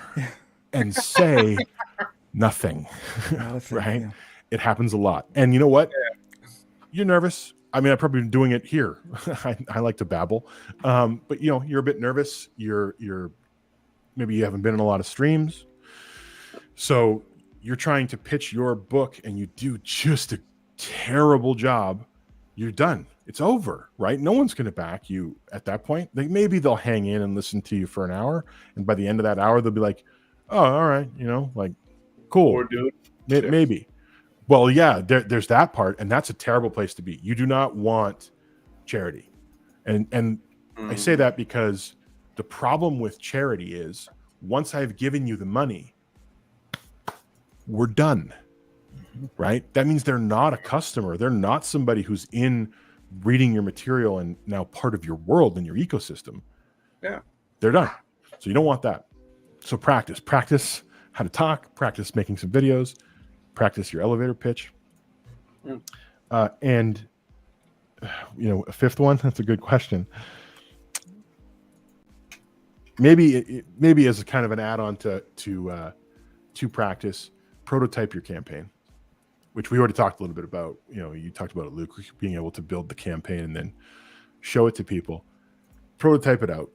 and say nothing, right? Yeah. It happens a lot. And you know what? You're nervous. I mean, I've probably been doing it here. I like to babble. But you know, you're a bit nervous. You're maybe you haven't been in a lot of streams. So you're trying to pitch your book and you do just a terrible job. You're done. It's over, right? No one's going to back you at that point. Maybe they'll hang in and listen to you for an hour. And by the end of that hour, they'll be like, oh, all right. You know, like, cool. Or dude. Maybe. Well, yeah, there's that part. And that's a terrible place to be. You do not want charity. And I say that because the problem with charity is once I've given you the money, we're done, right? That means they're not a customer. They're not somebody who's in reading your material and now part of your world and your ecosystem. Yeah. They're done. So you don't want that. So practice how to talk, practice making some videos, practice your elevator pitch. And you know, a fifth one, that's a good question. Maybe as a kind of an add-on to practice, prototype your campaign, which we already talked a little bit about. You know, you talked about it, Luke, being able to build the campaign and then show it to people. Prototype it out.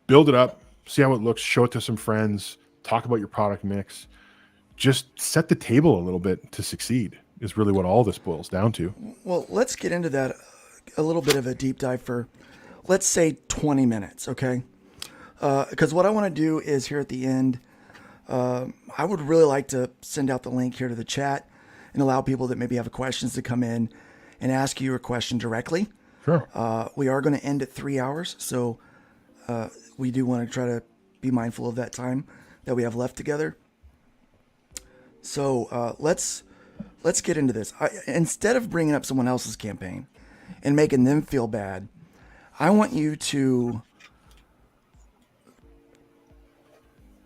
Build it up, see how it looks, show it to some friends, talk about your product mix. Just set the table a little bit to succeed is really what all this boils down to. Well, let's get into that a little bit of a deep dive for, let's say 20 minutes, okay? Because what I want to do is here at the end, I would really like to send out the link here to the chat and allow people that maybe have questions to come in and ask you a question directly. Sure. We are going to end at 3 hours, so we do want to try to be mindful of that time that we have left together. So let's get into this. Instead of bringing up someone else's campaign and making them feel bad, I want you to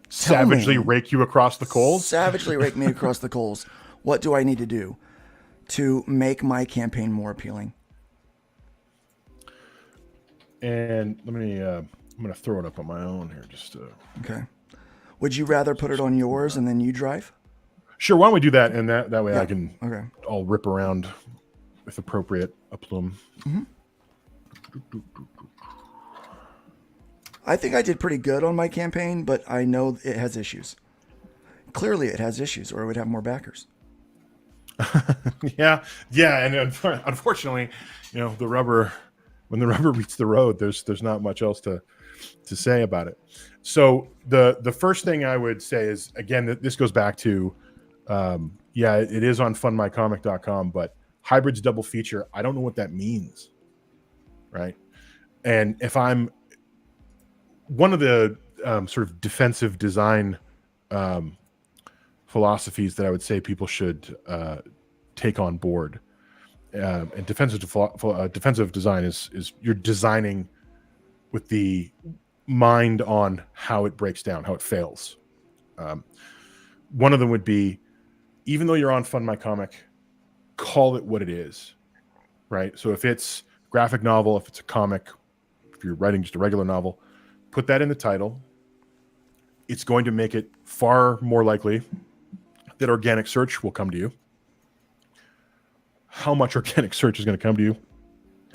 savagely rake you across the coals. Savagely rake me across the coals. What do I need to do to make my campaign more appealing? And let me, I'm going to throw it up on my own here. Okay. Would you rather put it on yours and then you drive? Sure. Why don't we do that? And that way Yeah. I can all rip around with appropriate aplomb. Mm-hmm. I think I did pretty good on my campaign, but I know it has issues. Clearly it has issues, or it would have more backers. Yeah. And unfortunately, you know, when the rubber meets the road, there's not much else to say about it. So the first thing I would say is, again, this goes back to, it is on fundmycomic.com, but hybrids double feature, I don't know what that means. Right. And if I'm one of the sort of defensive design philosophies that I would say people should take on board, and defensive design is you're designing with the mind on how it breaks down, how it fails. One of them would be, even though you're on Fund My Comic, call it what it is, right? So if it's graphic novel, if it's a comic, if you're writing just a regular novel, put that in the title. It's going to make it far more likely that organic search will come to you. How much organic search is going to come to you?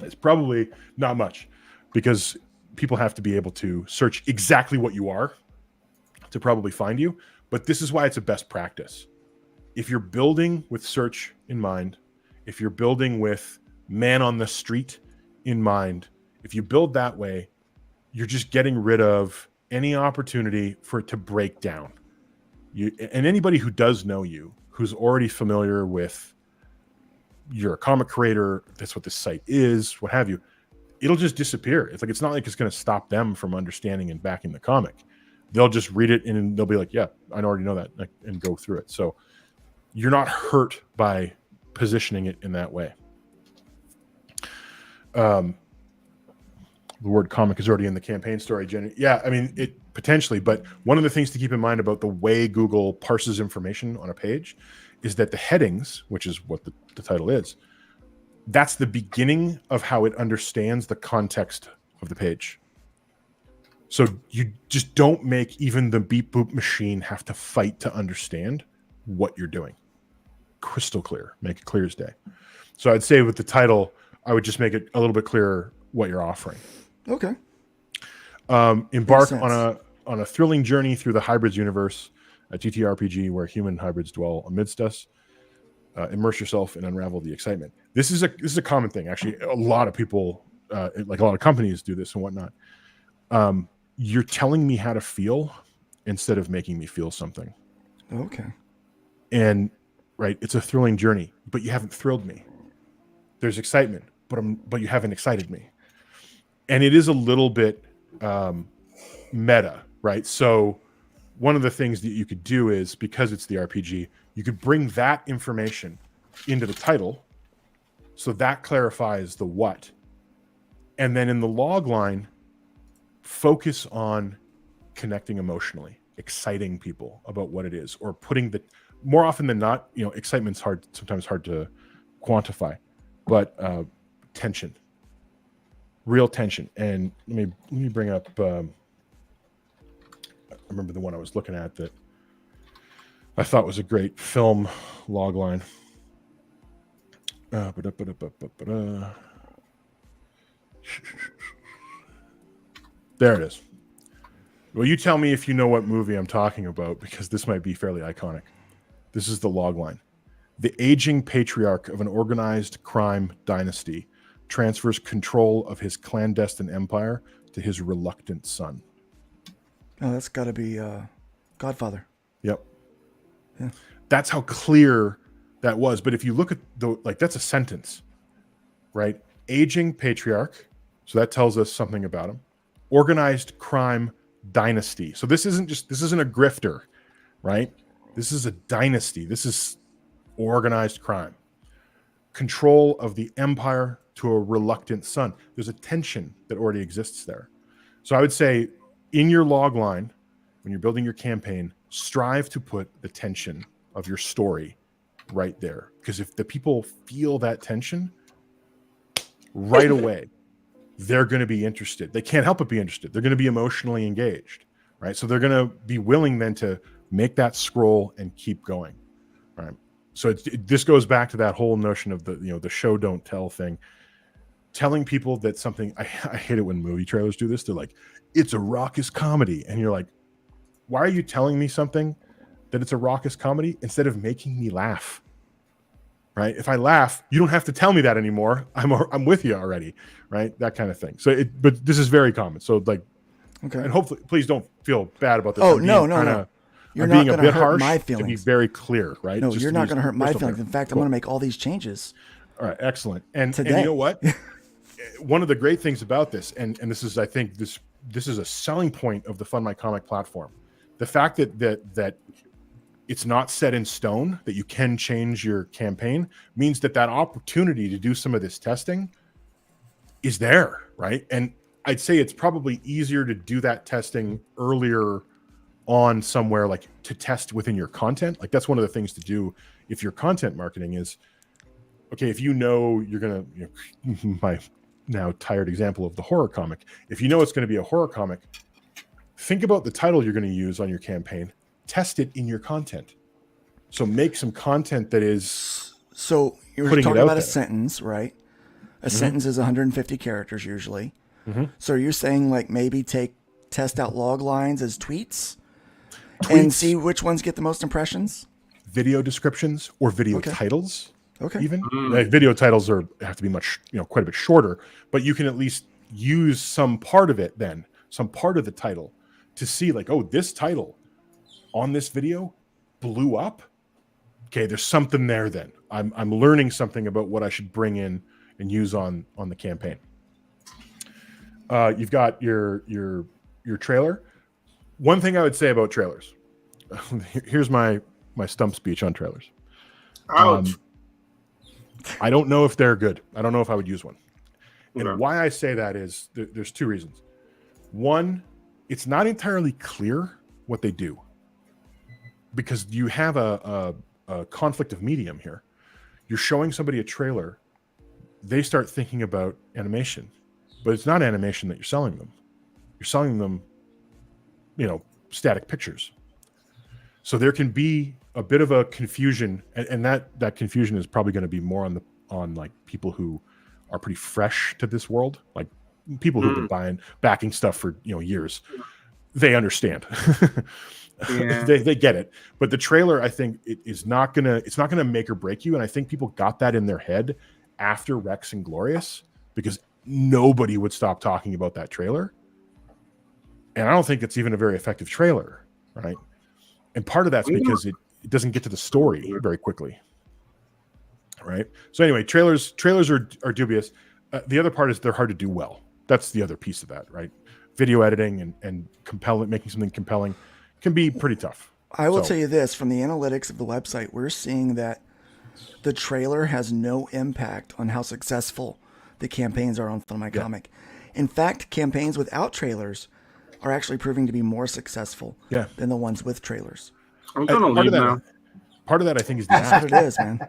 It's probably not much, because people have to be able to search exactly what you are to probably find you. But this is why it's a best practice. If you're building with search in mind, if you're building with man on the street in mind, if you build that way, you're just getting rid of any opportunity for it to break down. And anybody who does know you, who's already familiar with, you're a comic creator, that's what this site is, what have you, it'll just disappear. It's not like it's going to stop them from understanding and backing the comic. They'll just read it and they'll be like, yeah, I already know that, and go through it. So you're not hurt by positioning it in that way. The word comic is already in the campaign story, Jenny. Yeah, I mean, it potentially, but one of the things to keep in mind about the way Google parses information on a page is that the headings, which is what the title is, that's the beginning of how it understands the context of the page. So you just don't make even the beep boop machine have to fight to understand what you're doing. Crystal clear, make it clear as day. So I'd say with the title, I would just make it a little bit clearer what you're offering. Okay. Embark on a thrilling journey through the hybrids universe, a TTRPG where human hybrids dwell amidst us. Immerse yourself and unravel the excitement. This is a common thing, actually. A lot of people, like a lot of companies, do this and whatnot. You're telling me how to feel instead of making me feel something. Okay. And right, it's a thrilling journey, but you haven't thrilled me. There's excitement, but you haven't excited me. And it is a little bit meta, right? So one of the things that you could do is, because it's the RPG, you could bring that information into the title, so that clarifies the what. And then in the log line, focus on connecting emotionally, exciting people about what it is, or putting more often than not, excitement's sometimes hard to quantify, but tension, real tension. And let me bring up, I remember the one I was looking at that I thought was a great film log line. There it is. Well, you tell me if you know what movie I'm talking about, because this might be fairly iconic. This is the log line. The aging patriarch of an organized crime dynasty transfers control of his clandestine empire to his reluctant son. Oh, that's got to be Godfather. Yep. Yeah. That's how clear that was. But if you look at that's a sentence, right? Aging patriarch. So that tells us something about him. Organized crime dynasty. So this isn't a grifter, right? This is a dynasty. This is organized crime. Control of the empire to a reluctant son. There's a tension that already exists there. So I would say in your log line, when you're building your campaign, strive to put the tension of your story right there. Because if the people feel that tension right away, they're going to be interested. They can't help but be interested. They're going to be emotionally engaged, right? So they're going to be willing then to make that scroll and keep going, right? So this goes back to that whole notion of the show don't tell thing. Telling people that something, I hate it when movie trailers do this. They're like, it's a raucous comedy. And you're like, why are you telling me something that it's a raucous comedy instead of making me laugh? Right? If I laugh, you don't have to tell me that anymore. I'm with you already, right? That kind of thing. So but this is very common. So okay. And hopefully, please don't feel bad about this. Oh, no. You're not going to hurt my feelings. To be very clear, right? No, you're not going to hurt my feelings. In fact, I'm going to make all these changes. All right, excellent. And you know what? One of the great things about this, and this is, I think, this is a selling point of the Fund My Comic platform. The fact that it's not set in stone, that you can change your campaign, means that opportunity to do some of this testing is there, right? And I'd say it's probably easier to do that testing earlier on somewhere, like to test within your content. Like that's one of the things to do if you're content marketing is, okay, if you're going to, my now tired example of the horror comic, if you know it's going to be a horror comic, think about the title you're going to use on your campaign, test it in your content. So make some content that is. So you're talking about a sentence, right? A sentence is 150 characters usually. Mm-hmm. So you're saying like maybe test out log lines as tweets and see which ones get the most impressions? Video descriptions or video titles. Okay. Even like video titles have to be much, quite a bit shorter, but you can at least use some part of it, then some part of the title, to see like, oh, this title on this video blew up. Okay, there's something there. Then I'm learning something about what I should bring in and use on the campaign. You've got your trailer. One thing I would say about trailers. Here's my stump speech on trailers. Ouch. I don't know if they're good. I don't know if I would use one. And Okay. why I say that is there's two reasons. One, it's not entirely clear what they do, because you have a conflict of medium here. You're showing somebody a trailer, they start thinking about animation, but it's not animation that you're selling them. You're selling them, static pictures. So there can be a bit of a confusion, and that confusion is probably going to be more on like people who are pretty fresh to this world, like people who've been backing stuff for years. They understand. Yeah. they get it. But the trailer, I think, it's not gonna make or break you. And I think people got that in their head after Rex and Glorious, because nobody would stop talking about that trailer. And I don't think it's even a very effective trailer, right? And part of that's because it doesn't get to the story very quickly, right? So anyway, trailers are dubious. The other part is they're hard to do well. That's the other piece of that, right? Video editing and compelling, making something compelling can be pretty tough. I will tell you this, from the analytics of the website, we're seeing that the trailer has no impact on how successful the campaigns are on Fill My Comic. In fact, campaigns without trailers are actually proving to be more successful than the ones with trailers. I'm gonna leave now. Part of that, I think, is the That's ask. what it is, man.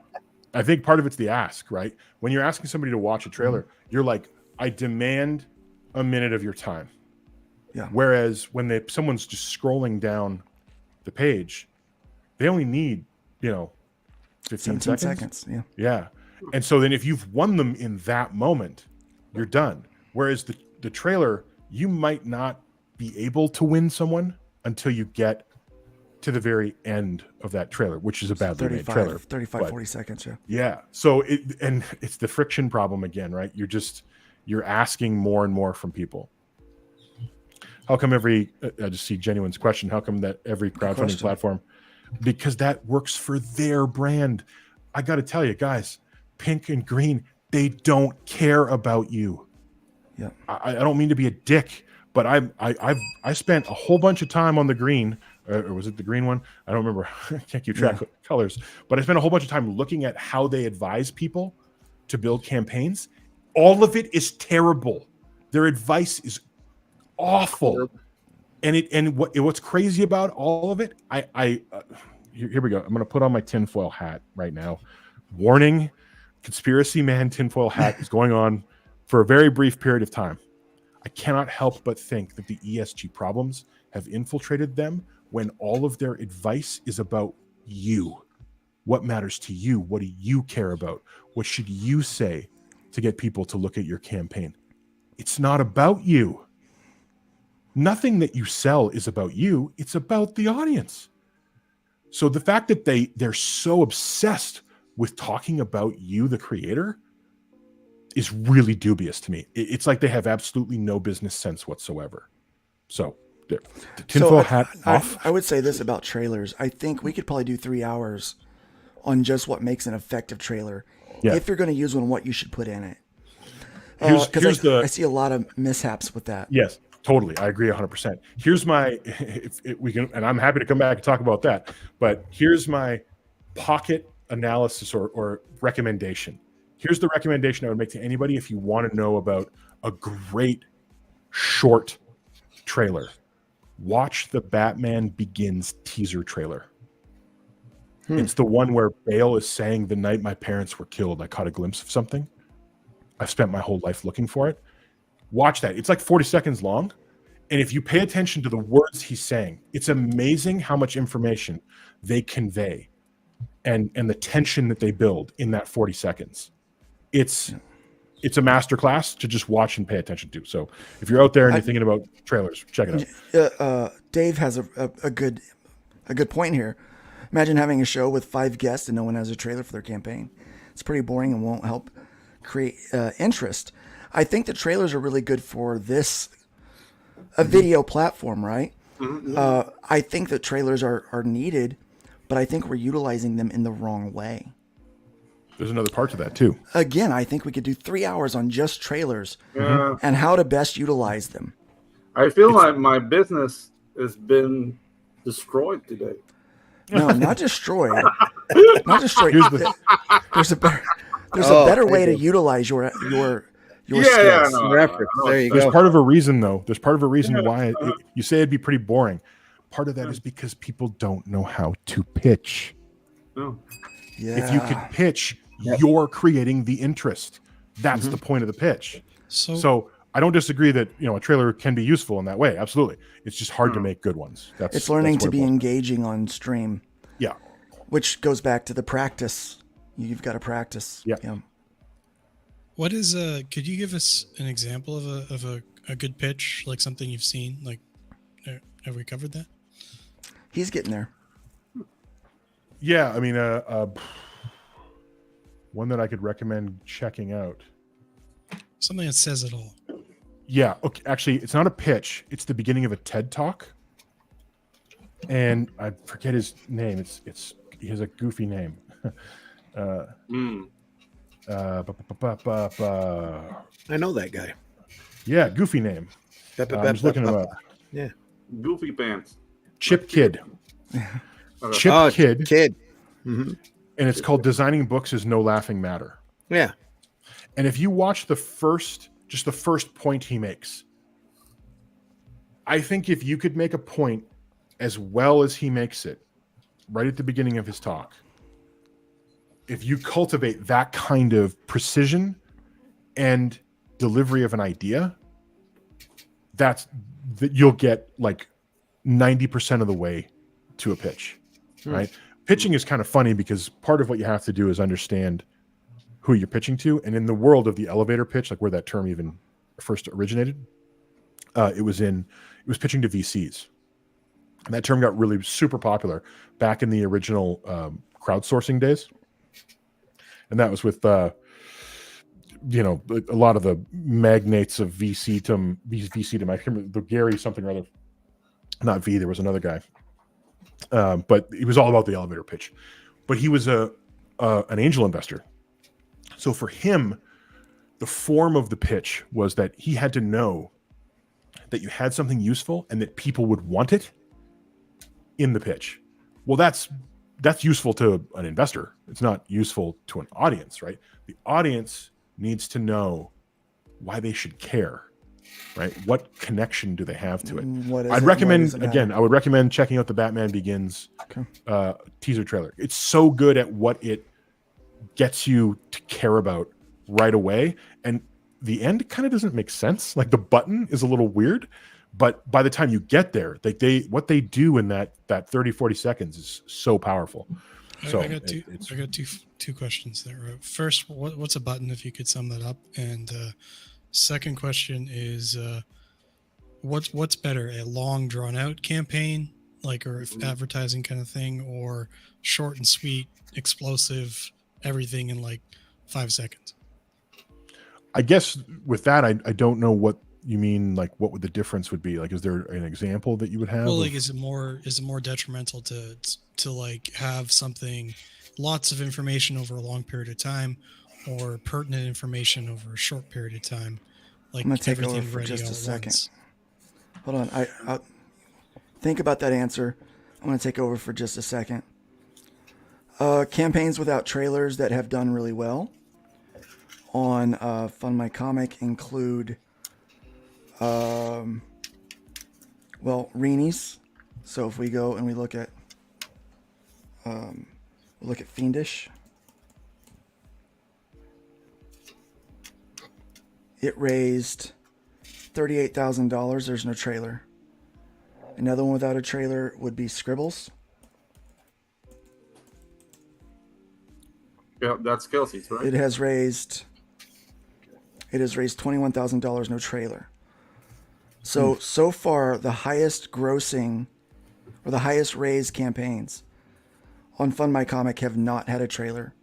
I think part of it's the ask, right? When you're asking somebody to watch a trailer, you're like, I demand a minute of your time. Yeah. Whereas when someone's just scrolling down the page, they only need, 15 seconds. Yeah. Yeah. And so then if you've won them in that moment, you're done. Whereas the trailer, you might not be able to win someone until you get to the very end of that trailer, which is a badly made trailer. 40 seconds, yeah. Yeah. So it's the friction problem again, right? You're asking more and more from people. How come I just see Genuine's question, how come that every crowdfunding platform? Because that works for their brand. I got to tell you guys, pink and green, they don't care about you. Yeah. I don't mean to be a dick, but I spent a whole bunch of time on the green, or was it the green one? I don't remember. I can't keep track of colors, but I spent a whole bunch of time looking at how they advise people to build campaigns. All of it is terrible. Their advice is awful. And what's crazy about all of it, here we go. I'm going to put on my tinfoil hat right now. Warning, conspiracy man tinfoil hat is going on for a very brief period of time. I cannot help but think that the ESG problems have infiltrated them when all of their advice is about you. What matters to you? What do you care about? What should you say to get people to look at your campaign? It's not about you. Nothing that you sell is about you. It's about the audience. So the fact that they're so obsessed with talking about you, the creator, is really dubious to me. It's like they have absolutely no business sense whatsoever. So the tinfoil hat off. I would say this about trailers. I think we could probably do 3 hours on just what makes an effective trailer. Yeah. If you're going to use one, what you should put in it. I see a lot of mishaps with that. Yes, totally. I agree 100%. Here's my, if we can, and I'm happy to come back and talk about that, but here's my pocket analysis or recommendation. Here's the recommendation I would make to anybody if you want to know about a great short trailer. Watch the Batman Begins teaser trailer. It's the one where Bale is saying, the night my parents were killed, I caught a glimpse of something. I've spent my whole life looking for it. Watch that. It's like 40 seconds long. And if you pay attention to the words he's saying, it's amazing how much information they convey and the tension that they build in that 40 seconds. It's a masterclass to just watch and pay attention to. So if you're out there and you're thinking about trailers, check it out. Dave has a good point here. Imagine having a show with 5 guests and no one has a trailer for their campaign. it's pretty boring and won't help create interest. I think the trailers are really good for this a video platform, right? I think that trailers are needed, but I think we're utilizing them in the wrong way. There's another part to that too. Again, I think we could do 3 hours on just trailers and how to best utilize them. I feel like my business has been destroyed today. No, not destroyed. Not destroyed. There's a better way to utilize your skills. There you There's go. part of a reason though. There's part of a reason why you say it'd be pretty boring. Part of that is because people don't know how to pitch. Oh. Yeah. If you could pitch, you're creating the interest. That's the point of the pitch. So I don't disagree that a trailer can be useful in that way. Absolutely, it's just hard to make good ones. It's learning to be engaging on stream. Yeah, which goes back to the practice. You've got to practice. Yeah. What is could you give us an example of a good pitch, like something you've seen? Like, have we covered that? He's getting there. Yeah, I mean, one that I could recommend checking out. Something that says it all. Yeah, okay. Actually, it's not a pitch. It's the beginning of a TED Talk, and I forget his name. He has a goofy name. I know that guy. Yeah, goofy name. I'm just looking him up. Yeah, Goofy Pants. Chip Kid. Chip Kid. And it's called Designing Books is No Laughing Matter. Yeah. And if you watch the first point he makes, I think if you could make a point as well as he makes it right at the beginning of his talk, if you cultivate that kind of precision and delivery of an idea, that you'll get like 90% of the way to a pitch, right? Pitching is kind of funny because part of what you have to do is understand who you're pitching to. And in the world of the elevator pitch, like where that term even first originated, it was pitching to VCs. And that term got really super popular back in the original crowdsourcing days. And that was with, a lot of the magnates of VC-dom. I can't remember, the Gary something or other, not V, there was another guy. But it was all about the elevator pitch. But he was an angel investor. So for him, the form of the pitch was that he had to know that you had something useful and that people would want it in the pitch. Well, that's useful to an investor. It's not useful to an audience, right? The audience needs to know why they should care, right? What connection do they have to it? I would recommend checking out the Batman Begins teaser trailer. It's so good at what it gets you to care about right away. And the end kind of doesn't make sense. Like the button is a little weird, but by the time you get there, what they do in that 30, 40 seconds is so powerful. So I got two questions there. First, what's a button, if you could sum that up? And second question is, what's better, a long drawn out campaign, like, or advertising kind of thing, or short and sweet, explosive, everything in like 5 seconds? I guess with that, I don't know what you mean. Like, what would the difference would be? Like, is there an example that you would have? Well, like, is it more detrimental to like have something, lots of information over a long period of time, or pertinent information over a short period of time? Like, I'm gonna take over for just a second. Hold on, I think about that answer. I'm gonna take over for just a second. Campaigns without trailers that have done really well on Fund My Comic include, Reenies. So if we go and we look at Fiendish, it raised $38,000. There's no trailer. Another one without a trailer would be Scribbles. Yeah, that's Kelsey's, right? It has raised $21,000, no trailer. So far, the highest grossing or the highest raised campaigns on Fund My Comic have not had a trailer.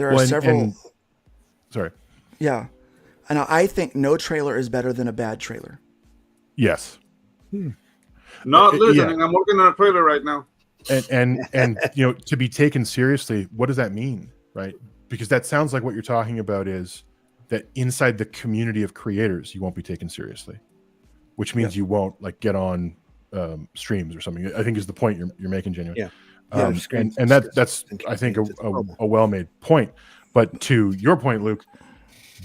There are several. Sorry. Yeah. And I think no trailer is better than a bad trailer. Yes. Not listening. I'm working on a trailer right now. And to be taken seriously, what does that mean, right? Because that sounds like what you're talking about is that inside the community of creators, you won't be taken seriously, which means you won't like get on streams or something. I think is the point you're making, Genuine. Yeah. And that's I think a well-made point. But to your point, Luke,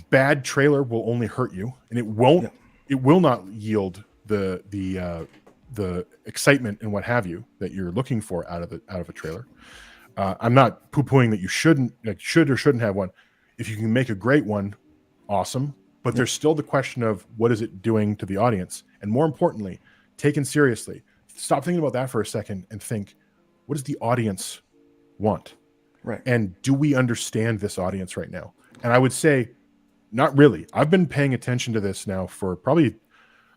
bad trailer will only hurt you, and it will not yield the excitement and what have you that you're looking for out of a trailer. I'm not poo-pooing that you should or shouldn't have one. If you can make a great one, awesome. But there's still the question of what is it doing to the audience, and more importantly, taken seriously. Stop thinking about that for a second and think, what does the audience want? Right. And do we understand this audience right now? And I would say, not really. I've been paying attention to this now for probably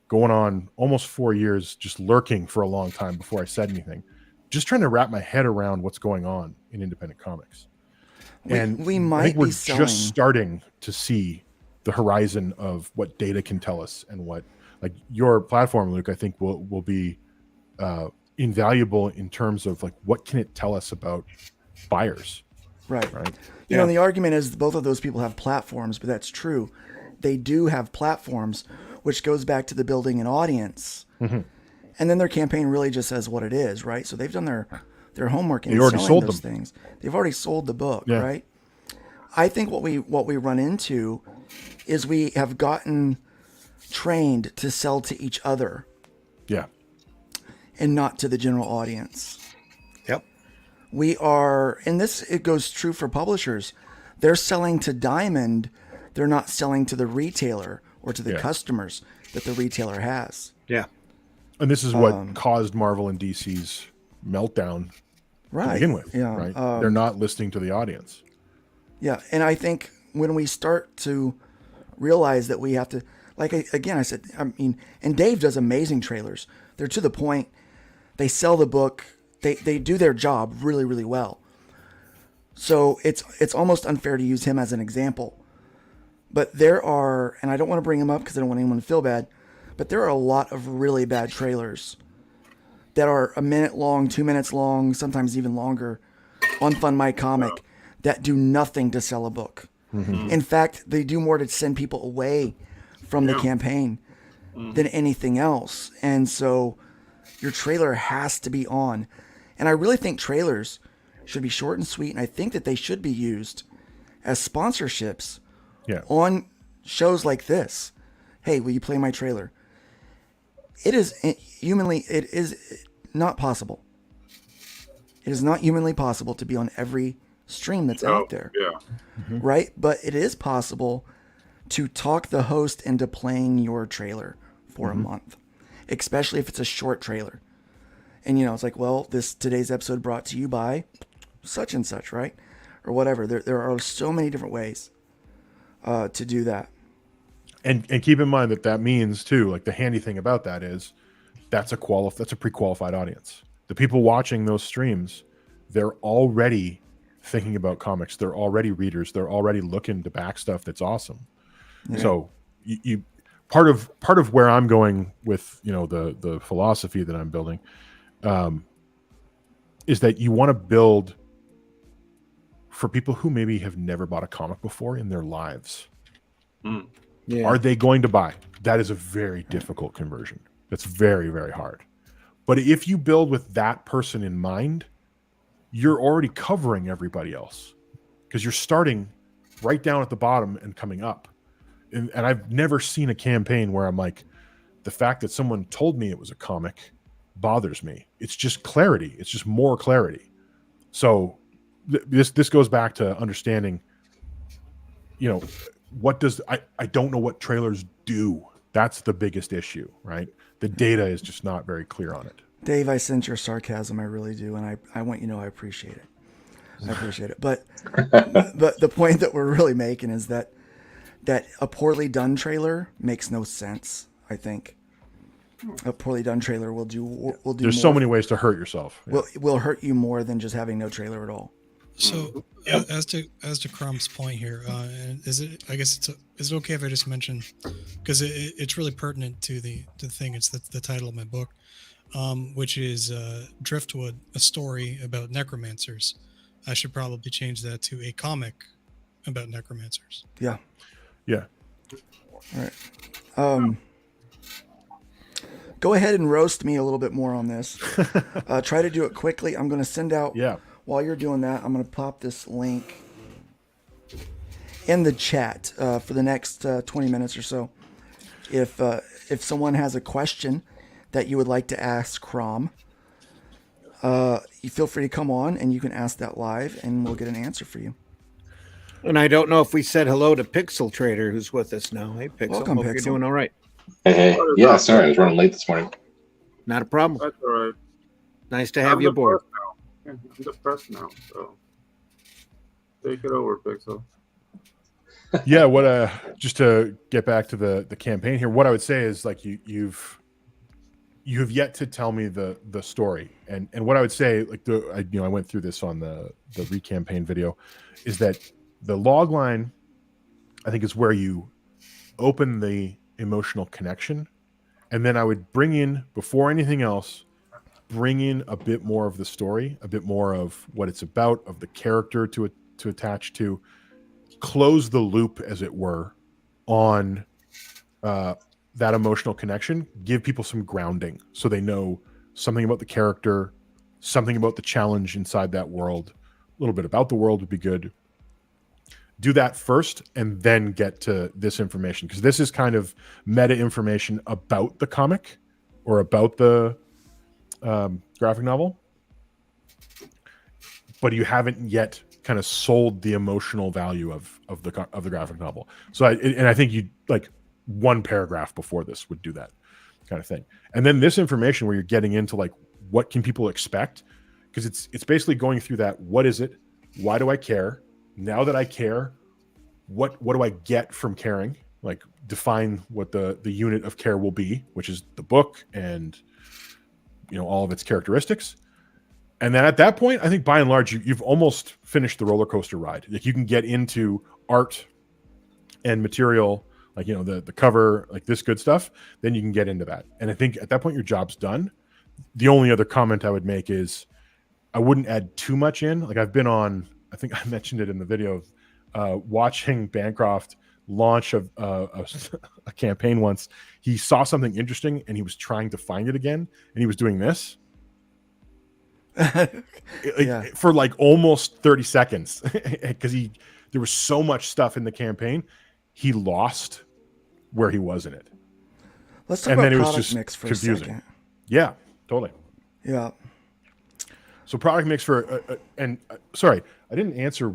going on almost 4 years, just lurking for a long time before I said anything, just trying to wrap my head around what's going on in independent comics. We might I think we're be selling... just starting to see the horizon of what data can tell us, and what, like, your platform, Luke, I think will be invaluable in terms of like what can it tell us about buyers. Right. You know, the argument is both of those people have platforms, but that's true. They do have platforms, which goes back to the building an audience. Mm-hmm. And then their campaign really just says what it is, right? So they've done their homework and selling sold those things. They've already sold the book, right? I think what we run into is we have gotten trained to sell to each other. Yeah. And not to the general audience. Yep. We are, and it goes true for publishers. They're selling to Diamond. They're not selling to the retailer or to the customers that the retailer has. Yeah. And this is what caused Marvel and DC's meltdown to begin with. Yeah. Right. They're not listening to the audience. Yeah. And I think when we start to realize that we have to, like, again, I said, I mean, and Dave does amazing trailers. They're to the point. They sell the book. They do their job really, really well. So it's almost unfair to use him as an example. But there are, and I don't want to bring him up because I don't want anyone to feel bad, but there are a lot of really bad trailers that are a minute long, 2 minutes long, sometimes even longer, on Fund My Comic that do nothing to sell a book. Mm-hmm. In fact, they do more to send people away from the campaign than anything else. And so your trailer has to be on. And I really think trailers should be short and sweet, and I think that they should be used as sponsorships on shows like this. Hey, will you play my trailer? It is not possible. It is not humanly possible to be on every stream that's out there. Yeah. Mm-hmm. Right? But it is possible to talk the host into playing your trailer for a month, especially if it's a short trailer. And, it's like, well, today's episode brought to you by such and such, right? Or whatever. There are so many different ways to do that. And keep in mind that means too, like, the handy thing about that is that's a pre-qualified audience. The people watching those streams, they're already thinking about comics. They're already readers. They're already looking to back stuff that's awesome. Yeah. So you part of where I'm going with, the philosophy that I'm building, is that you want to build for people who maybe have never bought a comic before in their lives. Yeah. Are they going to buy? That is a very difficult conversion. That's very, very hard. But if you build with that person in mind, you're already covering everybody else, because you're starting right down at the bottom and coming up. And I've never seen a campaign where I'm like, the fact that someone told me it was a comic bothers me. It's just clarity. It's just more clarity. So this goes back to understanding, what does I don't know what trailers do. That's the biggest issue, right? The data is just not very clear on it. Dave, I sense your sarcasm. I really do, and I want I appreciate it. I appreciate it. But the point that we're really making is that a poorly done trailer makes no sense. I think a poorly done trailer will do. There's so many ways to hurt yourself. Will hurt you more than just having no trailer at all. So as to Crom's point here, and is it? I guess is it okay if I just mention, because it's really pertinent to the thing. It's the title of my book, which is Driftwood, a story about necromancers. I should probably change that to a comic about necromancers. Yeah. Yeah. All right. Go ahead and roast me a little bit more on this. Try to do it quickly. I'm going to send out. Yeah. While you're doing that, I'm going to pop this link in the chat for the next 20 minutes or so. If someone has a question that you would like to ask CROM, you feel free to come on and you can ask that live, and we'll get an answer for you. And I don't know if we said hello to Pixel Trader, who's with us now. Hey, Pixel. Welcome, Hope Pixel. you're doing all right. Hey. Yeah, sorry, I was running late this morning. Not a problem. That's all right. Nice to have you aboard. I'm depressed now, so take it over, Pixel. Yeah, just to get back to the campaign here, what I would say is like you have yet to tell me the story, and what I would say, like I went through this on the recampaign video, is that the log line, I think, is where you open the emotional connection, and then I would bring in, before anything else, bring in a bit more of the story, a bit more of what it's about, of the character to attach to, close the loop, as it were, on that emotional connection, give people some grounding so they know something about the character, something about the challenge inside that world, a little bit about the world would be good. Do that first and then get to this information, because this is kind of meta information about the comic or about the graphic novel, but you haven't yet kind of sold the emotional value of the graphic novel. So I think you like one paragraph before this would do that kind of thing, and then this information where you're getting into like what can people expect, because it's basically going through that. What is it? Why do I care? Now that I care, what do I get from caring? Like define what the unit of care will be, which is the book and all of its characteristics. And then at that point, I think by and large, you've almost finished the roller coaster ride. Like you can get into art and material, like, the cover, like this good stuff, then you can get into that. And I think at that point, your job's done. The only other comment I would make is I wouldn't add too much in. Like I've been on, I think I mentioned it in the video, watching Bancroft launch a campaign once. He saw something interesting and he was trying to find it again, and he was doing this. For like almost 30 seconds, because there was so much stuff in the campaign, he lost where he was in it. Let's talk about product mix for confusing. A second. Yeah, totally. Yeah. So product mix for sorry, I didn't answer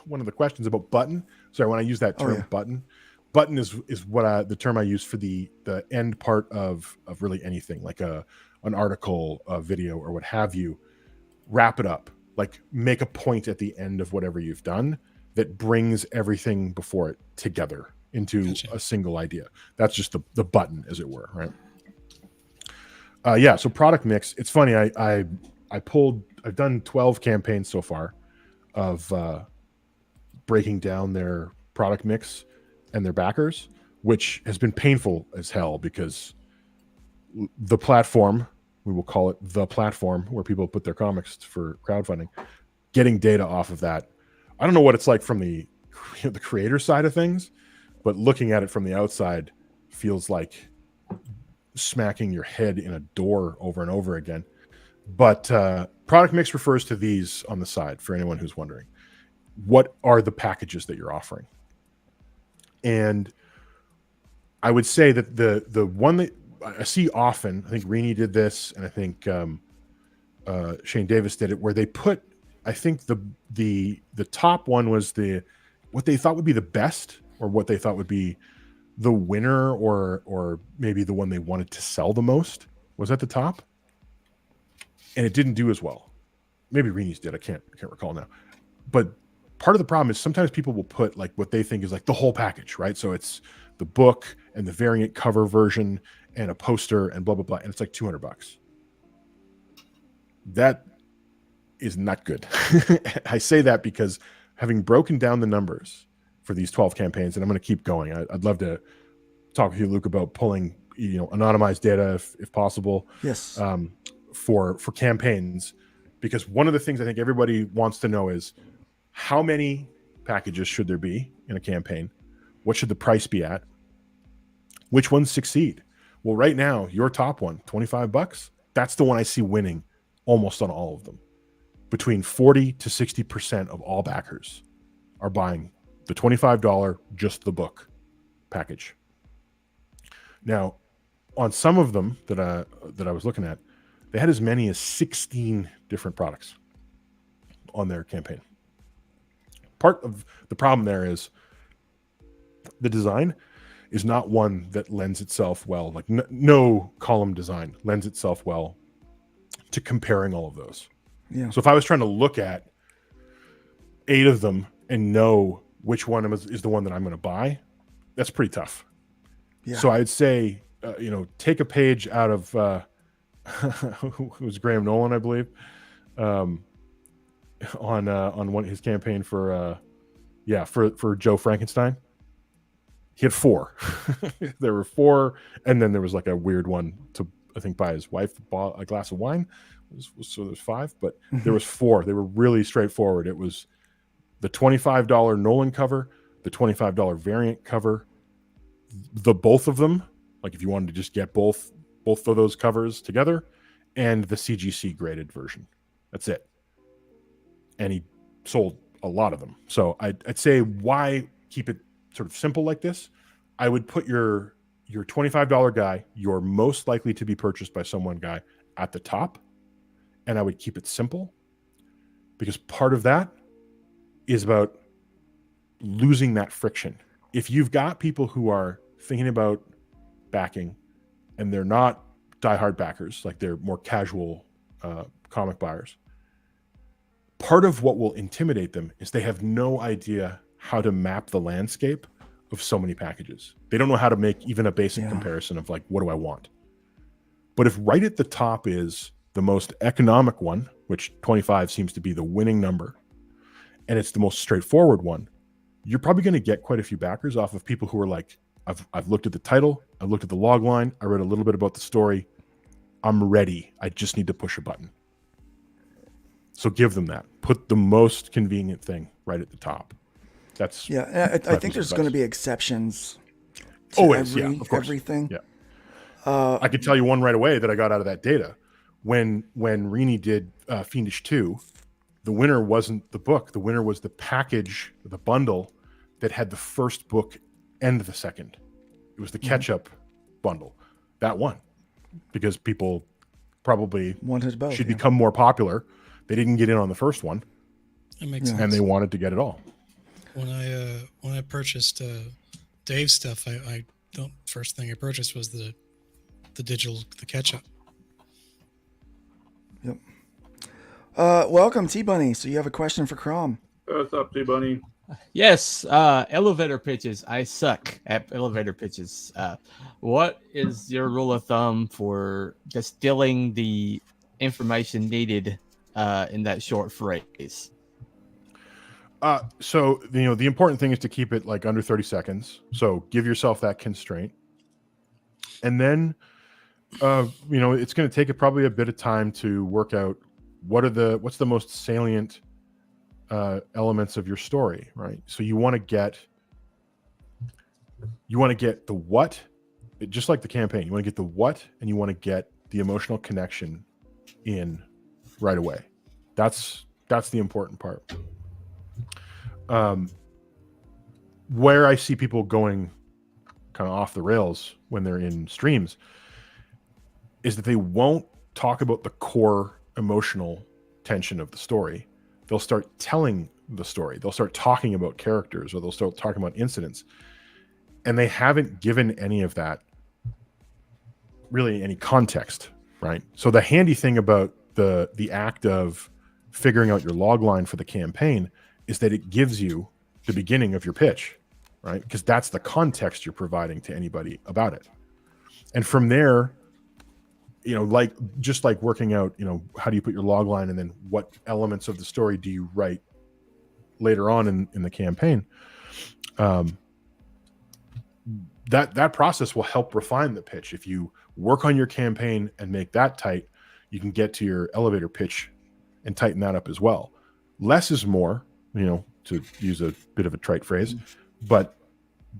one of the questions about button. Sorry, when I use that term, button is what the term I use for the end part of really anything, like an article, a video, or what have you. Wrap it up, like make a point at the end of whatever you've done that brings everything before it together into a single idea. That's just the button, as it were, right? So product mix. It's funny. I've done 12 campaigns so far of breaking down their product mix and their backers, which has been painful as hell, because the platform, we will call it the platform where people put their comics for crowdfunding, getting data off of that. I don't know what it's like from the creator side of things, but looking at it from the outside feels like smacking your head in a door over and over again. But product mix refers to these on the side for anyone who's wondering. What are the packages that you're offering? And I would say that the one that I see often, I think Rini did this, and I think Shane Davis did it, where they put, I think the top one was what they thought would be the best, or what they thought would be the winner, or maybe the one they wanted to sell the most was at the top, and it didn't do as well. Maybe Rini's did. I can't recall now. But part of the problem is sometimes people will put like what they think is like the whole package, right? So it's the book and the variant cover version and a poster and blah blah blah, and it's like $200. That is not good. I say that because having broken down the numbers for these 12 campaigns, and I'm going to keep going. I'd love to talk with you, Luke, about pulling, anonymized data if possible. Yes. For campaigns, because one of the things I think everybody wants to know is how many packages should there be in a campaign? What should the price be at? Which ones succeed? Well, right now, your top one, $25, that's the one I see winning almost on all of them. Between 40 to 60% of all backers are buying the $25 just the book package. Now, on some of them that I was looking at, they had as many as 16 different products on their campaign. Part of the problem there is the design is not one that lends itself well, like no column design lends itself well to comparing all of those. Yeah. So if I was trying to look at 8 of them and know which one is the one that I'm going to buy, that's pretty tough. Yeah. So I'd say, take a page out of it was Graham Nolan, I believe, on his campaign for Joe Frankenstein. He had 4. There were 4, and then there was like a weird one to, I think, buy his wife a glass of wine. So there's 5, but there was 4. They were really straightforward. It was the $25 Nolan cover, the $25 variant cover, both of them. Like if you wanted to just get both of those covers together, and the CGC graded version. That's it. And he sold a lot of them. So I'd say, why keep it sort of simple like this? I would put your $25 guy, your most likely to be purchased by someone guy, at the top, and I would keep it simple, because part of that is about losing that friction. If you've got people who are thinking about backing and they're not diehard backers, like they're more casual comic buyers, part of what will intimidate them is they have no idea how to map the landscape of so many packages. They don't know how to make even a basic comparison of like, what do I want? But if right at the top is the most economic one, which 25 seems to be the winning number, and it's the most straightforward one, you're probably going to get quite a few backers off of people who are like, I've looked at the title, I've looked at the log line, I read a little bit about the story, I'm ready, I just need to push a button. So give them that. Put the most convenient thing right at the top. That's I think there's going to be exceptions to always, of course. Everything. Yeah. I could tell you one right away that I got out of that data. When Rini did Fiendish 2, the winner wasn't the book. The winner was the package, the bundle that had the first book and the second. It was the catch-up bundle. That won. Because people probably wanted both, should become more popular. They didn't get in on the first one. That makes sense. And they wanted to get it all. When I purchased Dave's stuff, I don't. First thing I purchased was the catch-up. Yep. Welcome, T Bunny. So you have a question for CROM? What's up, T Bunny? Yes. Elevator pitches. I suck at elevator pitches. What is your rule of thumb for distilling the information needed in that short phrase? So the important thing is to keep it like under 30 seconds. So give yourself that constraint, and then it's going to take probably a bit of time to work out what's the most salient elements of your story, right? So you want to get the what, just like the campaign. You want to get the what, and you want to get the emotional connection in right away. That's the important part. Where I see people going kind of off the rails when they're in streams is that they won't talk about the core emotional tension of the story. They'll start telling the story. They'll start talking about characters, or they'll start talking about incidents, and they haven't given any of that really any context, right? So the handy thing about the act of figuring out your log line for the campaign is that it gives you the beginning of your pitch, right? Because that's the context you're providing to anybody about it. And from there, like just like working out, how do you put your log line, and then what elements of the story do you write later on in the campaign? That process will help refine the pitch. If you work on your campaign and make that tight, you can get to your elevator pitch and tighten that up as well. Less is more, to use a bit of a trite phrase, but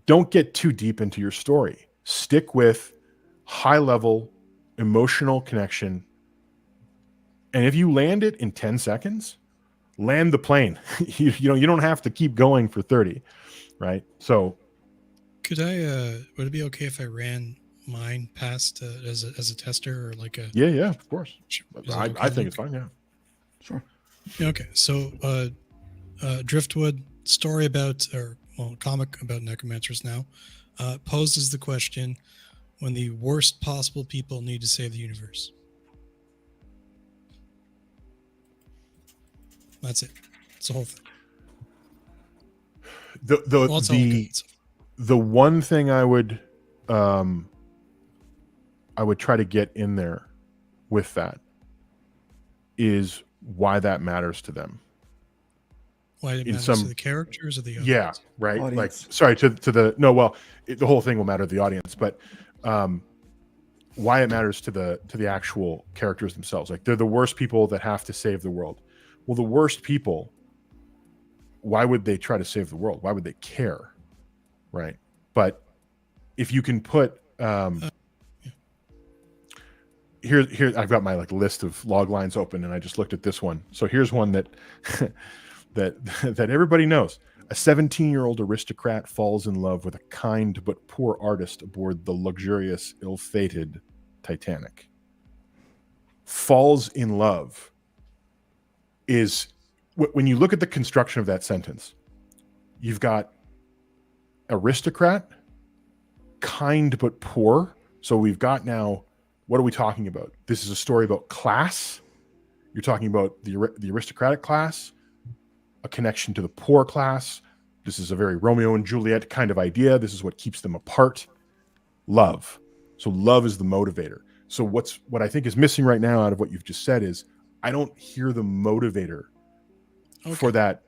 don't get too deep into your story. Stick with high level emotional connection. And if you land it in 10 seconds, land the plane. you don't have to keep going for 30, right? So could I would it be okay if I ran mine past as a tester, or like a yeah, of course. Okay, I think it's fine. Yeah, sure. Okay, so Driftwood story about, comic about necromancers now, poses the question: when the worst possible people need to save the universe. That's it. It's the whole thing. The one thing I would try to get in there with that is why that matters to them. Why it matters to the characters or the audience? Yeah, right. Audience. Like, sorry, to the no. Well, the whole thing will matter to the audience, but why it matters to the actual characters themselves. Like, they're the worst people that have to save the world. Well, the worst people, why would they try to save the world? Why would they care? Right. But if you can put here I've got my list of log lines open, and I just looked at this one. So here's one that that everybody knows. A 17-year-old aristocrat falls in love with a kind but poor artist aboard the luxurious, ill-fated Titanic. Falls in love is, when you look at the construction of that sentence, you've got aristocrat, kind but poor. So we've got now, what are we talking about? This is a story about class. You're talking about the aristocratic class, a connection to the poor class. This is a very Romeo and Juliet kind of idea. This is what keeps them apart. Love. So love is the motivator. So what I think is missing right now out of what you've just said is, I don't hear the motivator for that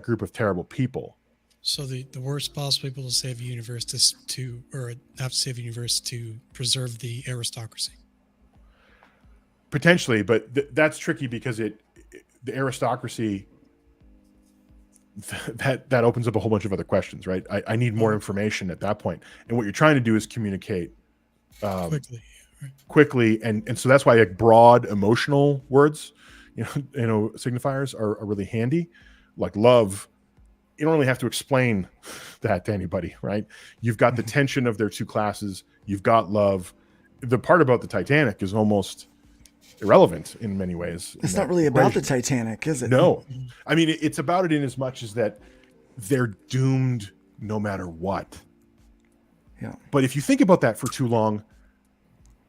group of terrible people. So the worst possible people to save the universe have to save the universe to preserve the aristocracy. Potentially, but that's tricky because the aristocracy that opens up a whole bunch of other questions, right? I need more information at that point, and what you're trying to do is communicate quickly, and so that's why broad emotional words, signifiers are really handy. Like love, you don't really have to explain that to anybody, right? You've got the tension of their two classes. You've got love. The part about the Titanic is almost irrelevant in many ways. It's not really about the Titanic, is it? No. I mean, it's about it in as much as that they're doomed no matter what. Yeah. But if you think about that for too long,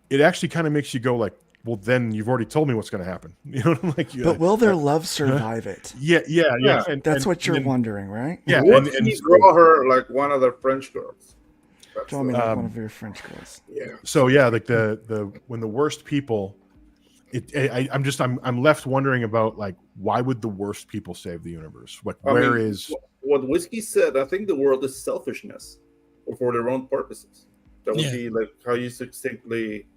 it actually kind of makes you go like, well, then you've already told me what's going to happen. But will their love survive it? Yeah. And that's what you're wondering, right? Yeah. And you draw her like one of the French girls. Draw me like one of your French girls. Yeah. So yeah, like when the worst people, I'm left wondering about like, why would the worst people save the universe? What Whiskey said? I think the world is selfishness, or for their own purposes. That would be like how you succinctly.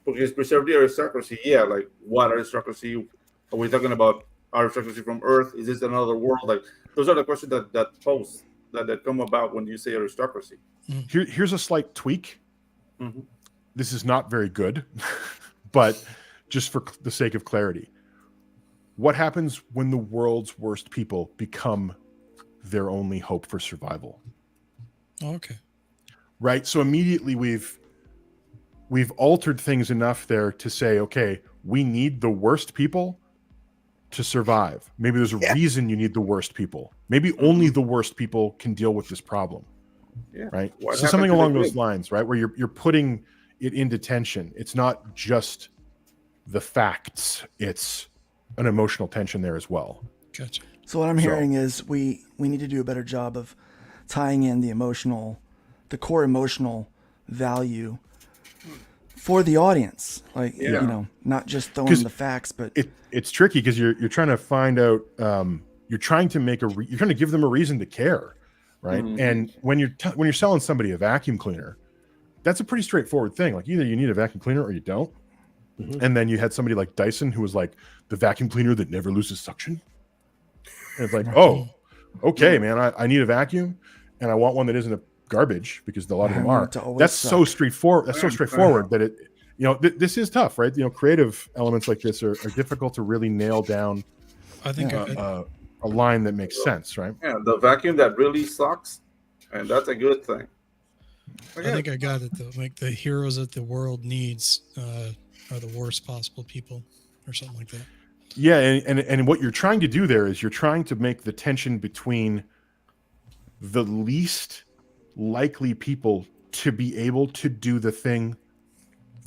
Because preserve the aristocracy, like what aristocracy? Are we talking about aristocracy from Earth? Is this another world? Like those are the questions that come about when you say aristocracy. Here's a slight tweak. Mm-hmm. This is not very good, but just for the sake of clarity, what happens when the world's worst people become their only hope for survival? Okay. Right. So immediately we've altered things enough there to say, okay, we need the worst people to survive. Maybe there's a reason you need the worst people. Maybe only the worst people can deal with this problem. Yeah. Right. So something along those lines, right? Where you're putting it into tension. It's not just the facts. It's an emotional tension there as well. Gotcha. So what I'm hearing is we need to do a better job of tying in the core emotional value for the audience, like Yeah. you know, not just throwing the facts, but it's tricky because you're trying to find out. You're trying to make you're trying to give them a reason to care, right? Mhm. And when you're selling somebody a vacuum cleaner, that's a pretty straightforward thing. Like either you need a vacuum cleaner or you don't. Mhm. And then you had somebody like Dyson who was like the vacuum cleaner that never loses suction. And it's like, oh, okay, man, I need a vacuum and I want one that isn't a garbage because a lot of them are. That's so straightforward. That's so straightforward that it, you know, this is tough, right? You know, creative elements like this are difficult to really nail down. I think a line that makes sense, right? Yeah, the vacuum that really sucks, and that's a good thing. I think I got it though. Like the heroes that the world needs are the worst possible people, or something like that. Yeah, and what you're trying to do there is you're trying to make the tension between the least likely people to be able to do the thing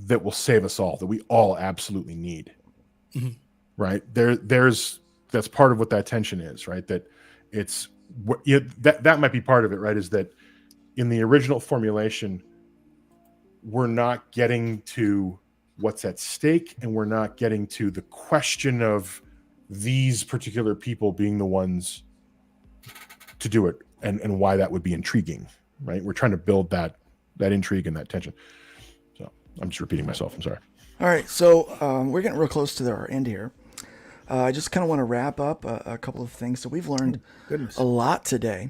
that will save us all, that we all absolutely need. Mm-hmm. Right? That's part of what that tension is, right? That it's that might be part of it, right? Is that in the original formulation, we're not getting to what's at stake, and we're not getting to the question of these particular people being the ones to do it, and why that would be intriguing, right? We're trying to build that intrigue and that tension. So I'm just repeating myself. I'm sorry. All right, so we're getting real close to our end here. I just kind of want to wrap up a couple of things. So we've learned a lot today.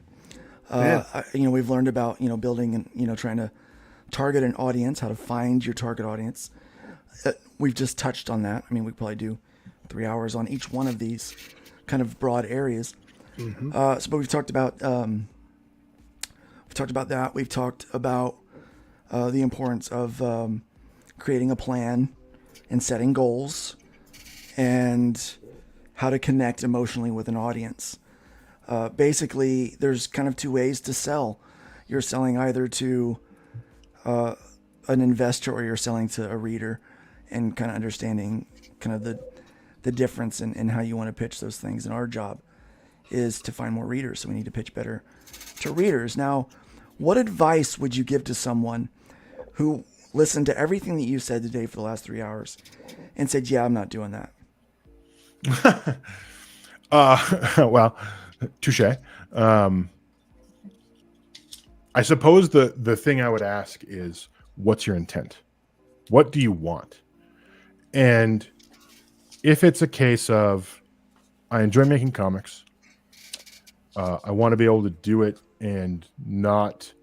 We've learned about building and trying to target an audience, how to find your target audience. We've just touched on that. I mean, we probably do 3 hours on each one of these kind of broad areas. But we've talked about that. We've talked about the importance of creating a plan and setting goals, and how to connect emotionally with an audience. Basically, there's kind of two ways to sell. You're selling either to an investor or you're selling to a reader, and kind of understanding kind of the difference in how you want to pitch those things. And our job is to find more readers, so we need to pitch better to readers. Now, what advice would you give to someone who listened to everything that you said today for the last 3 hours and said, yeah, I'm not doing that? Well, touche. I suppose the thing I would ask is, what's your intent? What do you want? And if it's a case of, I enjoy making comics, I want to be able to do it and not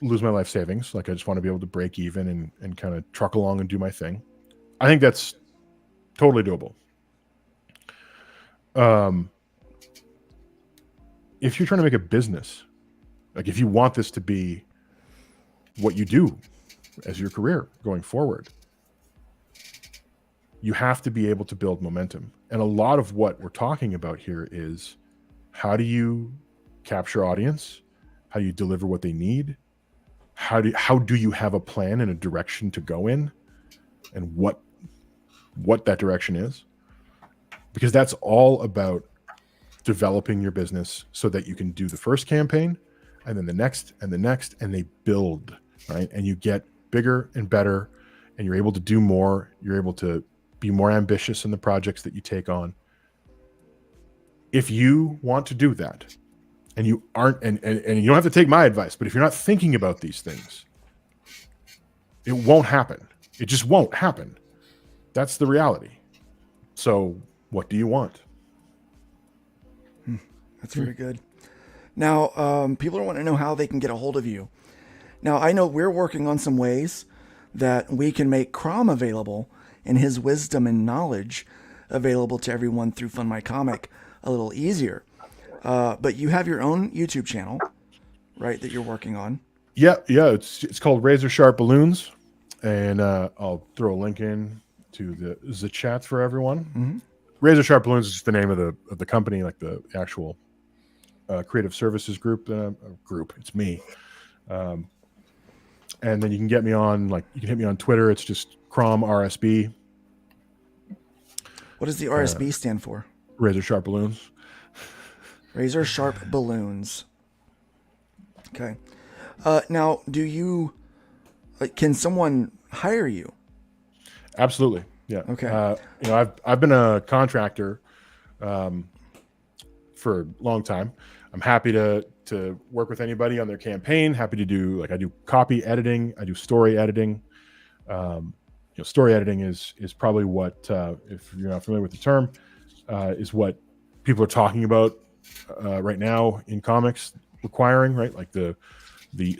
lose my life savings. Like, I just want to be able to break even and kind of truck along and do my thing. I think that's totally doable. If you're trying to make a business, like if you want this to be what you do as your career going forward, you have to be able to build momentum. And a lot of what we're talking about here is, how do you capture audience? How do you deliver what they need? How do you have a plan and a direction to go in, and what that direction is? Because that's all about developing your business so that you can do the first campaign and then the next and the next, and they build, right? And you get bigger and better, and you're able to do more. You're able to be more ambitious in the projects that you take on. If you want to do that, and you aren't, and you don't have to take my advice, but if you're not thinking about these things, it won't happen. It just won't happen. That's the reality. So what do you want? That's very good. Now, people want to know how they can get a hold of you. Now, I know we're working on some ways that we can make CROM available and his wisdom and knowledge available to everyone through Fund My Comic a little easier. But you have your own YouTube channel, right, that you're working on. Yeah. It's called Razor Sharp Balloons, and I'll throw a link in to the chat for everyone. Mm-hmm. Razor Sharp Balloons is just the name of the company, like the actual creative services group. It's me. And then you can get me on, you can hit me on Twitter. It's just CROM RSB. What does the RSB stand for? Razor Sharp Balloons. Razor Sharp Balloons. Okay. Now, do you, can someone hire you? Absolutely. Yeah. Okay. I've been a contractor for a long time. I'm happy to work with anybody on their campaign. Happy to do, like, I do copy editing, I do story editing. Story editing is probably what, if you're not familiar with the term, is what people are talking about right now in comics requiring, right? Like the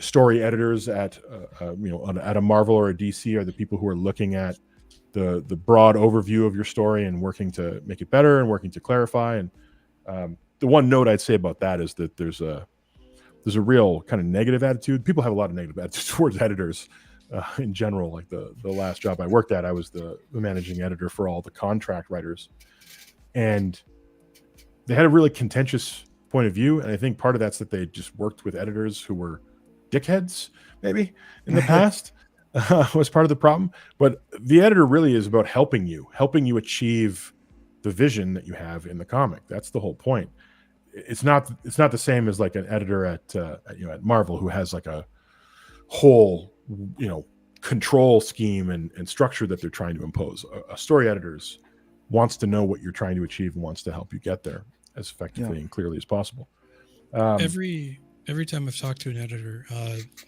story editors at a Marvel or a DC are the people who are looking at the broad overview of your story and working to make it better and working to clarify. And the one note I'd say about that is that there's a real kind of negative attitude. People have a lot of negative attitudes towards editors in general. Like the last job I worked at, I was the managing editor for all the contract writers, and they had a really contentious point of view. And I think part of that's that they just worked with editors who were dickheads, maybe in the past, was part of the problem. But the editor really is about helping you achieve the vision that you have in the comic. That's the whole point. It's not the same as like an editor at Marvel who has like a whole control scheme and structure that they're trying to impose. A story editor wants to know what you're trying to achieve and wants to help you get there as effectively and clearly as possible. Every time I've talked to an editor,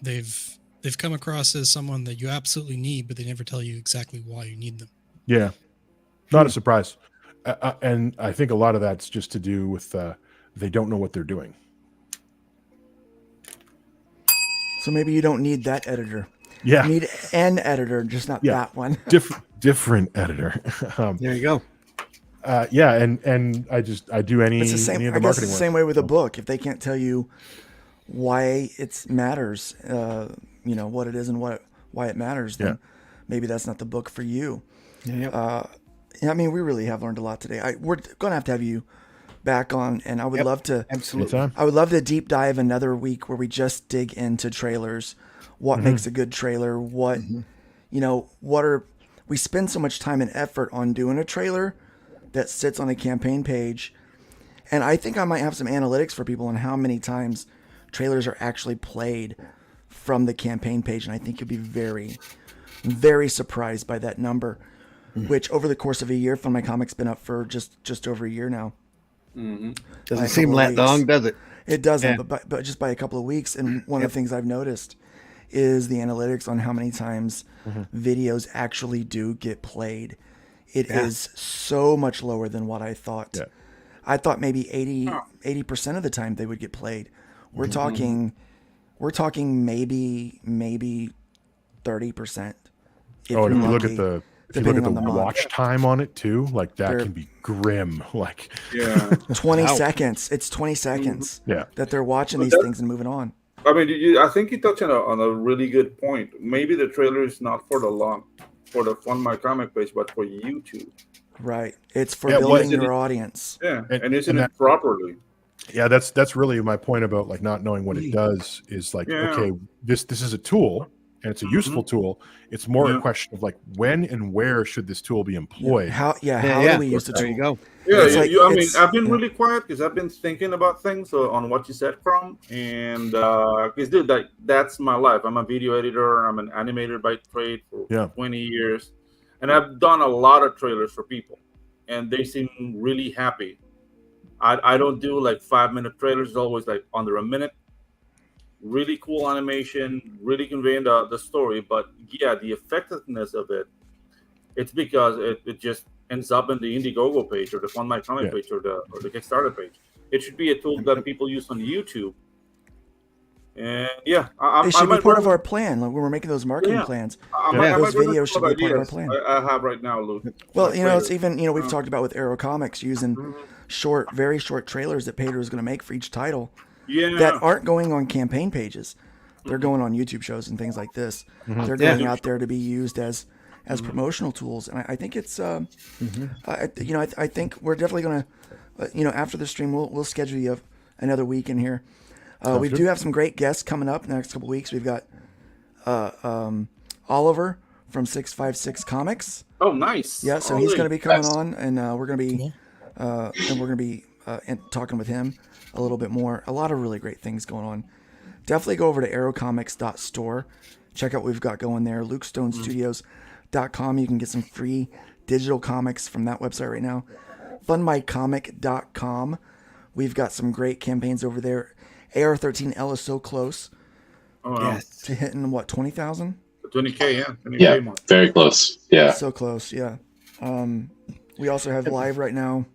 they've come across as someone that you absolutely need, but they never tell you exactly why you need them. Yeah, not a surprise. And I think a lot of that's just to do with they don't know what they're doing. So maybe you don't need that editor. Yeah, you need an editor, just not that one. different editor. There you go. And I do any. It's the same. I guess it's the same way with a book. If they can't tell you why it matters, what it is and why it matters, then maybe that's not the book for you. Yeah. I mean, we really have learned a lot today. We're going to have you back on, and I would love to. Absolutely. I would love to deep dive another week where we just dig into trailers. What makes a good trailer? What, we spend so much time and effort on doing a trailer that sits on a campaign page. And I think I might have some analytics for people on how many times trailers are actually played from the campaign page. And I think you'll be very, very surprised by that number, which over the course of a year, Fund My Comic's been up for just over a year now. Doesn't seem that long, does it? It doesn't, but just by a couple of weeks. And one of the things I've noticed is the analytics on how many times videos actually do get played. It is so much lower than what I thought. Yeah. I thought maybe 80% of the time they would get played. We're talking maybe 30%. Oh, and if you look at the watch time on it too, like that can be grim. Like 20 seconds. It's 20 seconds that they're watching these things and moving on. I mean, I think you touched on a really good point. Maybe the trailer is not for the Fund My Comic page, but for YouTube. Right. It's for building your audience. Yeah, and isn't it properly? Yeah, that's really my point about like not knowing what it does is like, okay, this is a tool and it's a useful tool. It's more a question of like when and where should this tool be employed? How do we use the tool? There you go. Yeah, I've been really quiet because I've been thinking about things on what you said, CROM, and because dude, that's my life. I'm a video editor. I'm an animator by trade for 20 years, and I've done a lot of trailers for people, and they seem really happy. I don't do like 5-minute trailers. It's always like under a minute. Really cool animation, really conveying the story, but the effectiveness of it's because it just ends up in the Indiegogo page or the Fund My Comic page or the Kickstarter page. It should be a tool that people use on YouTube. And it should be part of our plan. Like when we're making those marketing plans, those videos should be part of our plan. I have right now, Luke. Well, it's even we've talked about with Arrow Comics using very short trailers that Pedro is going to make for each title. That aren't going on campaign pages. They're going on YouTube shows and things like this. They're going out there to be used as promotional tools. And I think it's, I think we're definitely going to, after the stream, we'll schedule you another week in here. We do have some great guests coming up in the next couple of weeks. We've got Oliver from 656 Comics. Oh, nice. Yeah, so he's going to be coming on, and we're going to be talking with him a little bit more. A lot of really great things going on. Definitely go over to arrowcomics.store. check out what we've got going there. LukeStoneStudios.com. You can get some free digital comics from that website right now. FundMyComic.com. We've got some great campaigns over there. AR-13L is so close to hitting, what, 20,000? 20K, yeah. 20K Yeah, mark. very close. Yeah. So close, yeah. We also have live right now.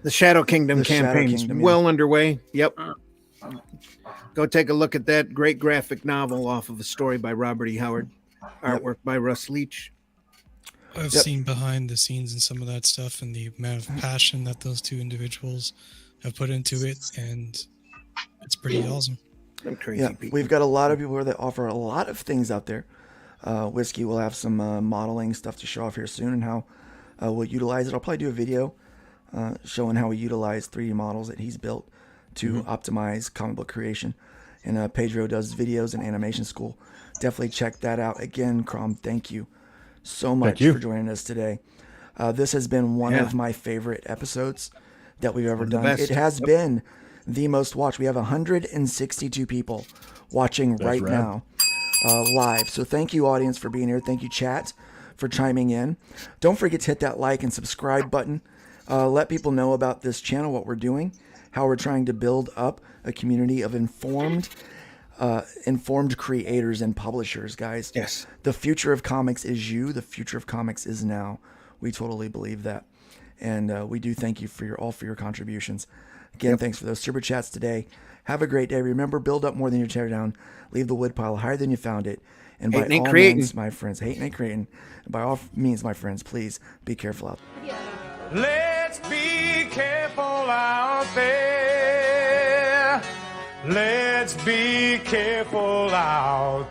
The Shadow Kingdom The Shadow campaign is Kingdom, well underway. Yep. Go take a look at that great graphic novel off of a story by Robert E. Howard. Artwork by Russ Leach. I've seen behind the scenes and some of that stuff and the amount of passion that those two individuals have put into it, and it's pretty awesome. I'm crazy people. We've got a lot of people that offer a lot of things out there. Whiskey will have some modeling stuff to show off here soon and how we'll utilize it. I'll probably do a video showing how we utilize 3D models that he's built to optimize comic book creation. And Pedro does videos in animation school. Definitely check that out. Again, CROM, thank you so much for joining us today. This has been one of my favorite episodes that we've ever done. It has been the most watched. We have 162 people watching right now live. So thank you, audience, for being here. Thank you, chat, for chiming in. Don't forget to hit that like and subscribe button. Let people know about this channel, what we're doing, how we're trying to build up a community of informed creators and publishers, guys. Yes. The future of comics is you. The future of comics is now. We totally believe that. And we do thank you for your contributions. Again, thanks for those super chats today. Have a great day. Remember, build up more than you tear down. Leave the woodpile higher than you found it. And by all means, my friends, hating and creating. By all means, my friends, please be careful out there. Let's be careful out there. Let's be careful out